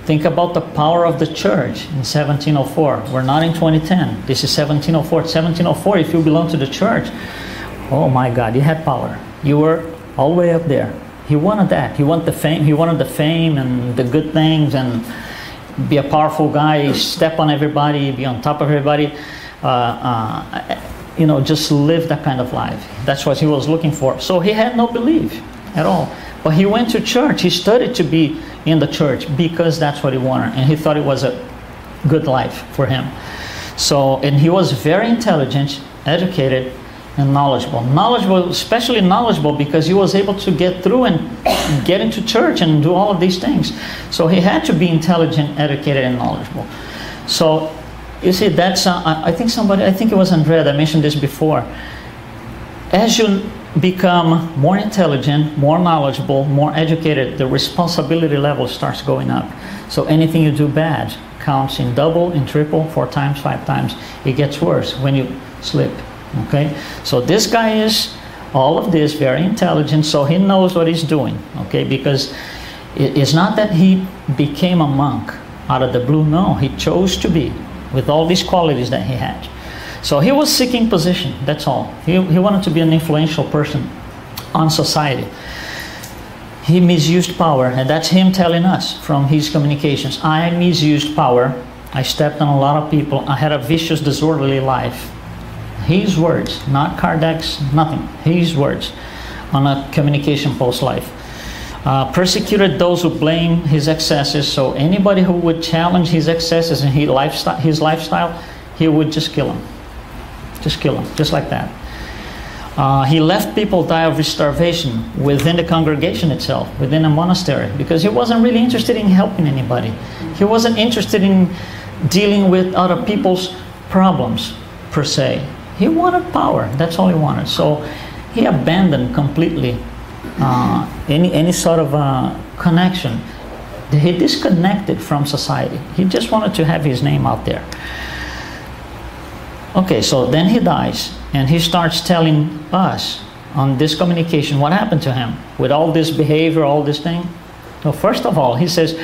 Think about the power of the church in 1704. We're not in 2010. This is 1704. 1704, if you belong to the church, oh my God, you had power. You were all the way up there. He wanted that. He wanted the fame. He wanted the fame and the good things and be a powerful guy, step on everybody, be on top of everybody. You know, just live that kind of life. That's what he was looking for. So he had no belief at all. But he went to church. He studied to be in the church because that's what he wanted. And he thought it was a good life for him. So, and he was very intelligent, educated, and knowledgeable. Knowledgeable, especially knowledgeable because he was able to get through and get into church and do all of these things. So he had to be intelligent, educated, and knowledgeable. So, you see, that's, I think it was Andréia that mentioned this before. As you become more intelligent, more knowledgeable, more educated, the responsibility level starts going up. So anything you do bad counts in double, in triple, 4 times, 5 times. It gets worse when you slip. Okay? So this guy is all of this, very intelligent, so he knows what he's doing. Okay? Because it's not that he became a monk out of the blue. No, he chose to be with all these qualities that he had. So he was seeking position, that's all. He wanted to be an influential person on society. He misused power, and that's him telling us from his communications. I misused power. I stepped on a lot of people. I had a vicious, disorderly life. His words, not Kardec's, nothing. His words on a communication post life. Persecuted those who blame his excesses. So anybody who would challenge his excesses and his lifestyle, he would just kill him. Just kill him, just like that. He left people die of starvation within the congregation itself, within a monastery, because he wasn't really interested in helping anybody. He wasn't interested in dealing with other people's problems, per se. He wanted power, that's all he wanted. So he abandoned completely any sort of connection. He disconnected from society. He just wanted to have his name out there. Okay, so then he dies, and he starts telling us on this communication what happened to him with all this behavior, all this thing. So first of all, he says,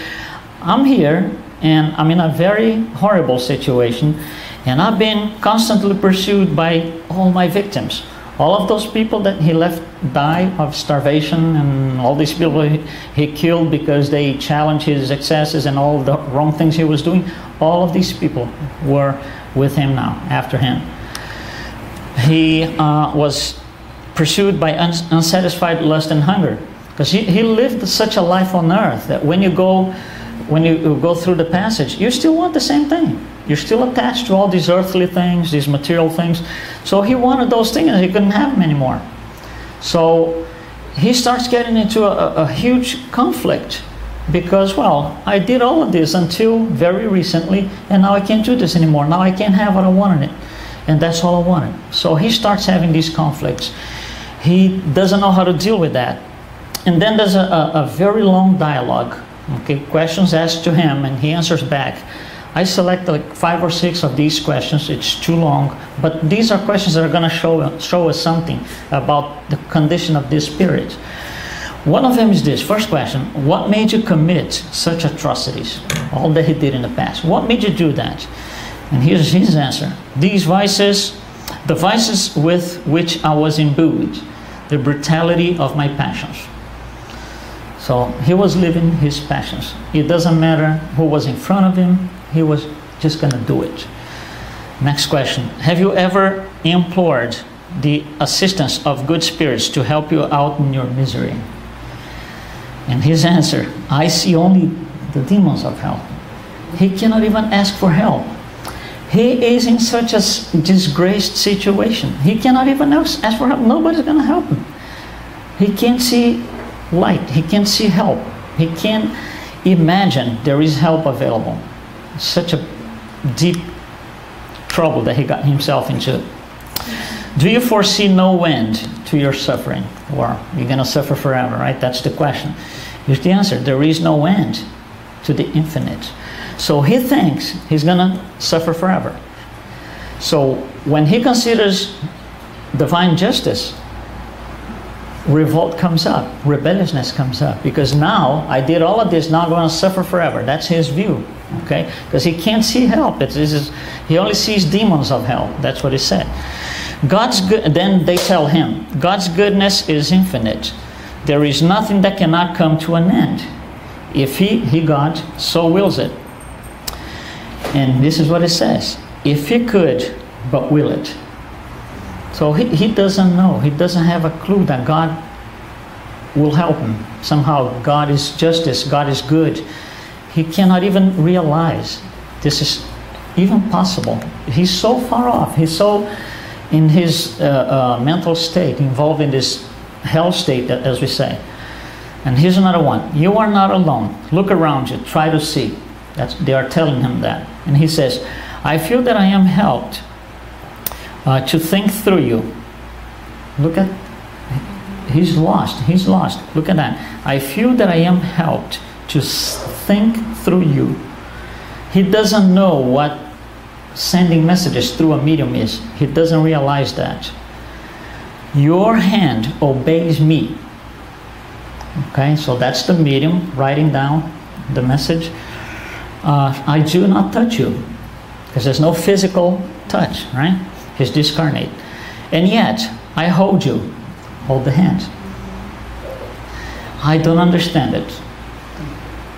I'm here, and I'm in a very horrible situation, and I've been constantly pursued by all my victims. All of those people that he left die of starvation, and all these people he killed because they challenged his excesses and all the wrong things he was doing, all of these people were with him now, after him. He was pursued by unsatisfied lust and hunger, because he lived such a life on earth that when you go through the passage, you still want the same thing. You're still attached to all these earthly things, these material things. So he wanted those things and he couldn't have them anymore. So he starts getting into a huge conflict because, well, I did all of this until very recently, and now I can't do this anymore. Now I can't have what I wanted, and that's all I wanted. So he starts having these conflicts. He doesn't know how to deal with that. And then there's a very long dialogue. Okay, questions asked to him, and he answers back. I select like 5 or 6 of these questions. It's too long, but these are questions that are going to show us something about the condition of this spirit. One of them is this. First question: what made you commit such atrocities? All that he did in the past. What made you do that? And here's his answer: these vices, the vices with which I was imbued, the brutality of my passions. So he was living his passions. It doesn't matter who was in front of him. He was just going to do it. Next question. Have you ever implored the assistance of good spirits to help you out in your misery? And his answer: I see only the demons of hell. He cannot even ask for help. He is in such a disgraced situation. He cannot even ask for help. Nobody's going to help him. He can't see light. He can't see help. He can't imagine there is help available. Such a deep trouble that he got himself into. Do you foresee no end to your suffering? Or you're going to suffer forever, right? That's the question. Here's the answer: there is no end to the infinite. So he thinks he's going to suffer forever. So when he considers divine justice, revolt comes up, rebelliousness comes up, because now I did all of this, now I'm going to suffer forever. That's his view, okay? Because he can't see help. He only sees demons of hell. That's what he said. Then they tell him, God's goodness is infinite. There is nothing that cannot come to an end. If he, God, so wills it. And this is what it says: if he could, but will it. So he doesn't know. He doesn't have a clue that God will help him. Somehow God is justice. God is good. He cannot even realize this is even possible? He's so far off. He's so in his mental state, involved in this hell state, as we say. And here's another one. You are not alone. Look around you. Try to see. They are telling him that. And he says, I feel that I am helped to think through you. Look at, he's lost. He's lost. Look at that. I feel that I am helped to think through you. He doesn't know what sending messages through a medium is. He doesn't realize that. Your hand obeys me. Okay, so that's the medium writing down the message. I do not touch you, because there's no physical touch, right? He's discarnate. And yet, I hold you. Hold the hand. I don't understand it.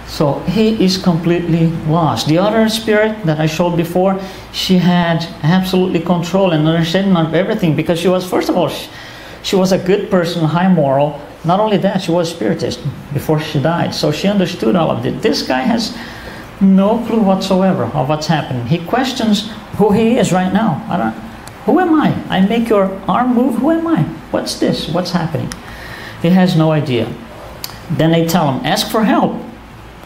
So he is completely lost. The other spirit that I showed before, she had absolutely control and understanding of everything, because she was, first of all, she was a good person, high moral. Not only that, she was a spiritist before she died. So she understood all of it. This guy has no clue whatsoever of what's happening. He questions who he is right now. Who am I? I make your arm move. Who am I? What's this? What's happening? He has no idea. Then they tell him, ask for help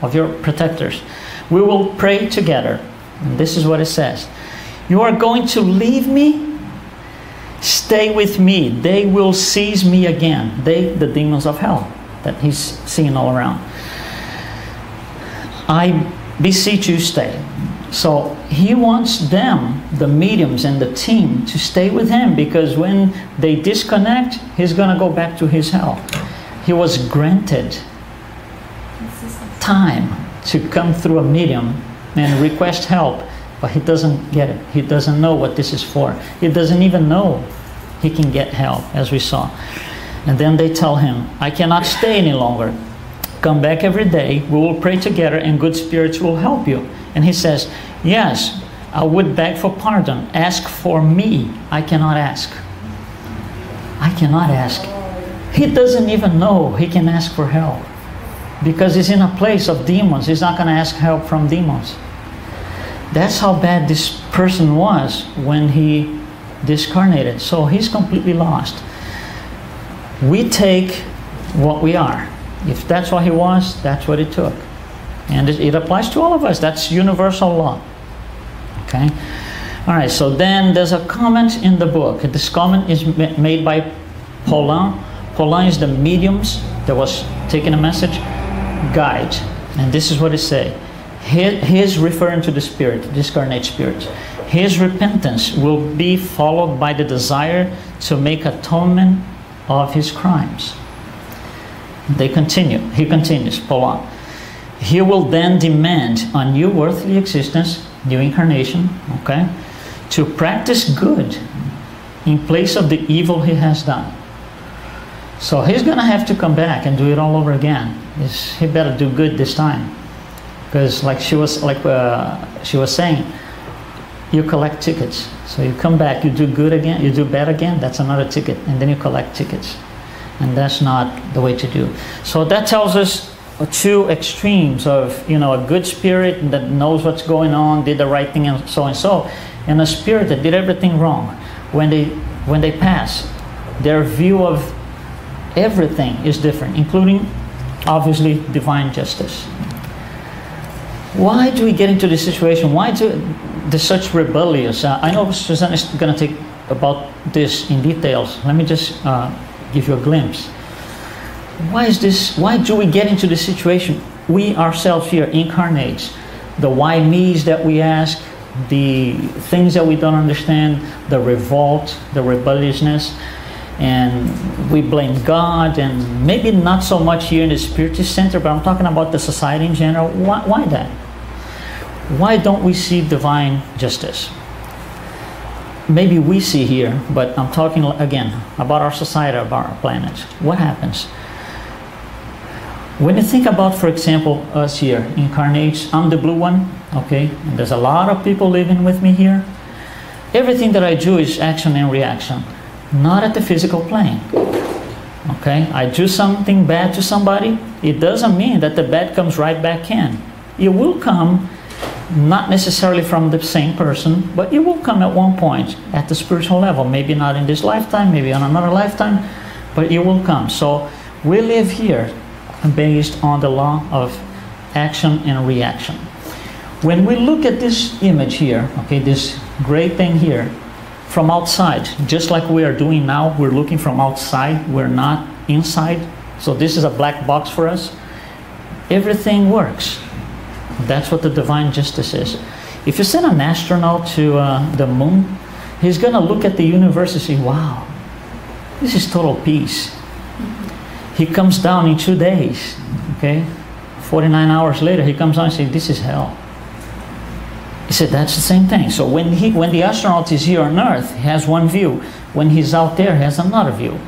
of your protectors. We will pray together. And this is what it says. You are going to leave me? Stay with me. They will seize me again. They, the demons of hell that he's seeing all around. I beseech you, stay. So he wants them, the mediums and the team, to stay with him, because when they disconnect, he's going to go back to his hell. He was granted time to come through a medium and request help, but he doesn't get it. He doesn't know what this is for. He doesn't even know he can get help, as we saw. And then they tell him, I cannot stay any longer. Come back every day. We will pray together and good spirits will help you. And he says, yes, I would beg for pardon. Ask for me. I cannot ask. I cannot ask. He doesn't even know he can ask for help, because he's in a place of demons. He's not going to ask help from demons. That's how bad this person was when he discarnated. So he's completely lost. We take what we are. If that's what he was, that's what he took. And it applies to all of us. That's universal law. Okay? All right, so then there's a comment in the book. This comment is made by Paulin. Paulin is the mediums that was taking a message guide. And this is what it says. His referring to the spirit, discarnate spirit. His repentance will be followed by the desire to make atonement of his crimes. They continue. He continues, Paulin. He will then demand a new earthly existence, new incarnation, okay, to practice good in place of the evil he has done. So he's going to have to come back and do it all over again. He better do good this time, because like she was saying, you collect tickets. So you come back, you do good again, you do bad again, that's another ticket, and then you collect tickets. And that's not the way to do. So that tells us two extremes of, a good spirit that knows what's going on, did the right thing and so, and a spirit that did everything wrong. When they pass, their view of everything is different, including, obviously, divine justice. Why do we get into this situation? Why do there's such rebellious? I know Suzana is going to take about this in details. Let me just give you a glimpse. Why is this? Why do we get into this situation? We ourselves here, incarnates, the why me's that we ask, the things that we don't understand, the revolt, the rebelliousness, and we blame God, and maybe not so much here in the Spiritist Center, but I'm talking about the society in general. Why that? Why don't we see divine justice? Maybe we see here, but I'm talking again about our society, about our planet. What happens? When you think about, for example, us here, incarnates, I'm the blue one, okay? And there's a lot of people living with me here. Everything that I do is action and reaction, not at the physical plane. Okay? I do something bad to somebody, it doesn't mean that the bad comes right back in. It will come not necessarily from the same person, but it will come at one point at the spiritual level. Maybe not in this lifetime, maybe on another lifetime, but it will come. So we live here based on the law of action and reaction. When we look at this image here, okay, this gray thing here, from outside, just like we are doing now, we're looking from outside, we're not inside. So this is a black box for us. Everything works. That's what the divine justice is. If you send an astronaut to the moon, he's going to look at the universe and say, wow, this is total peace. He comes down in 2 days, okay? 49 hours later, he comes down and says, this is hell. He said, that's the same thing. So when the astronaut is here on Earth, he has one view. When he's out there, he has another view.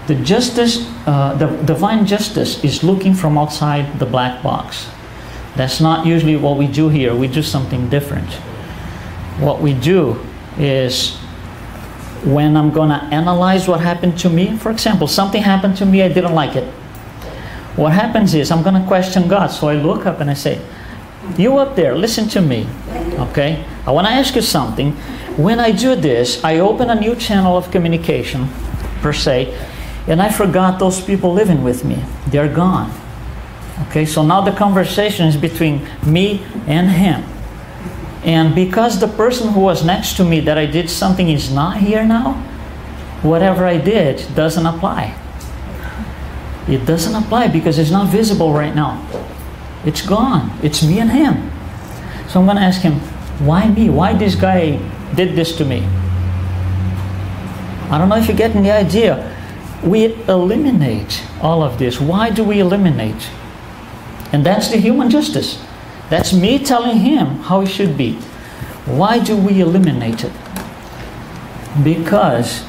The justice, the divine justice is looking from outside the black box. That's not usually what we do here. We do something different. What we do is, when I'm going to analyze what happened to me, for example, something happened to me, I didn't like it. What happens is, I'm going to question God. So I look up and I say, you up there, listen to me, okay? I want to ask you something. When I do this, I open a new channel of communication, per se, and I forgot those people living with me. They're gone. Okay, so now the conversation is between me and him. And because the person who was next to me that I did something is not here now, whatever I did doesn't apply. It doesn't apply because it's not visible right now. It's gone. It's me and him. So I'm going to ask him, why me? Why this guy did this to me? I don't know if you're getting the idea. We eliminate all of this. Why do we eliminate? And that's the human justice. That's me telling him how he should be. Why do we eliminate it? Because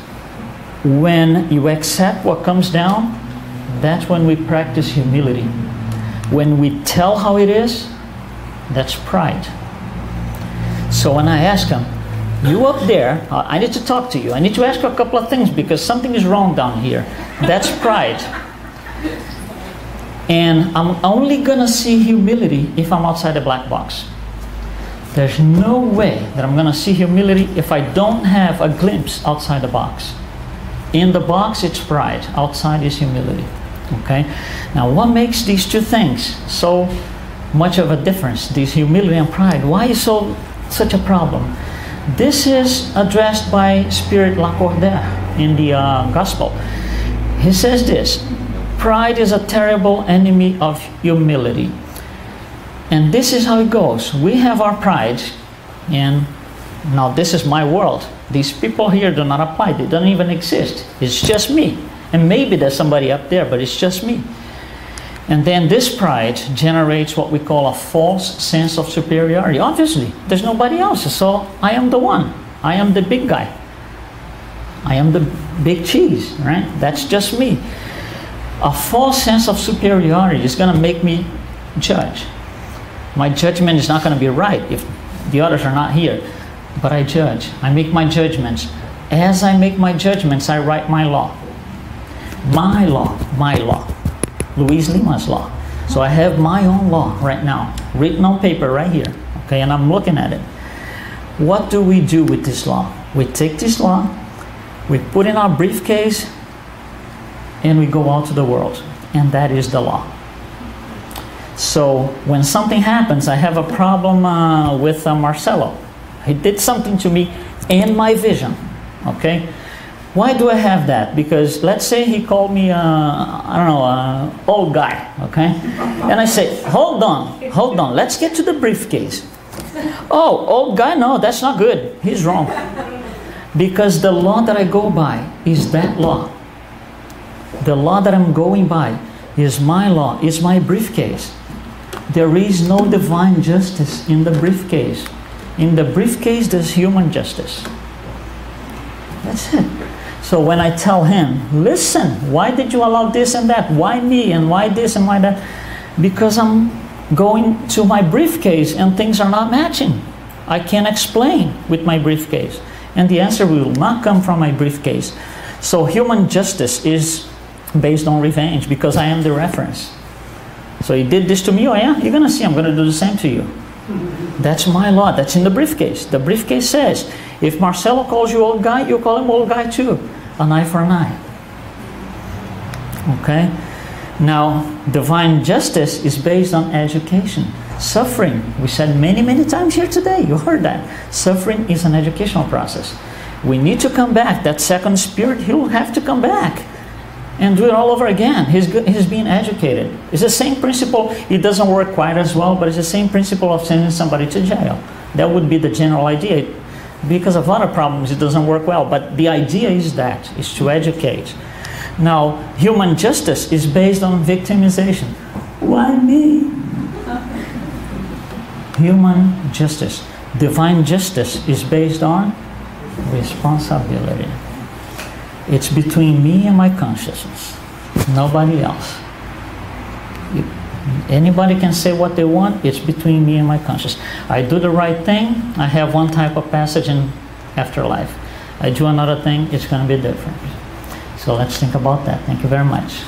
when you accept what comes down, that's when we practice humility. When we tell how it is, that's pride. So when I ask him, you up there, I need to talk to you. I need to ask you a couple of things because something is wrong down here. That's pride. And I'm only going to see humility if I'm outside the black box. There's no way that I'm going to see humility if I don't have a glimpse outside the box. In the box, it's pride. Outside is humility. Okay? Now, what makes these two things so much of a difference? This humility and pride. Why is such a problem? This is addressed by Spirit Lacordaire in the Gospel. He says this: pride is a terrible enemy of humility. And this is how it goes. We have our pride, and now this is my world. These people here do not apply. They don't even exist. It's just me. And maybe there's somebody up there, but it's just me. And then this pride generates what we call a false sense of superiority. Obviously, there's nobody else, so I am the one. I am the big guy. I am the big cheese, right? That's just me. A false sense of superiority is going to make me judge. My judgment is not going to be right if the others are not here. But I judge. I make my judgments. As I make my judgments, I write my law. My law. My law. Luis Lima's law. So I have my own law right now, written on paper right here. Okay, and I'm looking at it. What do we do with this law? We take this law, we put in our briefcase, and we go out to the world. And that is the law. So when something happens, I have a problem with Marcelo. He did something to me in my vision. Okay? Why do I have that? Because let's say he called me, old guy. Okay? And I say, hold on, let's get to the briefcase. Oh, old guy? No, that's not good. He's wrong. Because the law that I go by is that law. The law that I'm going by is my law, is my briefcase. There is no divine justice in the briefcase. In the briefcase, there's human justice. That's it. So when I tell him, listen, why did you allow this and that? Why me and why this and why that? Because I'm going to my briefcase and things are not matching. I can't explain with my briefcase. And the answer will not come from my briefcase. So human justice is based on revenge because I am the reference. So he did this to me, oh yeah, you're going to see I'm going to do the same to you. That's my law. That's in the briefcase. The briefcase says, if Marcelo calls you old guy, you call him old guy too. An eye for an eye. Okay? Now, divine justice is based on education. Suffering, we said many, many times here today, you heard that. Suffering is an educational process. We need to come back. That second spirit, he will have to come back and do it all over again. He's being educated. It's the same principle. It doesn't work quite as well, but it's the same principle of sending somebody to jail. That would be the general idea. Because of other problems, it doesn't work well. But the idea is that, is to educate. Now, human justice is based on victimization. Why me? Human justice. Divine justice is based on responsibility. It's between me and my consciousness. Nobody else. Anybody can say what they want. It's between me and my consciousness. I do the right thing. I have one type of passage in afterlife. I do another thing. It's going to be different. So let's think about that. Thank you very much.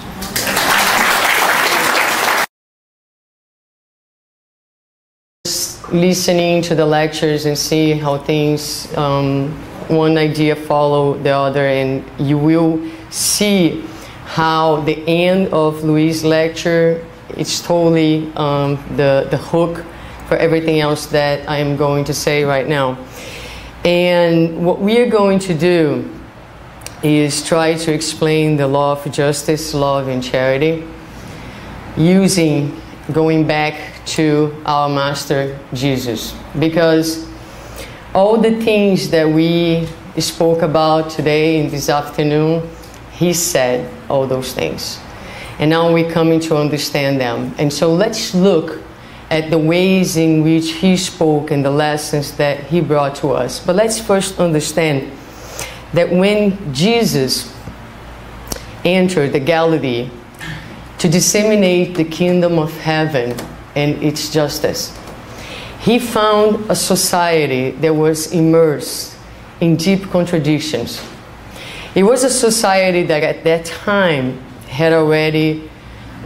Listening to the lectures and see how things, one idea follow the other, and you will see how the end of Luis' lecture is totally the hook for everything else that I am going to say right now. And what we are going to do is try to explain the law of justice, love, and charity going back to our Master Jesus. Because all the things that we spoke about today and this afternoon, he said all those things. And now we're coming to understand them. And so let's look at the ways in which he spoke and the lessons that he brought to us. But let's first understand that when Jesus entered the Galilee to disseminate the kingdom of heaven and its justice, he found a society that was immersed in deep contradictions. It was a society that at that time had already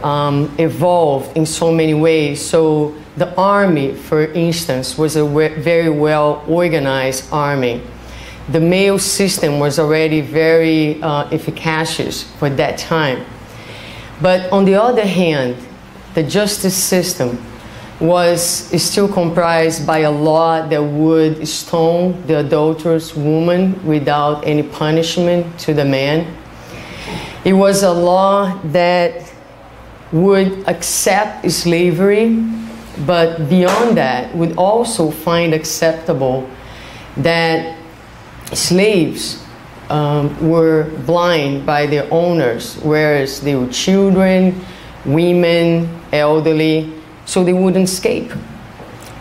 evolved in so many ways. So the army, for instance, was a very well organized army. The mail system was already very efficacious for that time. But on the other hand, the justice system was still comprised by a law that would stone the adulterous woman without any punishment to the man. It was a law that would accept slavery, but beyond that would also find acceptable that slaves were blind by their owners, whereas they were children, women, elderly, so they wouldn't escape.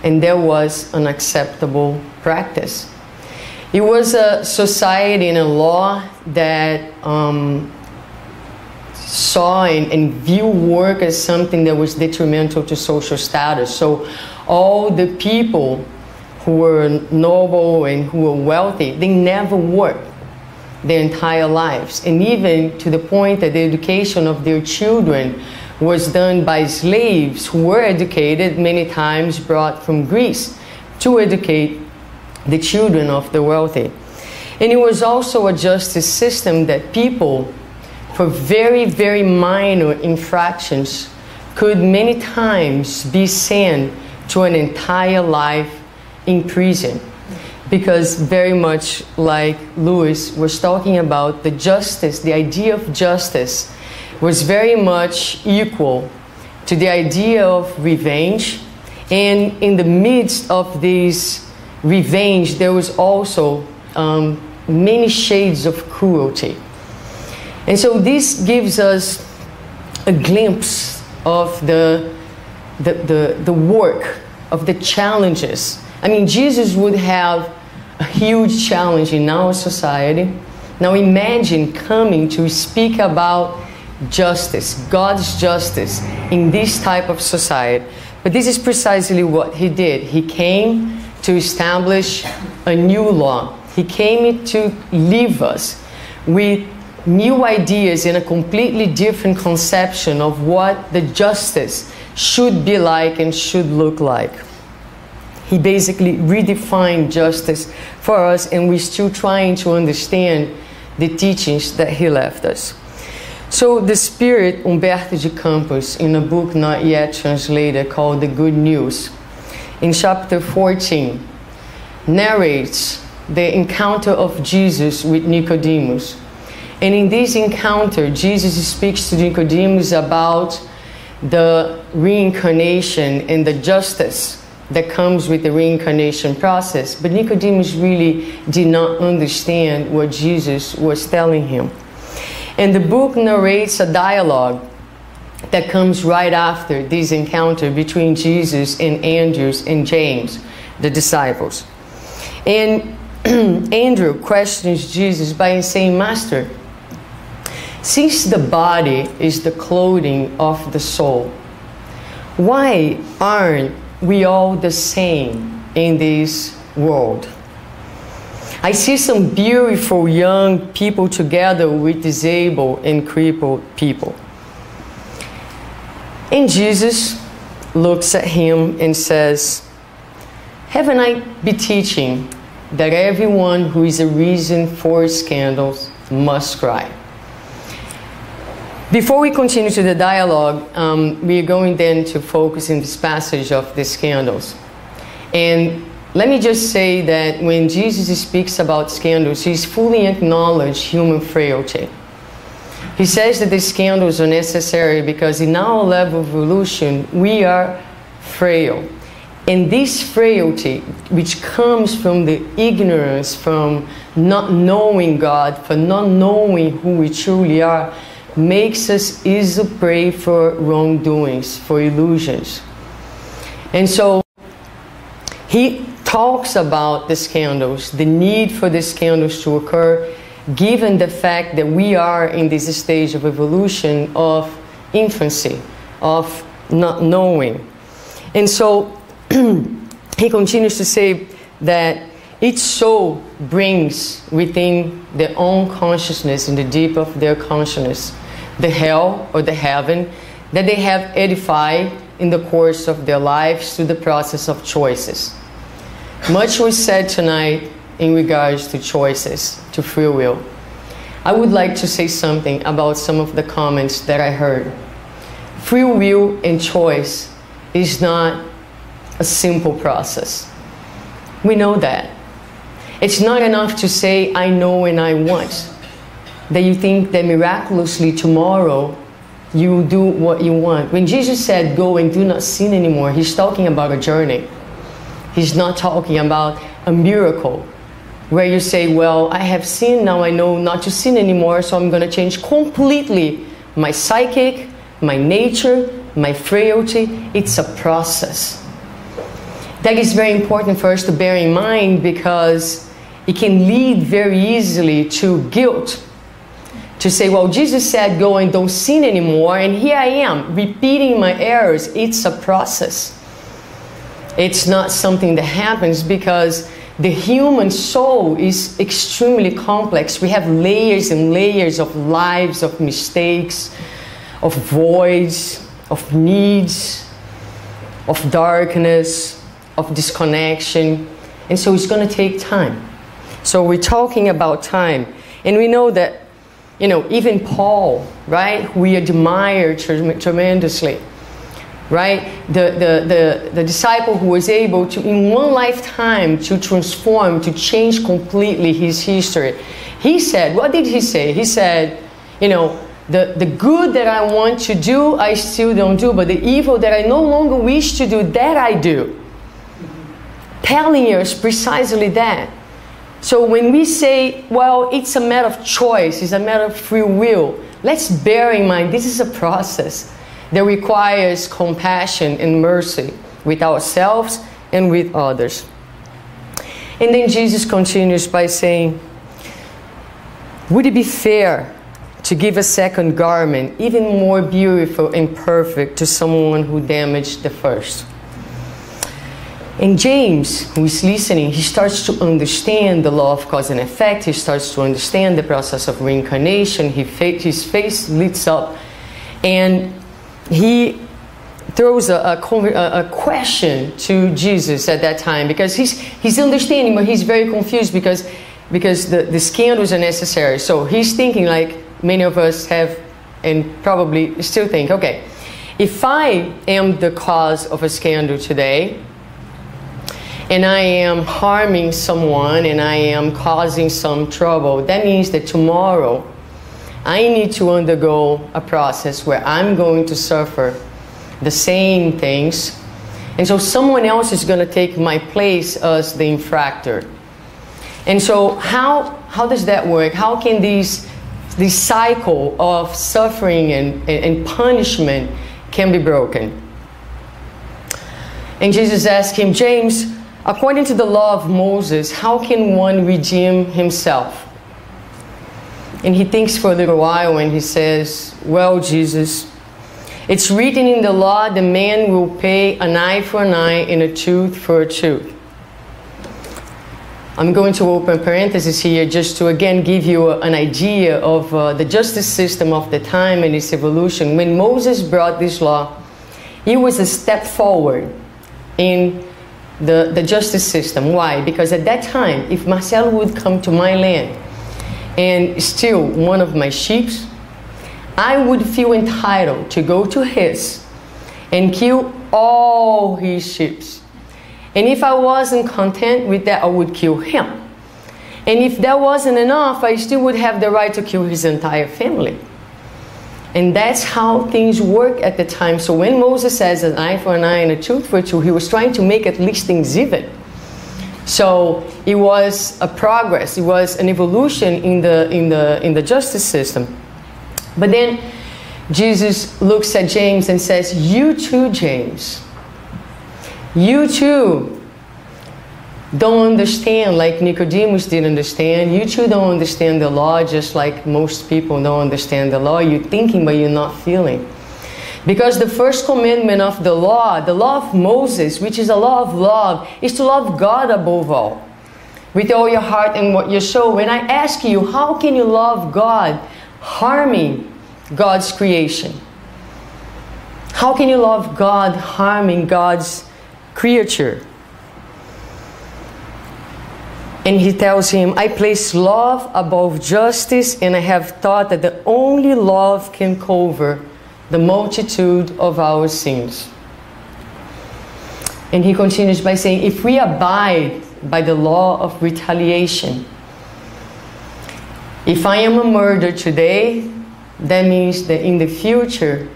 And that was an acceptable practice. It was a society and a law that saw and viewed work as something that was detrimental to social status. So all the people who were noble and who were wealthy, they never worked their entire lives. And even to the point that the education of their children was done by slaves who were educated, many times brought from Greece, to educate the children of the wealthy. And it was also a justice system that people, for very, very minor infractions, could many times be sent to an entire life in prison. Because very much like Luis was talking about, the justice, the idea of justice was very much equal to the idea of revenge. And in the midst of this revenge, there was also many shades of cruelty. And so this gives us a glimpse of the work, of the challenges. I mean, Jesus would have a huge challenge in our society. Now imagine coming to speak about justice, God's justice, in this type of society. But this is precisely what he did. He came to establish a new law. He came to leave us with new ideas and a completely different conception of what the justice should be like and should look like. He basically redefined justice for us, and we're still trying to understand the teachings that he left us. So the Spirit, Humberto de Campos, in a book not yet translated called The Good News, in chapter 14, narrates the encounter of Jesus with Nicodemus. And in this encounter, Jesus speaks to Nicodemus about the reincarnation and the justice that comes with the reincarnation process. But Nicodemus really did not understand what Jesus was telling him. And the book narrates a dialogue that comes right after this encounter between Jesus and Andrew and James, the disciples. And Andrew questions Jesus by saying, Master, since the body is the clothing of the soul, why aren't we all the same in this world? I see some beautiful young people together with disabled and crippled people. And Jesus looks at him and says, haven't I been teaching that everyone who is a reason for scandals must cry? Before we continue to the dialogue, we are going then to focus in this passage of the scandals. And let me just say that when Jesus speaks about scandals, he's fully acknowledged human frailty. He says that the scandals are necessary because in our level of evolution, we are frail. And this frailty, which comes from the ignorance, from not knowing God, from not knowing who we truly are, makes us easy prey for wrongdoings, for illusions. And so he talks about the scandals, the need for the scandals to occur, given the fact that we are in this stage of evolution of infancy, of not knowing. And so he continues to say that each soul brings within their own consciousness, in the deep of their consciousness, the hell or the heaven that they have edified in the course of their lives through the process of choices. Much was said tonight in regards to choices, to free will. I would like to say something about some of the comments that I heard. Free will and choice is not a simple process. We know that. It's not enough to say, I know and I want. That you think that miraculously tomorrow you will do what you want. When Jesus said, go and do not sin anymore, he's talking about a journey. He's not talking about a miracle where you say, well, I have sinned, now I know not to sin anymore, so I'm going to change completely my psychic, my nature, my frailty. It's a process. That is very important for us to bear in mind because it can lead very easily to guilt. To say, well, Jesus said, go and don't sin anymore, and here I am, repeating my errors. It's a process. It's not something that happens because the human soul is extremely complex. We have layers and layers of lives, of mistakes, of voids, of needs, of darkness, of disconnection. And so it's going to take time. So we're talking about time. And we know that, you know, even Paul, right, we admire tremendously, right? The disciple who was able to, in one lifetime, to transform, to change completely his history. He said, what did he say? He said, you know, the good that I want to do, I still don't do, but the evil that I no longer wish to do, that I do. Telling us precisely that. So when we say, well, it's a matter of choice, it's a matter of free will, let's bear in mind this is a process that requires compassion and mercy with ourselves and with others. And then Jesus continues by saying, would it be fair to give a second garment, even more beautiful and perfect, to someone who damaged the first? And James, who is listening, he starts to understand the law of cause and effect. He starts to understand the process of reincarnation. His face lights up. And he throws a question to Jesus at that time, because he's understanding, but he's very confused because the scandals are necessary. So he's thinking, like many of us have and probably still think, okay, if I am the cause of a scandal today, and I am harming someone, and I am causing some trouble, that means that tomorrow I need to undergo a process where I'm going to suffer the same things, and so someone else is going to take my place as the infractor. And so how does that work? How can this cycle of suffering and punishment can be broken? And Jesus asked him, James, according to the law of Moses, how can one redeem himself? And he thinks for a little while and he says, well, Jesus, it's written in the law, the man will pay an eye for an eye and a tooth for a tooth. I'm going to open parentheses here just to again give you an idea of the justice system of the time and its evolution. When Moses brought this law, it was a step forward in the justice system. Why? Because at that time, if Marcelo would come to my land and steal one of my sheep, I would feel entitled to go to his and kill all his sheep. And if I wasn't content with that, I would kill him. And if that wasn't enough, I still would have the right to kill his entire family. And that's how things work at the time. So when Moses says an eye for an eye and a tooth for a tooth, he was trying to make at least things even. So it was a progress. It was an evolution in the justice system. But then Jesus looks at James and says, you too, James, you too don't understand like Nicodemus didn't understand. You too don't understand the law just like most people don't understand the law. You're thinking, but you're not feeling. Because the first commandment of the law of Moses, which is a law of love, is to love God above all, with all your heart and what your soul. When I ask you, how can you love God harming God's creation? How can you love God harming God's creature? And he tells him, I place love above justice, and I have thought that the only love can cover the multitude of our sins. And he continues by saying, if we abide by the law of retaliation, if I am a murderer today, that means that in the future,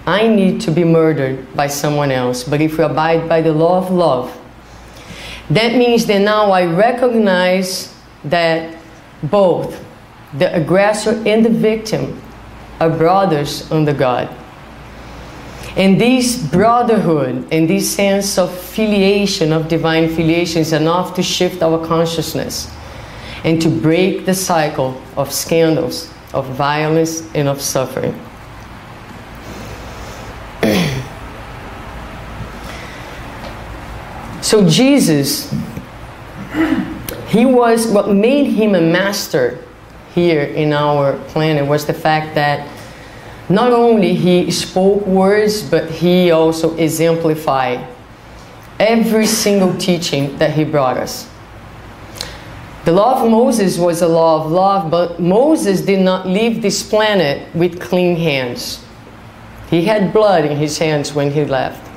I need to be murdered by someone else. But if we abide by the law of love, that means that now I recognize that both the aggressor and the victim are brothers under God. And this brotherhood and this sense of filiation, of divine filiation, is enough to shift our consciousness and to break the cycle of scandals, of violence, and of suffering. So Jesus, what made him a master here in our planet was the fact that not only he spoke words, but he also exemplified every single teaching that he brought us. The law of Moses was a law of love, but Moses did not leave this planet with clean hands. He had blood in his hands when he left.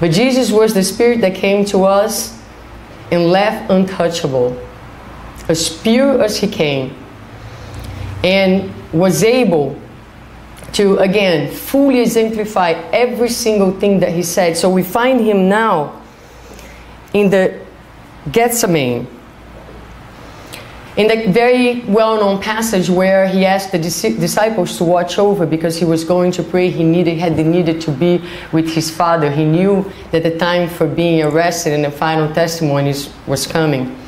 But Jesus was the Spirit that came to us and left untouchable, as pure as he came, and was able to, again, fully exemplify every single thing that he said. So we find him now in the Gethsemane, in the very well-known passage where he asked the disciples to watch over because he was going to pray. He needed to be with his Father. He knew that the time for being arrested and the final testimonies was coming.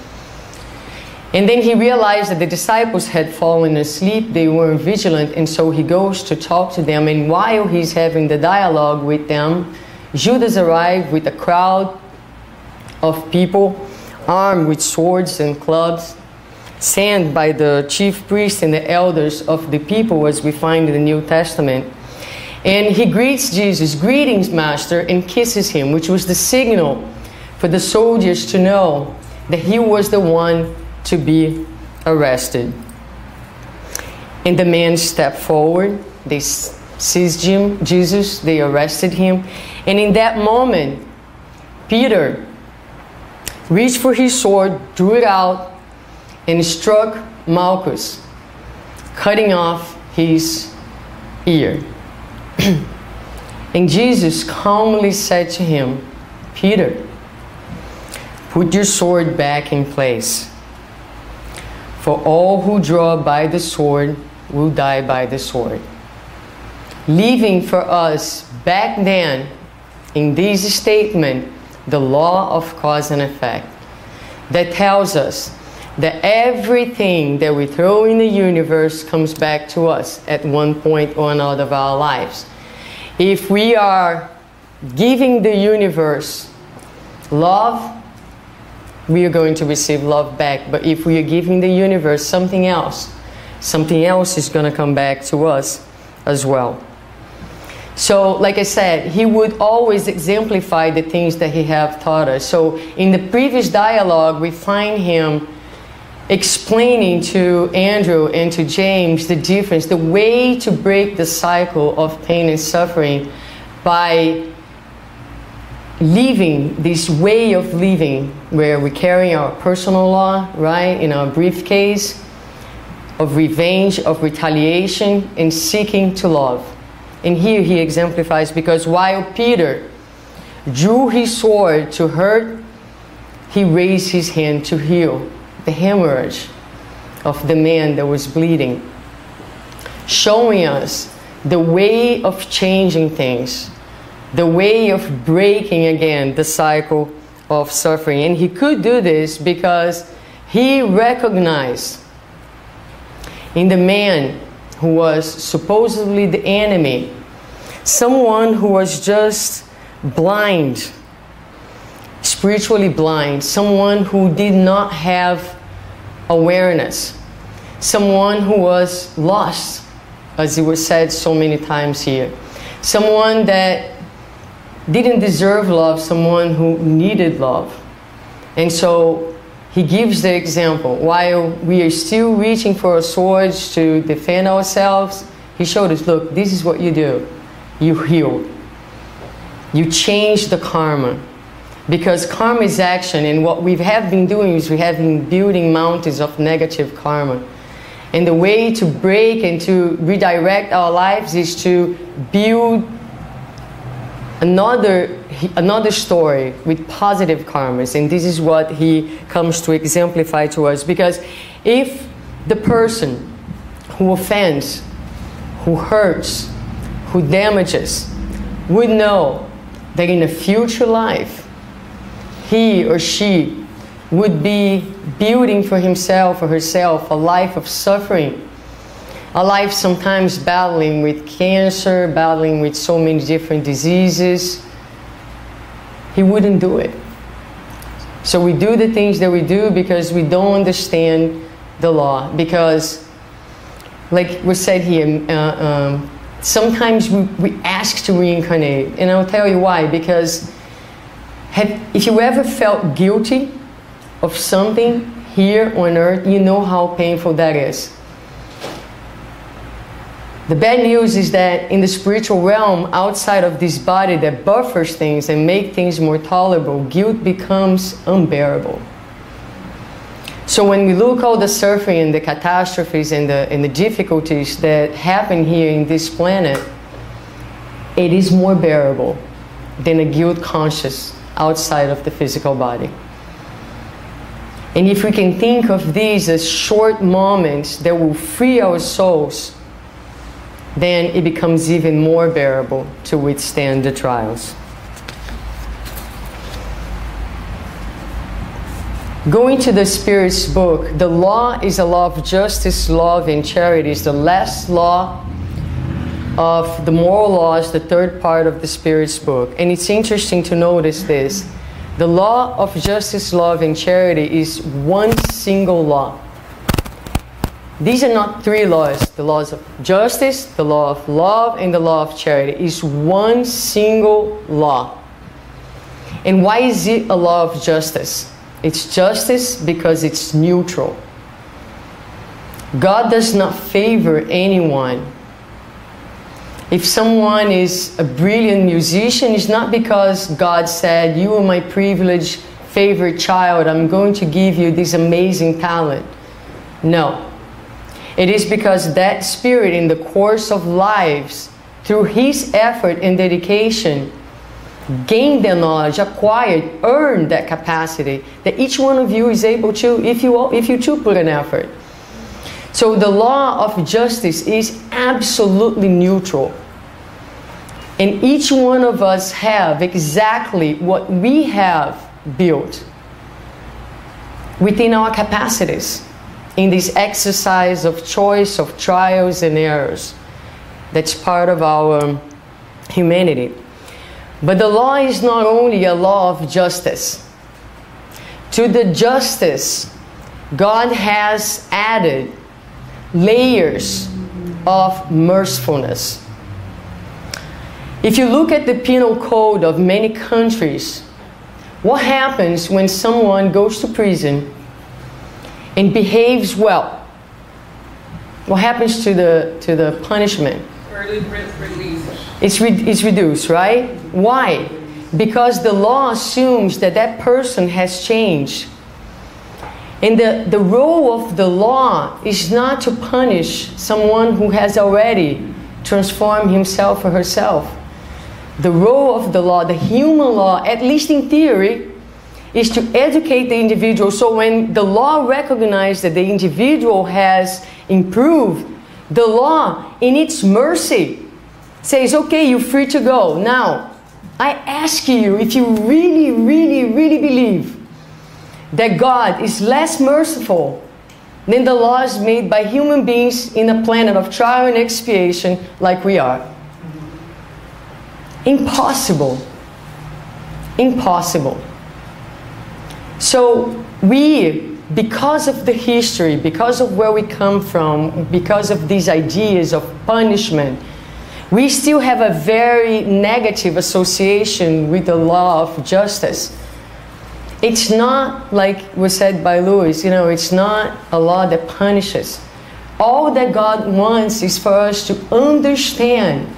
And then he realized that the disciples had fallen asleep. They weren't vigilant, and so he goes to talk to them. And while he's having the dialogue with them, Judas arrived with a crowd of people armed with swords and clubs, sent by the chief priests and the elders of the people, as we find in the New Testament. And he greets Jesus, "Greetings, Master," and kisses him, which was the signal for the soldiers to know that he was the one to be arrested. And the men stepped forward. They seized Jesus. They arrested him. And in that moment, Peter reached for his sword, drew it out, and struck Malchus, cutting off his ear. And Jesus calmly said to him, "Peter, put your sword back in place. For all who draw by the sword will die by the sword." Leaving for us back then, in this statement, the law of cause and effect that tells us that everything that we throw in the universe comes back to us at one point or another of our lives. If we are giving the universe love, we are going to receive love back. But if we are giving the universe something else is going to come back to us as well. So, like I said, he would always exemplify the things that he have taught us. So, in the previous dialogue, we find him explaining to Andrew and to James the difference, the way to break the cycle of pain and suffering by living this way of living where we carry our personal law, right, in our briefcase, of revenge, of retaliation, and seeking to love. And here he exemplifies, because while Peter drew his sword to hurt, he raised his hand to heal the hemorrhage of the man that was bleeding, showing us the way of changing things, the way of breaking again the cycle of suffering. And he could do this because he recognized in the man who was supposedly the enemy someone who was just blind, spiritually blind, someone who did not have awareness, someone who was lost, as it was said so many times here, someone that didn't deserve love, someone who needed love. And so he gives the example. While we are still reaching for our swords to defend ourselves, he showed us, look, this is what you do. You heal. You change the karma. Because karma is action, and what we have been doing is we have been building mountains of negative karma. And the way to break and to redirect our lives is to build another story with positive karmas. And this is what he comes to exemplify to us. Because if the person who offends, who hurts, who damages, would know that in a future life, he or she would be building for himself or herself a life of suffering, a life sometimes battling with cancer, battling with so many different diseases, he wouldn't do it. So we do the things that we do because we don't understand the law. Because, like was said here, sometimes we ask to reincarnate. And I'll tell you why. Because if you ever felt guilty of something here on earth, you know how painful that is. The bad news is that in the spiritual realm, outside of this body that buffers things and makes things more tolerable, guilt becomes unbearable. So when we look at all the suffering and the catastrophes and the difficulties that happen here in this planet, it is more bearable than a guilt conscious outside of the physical body. And if we can think of these as short moments that will free our souls, then it becomes even more bearable to withstand the trials. Going to the Spirit's book, the law is a law of justice, love, and charity. It's the last law of the moral laws, the third part of the Spirit's book. And it's interesting to notice this. The law of justice, love, and charity is one single law These are not three laws. The laws of justice, the law of love, and the law of charity. It's one single law. And why is it a law of justice? It's justice because it's neutral. God does not favor anyone. If someone is a brilliant musician, it's not because God said, you are my privileged favorite child, I'm going to give you this amazing talent. No. It is because that spirit in the course of lives, through his effort and dedication, gained the knowledge, acquired, earned that capacity that each one of you is able to, if you too put an effort. So the law of justice is absolutely neutral. And each one of us have exactly what we have built within our capacities in this exercise of choice, of trials and errors. That's part of our humanity. But the law is not only a law of justice. To the justice, God has added layers of mercifulness. If you look at the penal code of many countries, what happens when someone goes to prison and behaves well? What happens to the punishment?
Early release.
It's reduced, right? Why? Because the law assumes that that person has changed. And the role of the law is not to punish someone who has already transformed himself or herself. The role of the law, the human law, at least in theory, is to educate the individual. So when the law recognizes that the individual has improved, the law, in its mercy, says, okay, you're free to go. Now, I ask you, if you really, really, really believe that God is less merciful than the laws made by human beings in a planet of trial and expiation like we are. Impossible. Impossible. So we, because of the history, because of where we come from, because of these ideas of punishment, we still have a very negative association with the law of justice. It's not, like was said by Louis, it's not a law that punishes. All that God wants is for us to understand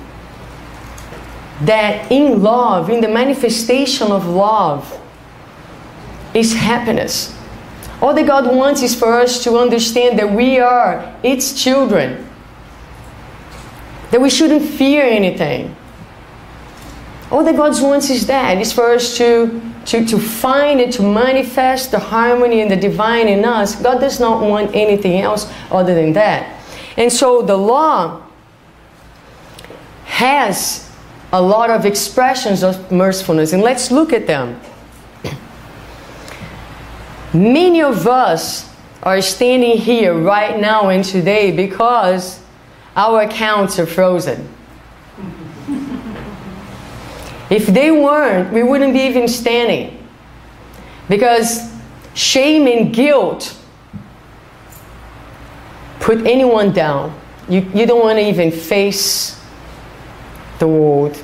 that in love, in the manifestation of love, is happiness. All that God wants is for us to understand that we are its children. That we shouldn't fear anything. All that God wants is that. It's for us to find and to manifest the harmony and the divine in us. God does not want anything else other than that. And so the law has a lot of expressions of mercifulness. And let's look at them. Many of us are standing here right now and today because our accounts are frozen. If they weren't, we wouldn't be even standing. Because shame and guilt put anyone down. You don't want to even face the world,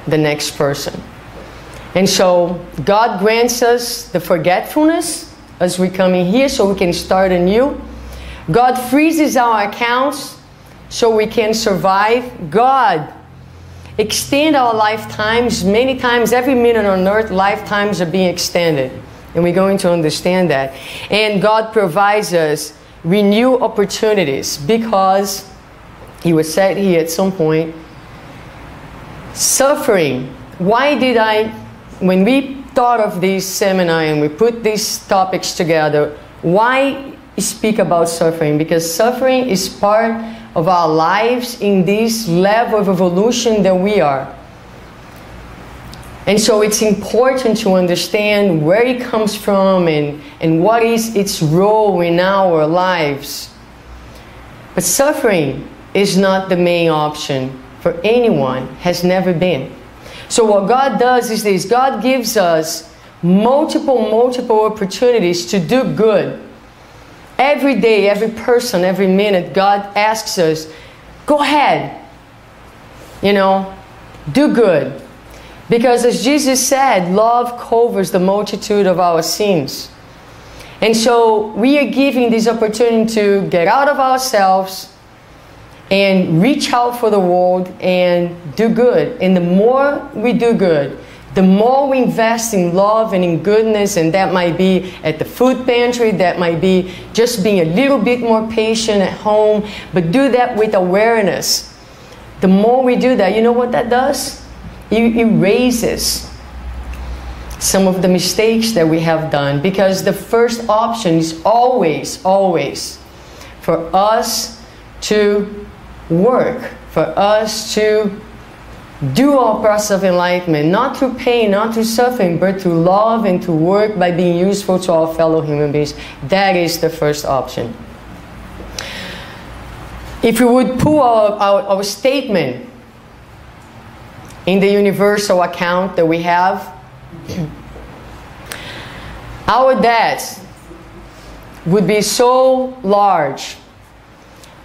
the next person. And so God grants us the forgetfulness as we come in here so we can start anew. God freezes our accounts so we can survive. God extend our lifetimes. Many times, every minute on earth, lifetimes are being extended. And we're going to understand that. And God provides us renewed opportunities because, He was said here at some point, suffering. Why did when we thought of this seminar and we put these topics together, why speak about suffering? Because suffering is part of our lives in this level of evolution that we are. And so it's important to understand where it comes from and what is its role in our lives. But suffering is not the main option for anyone, has never been. So what God does is this: God gives us multiple opportunities to do good. Every day, every person, every minute, God asks us, go ahead, you know, do good. Because as Jesus said, love covers the multitude of our sins. And so we are giving this opportunity to get out of ourselves and reach out for the world and do good. And the more we do good, the more we invest in love and in goodness, and that might be at the food pantry, that might be just being a little bit more patient at home, but do that with awareness. The more we do that, you know what that does? It erases some of the mistakes that we have done, because the first option is always, always for us to work, for us to do our process of enlightenment, not through pain, not through suffering, but through love and to work by being useful to our fellow human beings. That is the first option. If we would pull our statement in the universal account that we have, our debts would be so large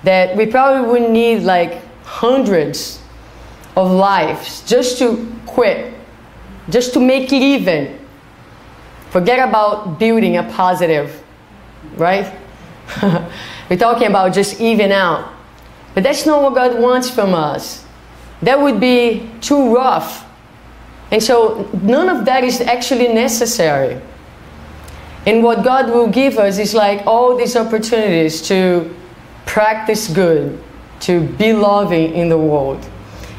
that we probably would need like hundreds of lives just to quit, just to make it even. Forget about building a positive, right? We're talking about just even out. But that's not what God wants from us. That would be too rough. And so none of that is actually necessary. And what God will give us is like all these opportunities to practice good, to be loving in the world.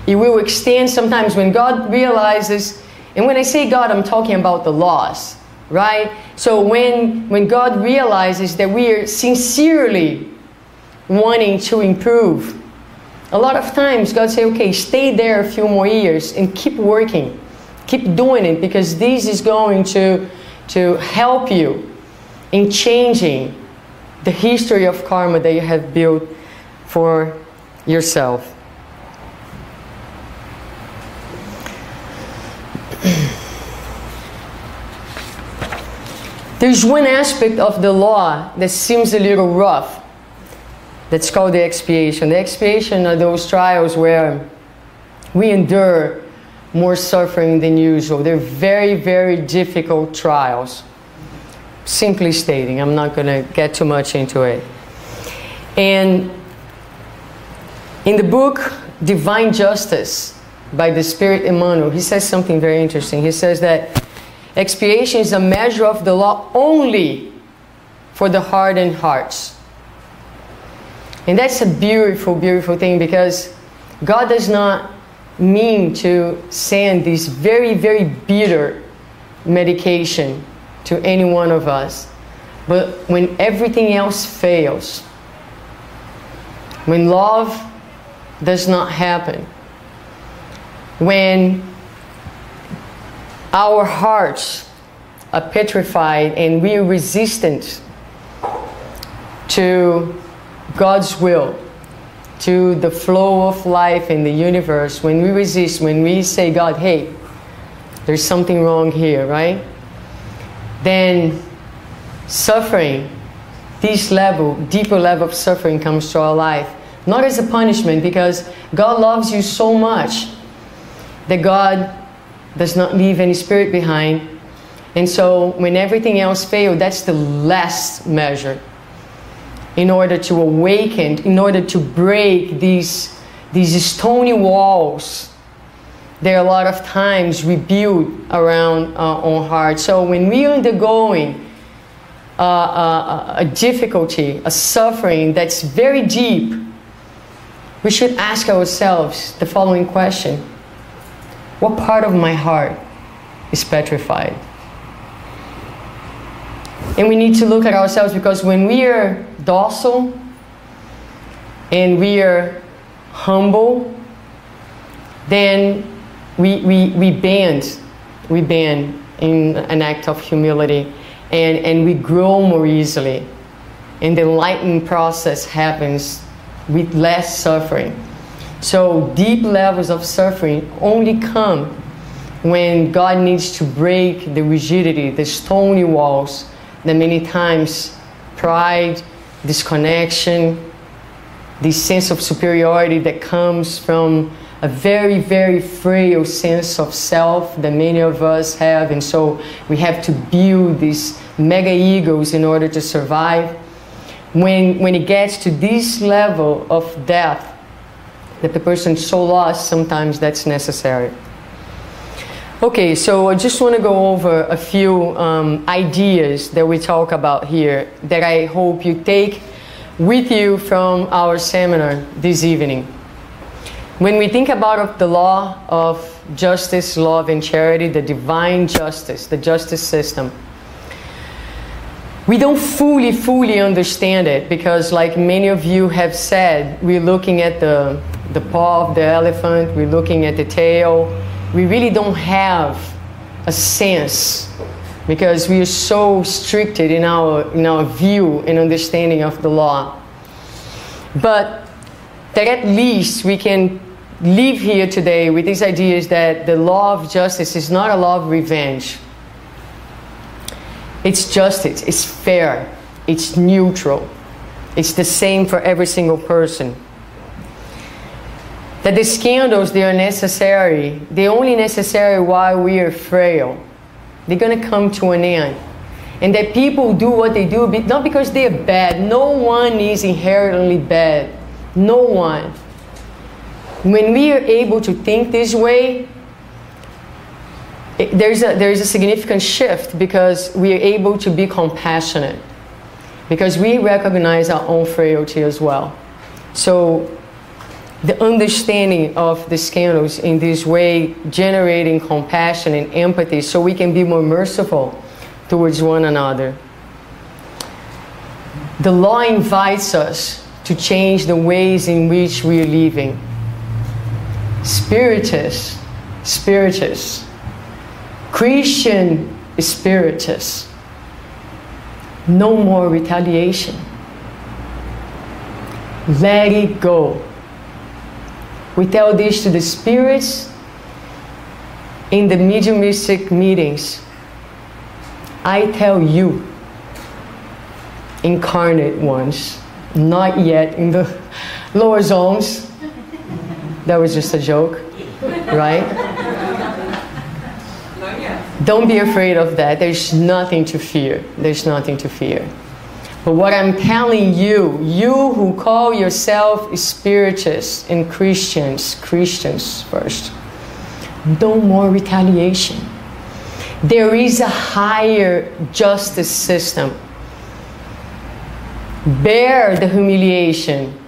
It will extend sometimes when God realizes, and when I say God, I'm talking about the laws, right? So when God realizes that we are sincerely wanting to improve, a lot of times God says, okay, stay there a few more years and keep working. Keep doing it, because this is going to help you in changing the history of karma that you have built for yourself. There's one aspect of the law that seems a little rough. That's called the expiation. The expiation are those trials where we endure more suffering than usual. They're very, very difficult trials. Simply stating, I'm not going to get too much into it. And in the book Divine Justice by the Spirit Emmanuel, he says something very interesting. He says that expiation is a measure of the law only for the hardened hearts. And that's a beautiful, beautiful thing, because God does not mean to send this very, very bitter medication to any one of us. But when everything else fails, when love does not happen, when our hearts are petrified and we are resistant to God's will, to the flow of life in the universe, when we resist, when we say, God, hey, there's something wrong here, right? Then suffering, this level, deeper level of suffering comes to our life. Not as a punishment, because God loves you so much that God does not leave any spirit behind. And so when everything else fails, that's the last measure. In order to awaken, in order to break these stony walls, there are a lot of times rebuilt around our own heart. So when we are undergoing a difficulty, a suffering that's very deep, we should ask ourselves the following question: what part of my heart is petrified? And we need to look at ourselves, because when we are docile and we are humble, then we bend in an act of humility, and we grow more easily, and the enlightening process happens with less suffering. So deep levels of suffering only come when God needs to break the rigidity, the stony walls that many times pride this connection, this sense of superiority that comes from a very, very frail sense of self that many of us have, and so we have to build these mega egos in order to survive. When it gets to this level of depth, that the person's so lost, sometimes that's necessary. Okay, so I just want to go over a few ideas that we talk about here that I hope you take with you from our seminar this evening. When we think about the law of justice, love, and charity, the divine justice, the justice system, we don't fully understand it because, like many of you have said, we're looking at the paw of the elephant, we're looking at the tail. We really don't have a sense because we are so restricted in our view and understanding of the law. But that at least we can live here today with these ideas that the law of justice is not a law of revenge. It's justice, it's fair, it's neutral, it's the same for every single person. That the scandals, they are necessary, they're only necessary while we are frail. They're going to come to an end. And that people do what they do, not because they're bad. No one is inherently bad. No one. When we are able to think this way, there's a significant shift because we are able to be compassionate. Because we recognize our own frailty as well. So the understanding of the scandals in this way, generating compassion and empathy so we can be more merciful towards one another. The law invites us to change the ways in which we are living. Spiritists, Christian spiritists, no more retaliation. Let it go. We tell this to the spirits in the mediumistic meetings. I tell you, incarnate ones, not yet in the lower zones. That was just a joke, right?
Not yet.
Don't be afraid of that. There's nothing to fear. There's nothing to fear. But what I'm telling you, you who call yourself spiritists and Christians first, no more retaliation. There is a higher justice system. Bear the humiliation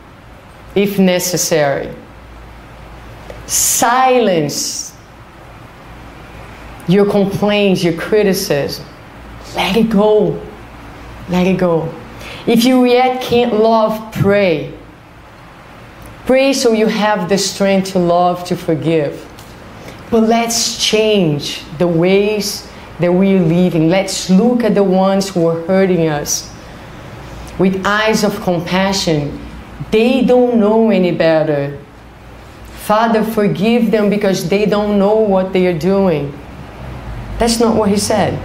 if necessary. Silence your complaints, your criticism. Let it go. Let it go. If you yet can't love, pray. Pray so you have the strength to love, to forgive. But let's change the ways that we are living. Let's look at the ones who are hurting us with eyes of compassion. They don't know any better. Father, forgive them because they don't know what they are doing. That's not what he said.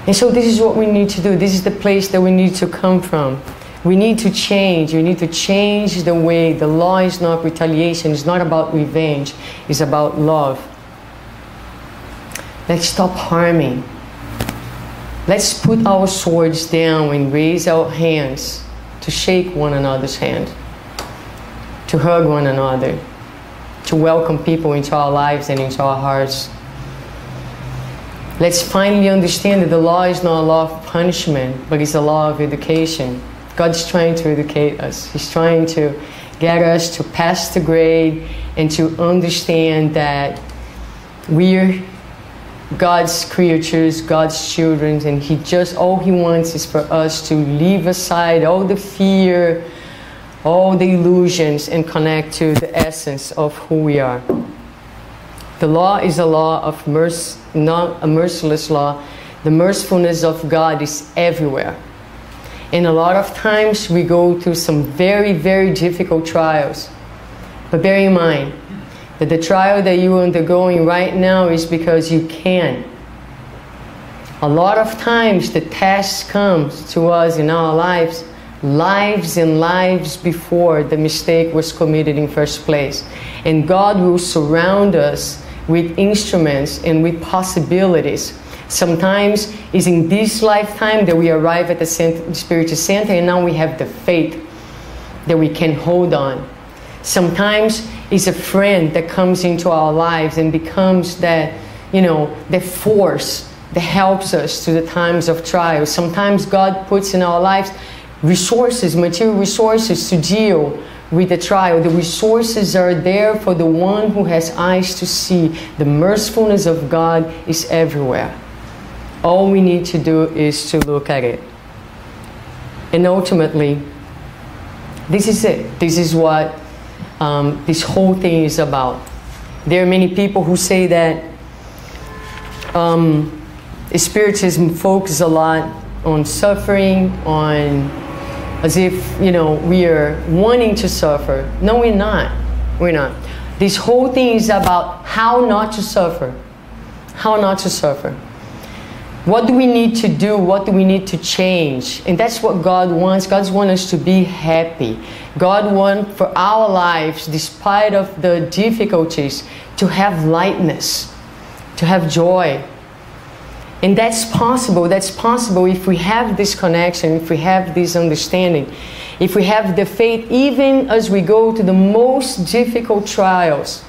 And so this is what we need to do. This is the place that we need to come from. We need to change. We need to change the way. The law is not retaliation. It's not about revenge. It's about love. Let's stop harming. Let's put our swords down and raise our hands to shake one another's hand, to hug one another, to welcome people into our lives and into our hearts. Let's finally understand that the law is not a law of punishment, but it's a law of education. God's trying to educate us. He's trying to get us to pass the grade and to understand that we're God's creatures, God's children, and all He wants is for us to leave aside all the fear, all the illusions, and connect to the essence of who we are. The law is a law of mercy, not a merciless law. The mercifulness of God is everywhere. And a lot of times we go through some very, very difficult trials. But bear in mind that the trial that you are undergoing right now is because you can. A lot of times the test comes to us in our lives lives and lives before the mistake was committed in first place. And God will surround us with instruments and with possibilities. Sometimes it's in this lifetime that we arrive at the Spiritist Center, and now we have the faith that we can hold on. Sometimes it's a friend that comes into our lives and becomes that, the force that helps us through the times of trial. Sometimes God puts in our lives resources, material resources to deal with the trial. The resources are there for the one who has eyes to see. The mercifulness of God is everywhere. All we need to do is to look at it. And ultimately, this is it. This is what this whole thing is about. There are many people who say that Spiritism focuses a lot on suffering, as if, we are wanting to suffer. No, we're not. We're not. This whole thing is about how not to suffer. How not to suffer. What do we need to do? What do we need to change? And that's what God wants. God wants us to be happy. God wants for our lives, despite of the difficulties, to have lightness, to have joy. And that's possible. That's possible if we have this connection, if we have this understanding, if we have the faith, even as we go to the most difficult trials.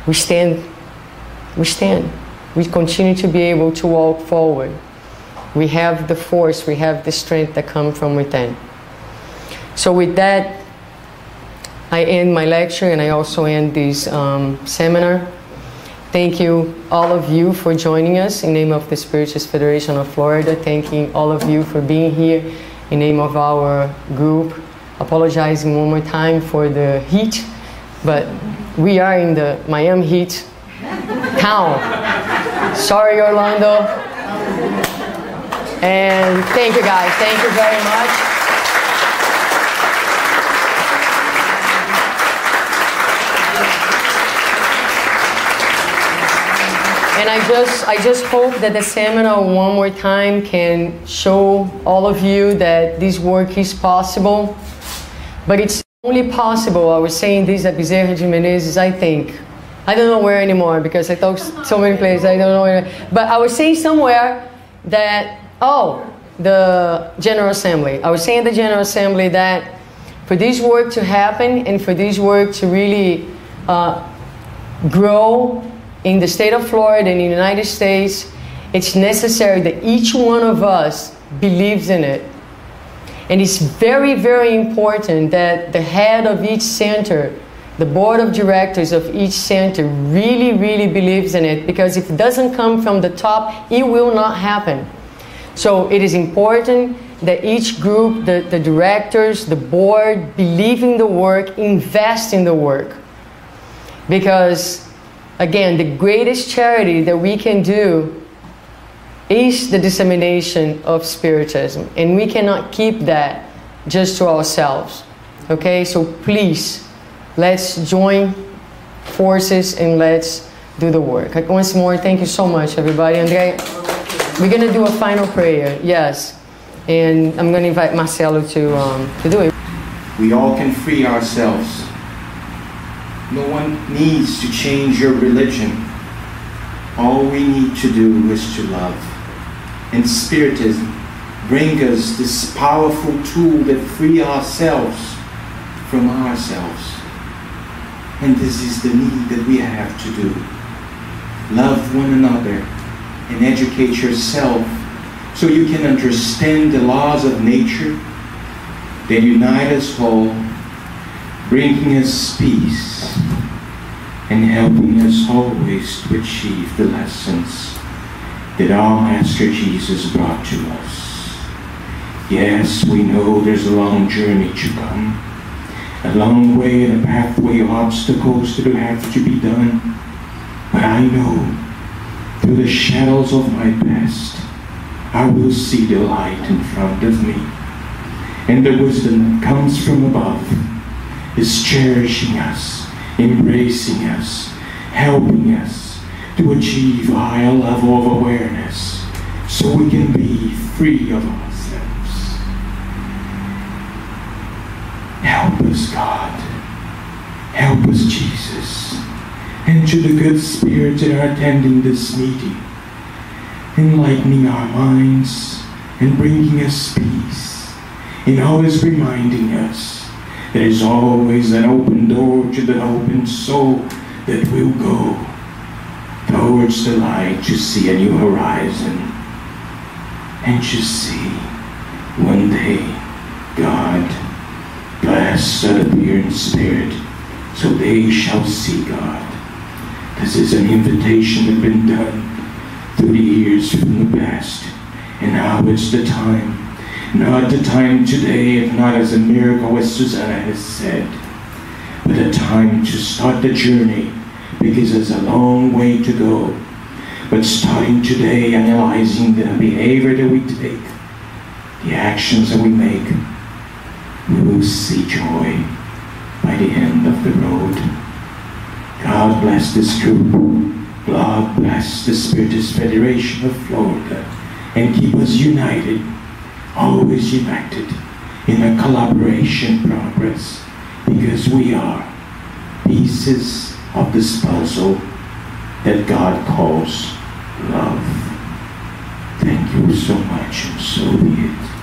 We stand. We stand. We continue to be able to walk forward. We have the force, we have the strength that comes from within. So with that, I end my lecture, and I also end this seminar. Thank you, all of you, for joining us in name of the Spiritist Federation of Florida. Thanking all of you for being here in name of our group. Apologizing one more time for the heat, but we are in the Miami heat town. Sorry, Orlando. And thank you, guys. Thank you very much. And I just hope that the seminar one more time can show all of you that this work is possible. But it's only possible, I was saying this at Bezerra de Menezes, I think. I don't know where anymore because I talk so many places, I don't know where. But I was saying somewhere that, the General Assembly. I was saying at the General Assembly that for this work to happen and for this work to really grow in the state of Florida and in the United States, it's necessary that each one of us believes in it. And it's very, very important that the head of each center, the board of directors of each center really, really believes in it, because if it doesn't come from the top, it will not happen. So it is important that each group, the directors, the board, believe in the work, invest in the work. Because, again, the greatest charity that we can do is the dissemination of Spiritism. And we cannot keep that just to ourselves. Okay, so please, let's join forces and let's do the work. Once more, thank you so much, everybody. Andréia, we're going to do a final prayer, yes. And I'm going to invite Marcelo to do it.
We all can free ourselves. No one needs to change your religion. All we need to do is to love. And Spiritism brings us this powerful tool that frees ourselves from ourselves. And this is the need that we have to do. Love one another and educate yourself so you can understand the laws of nature that unite us all, bringing us peace and helping us always to achieve the lessons that our Master Jesus brought to us. Yes, we know there's a long journey to come, a long way and a pathway of obstacles that have to be done. But I know, through the shadows of my past, I will see the light in front of me. And the wisdom that comes from above is cherishing us, embracing us, helping us to achieve a higher level of awareness so we can be free of ourselves. Help us, God. Help us, Jesus. And to the good spirits that are attending this meeting, enlightening our minds and bringing us peace, and always reminding us there's always an open door to the open soul that will go towards the light to see a new horizon and to see one day God bless the pure in spirit, so they shall see God. This is an invitation that's been done through the years from the past, and now it's the time. Not the time today, if not as a miracle, as Suzana has said, but a time to start the journey, because there's a long way to go. But starting today, analyzing the behavior that we take, the actions that we make, we will see joy by the end of the road. God bless this group. God bless the Spiritist Federation of Florida, and keep us united, always united in a collaboration progress, because we are pieces of this puzzle that God calls love. Thank you so much, and so be it.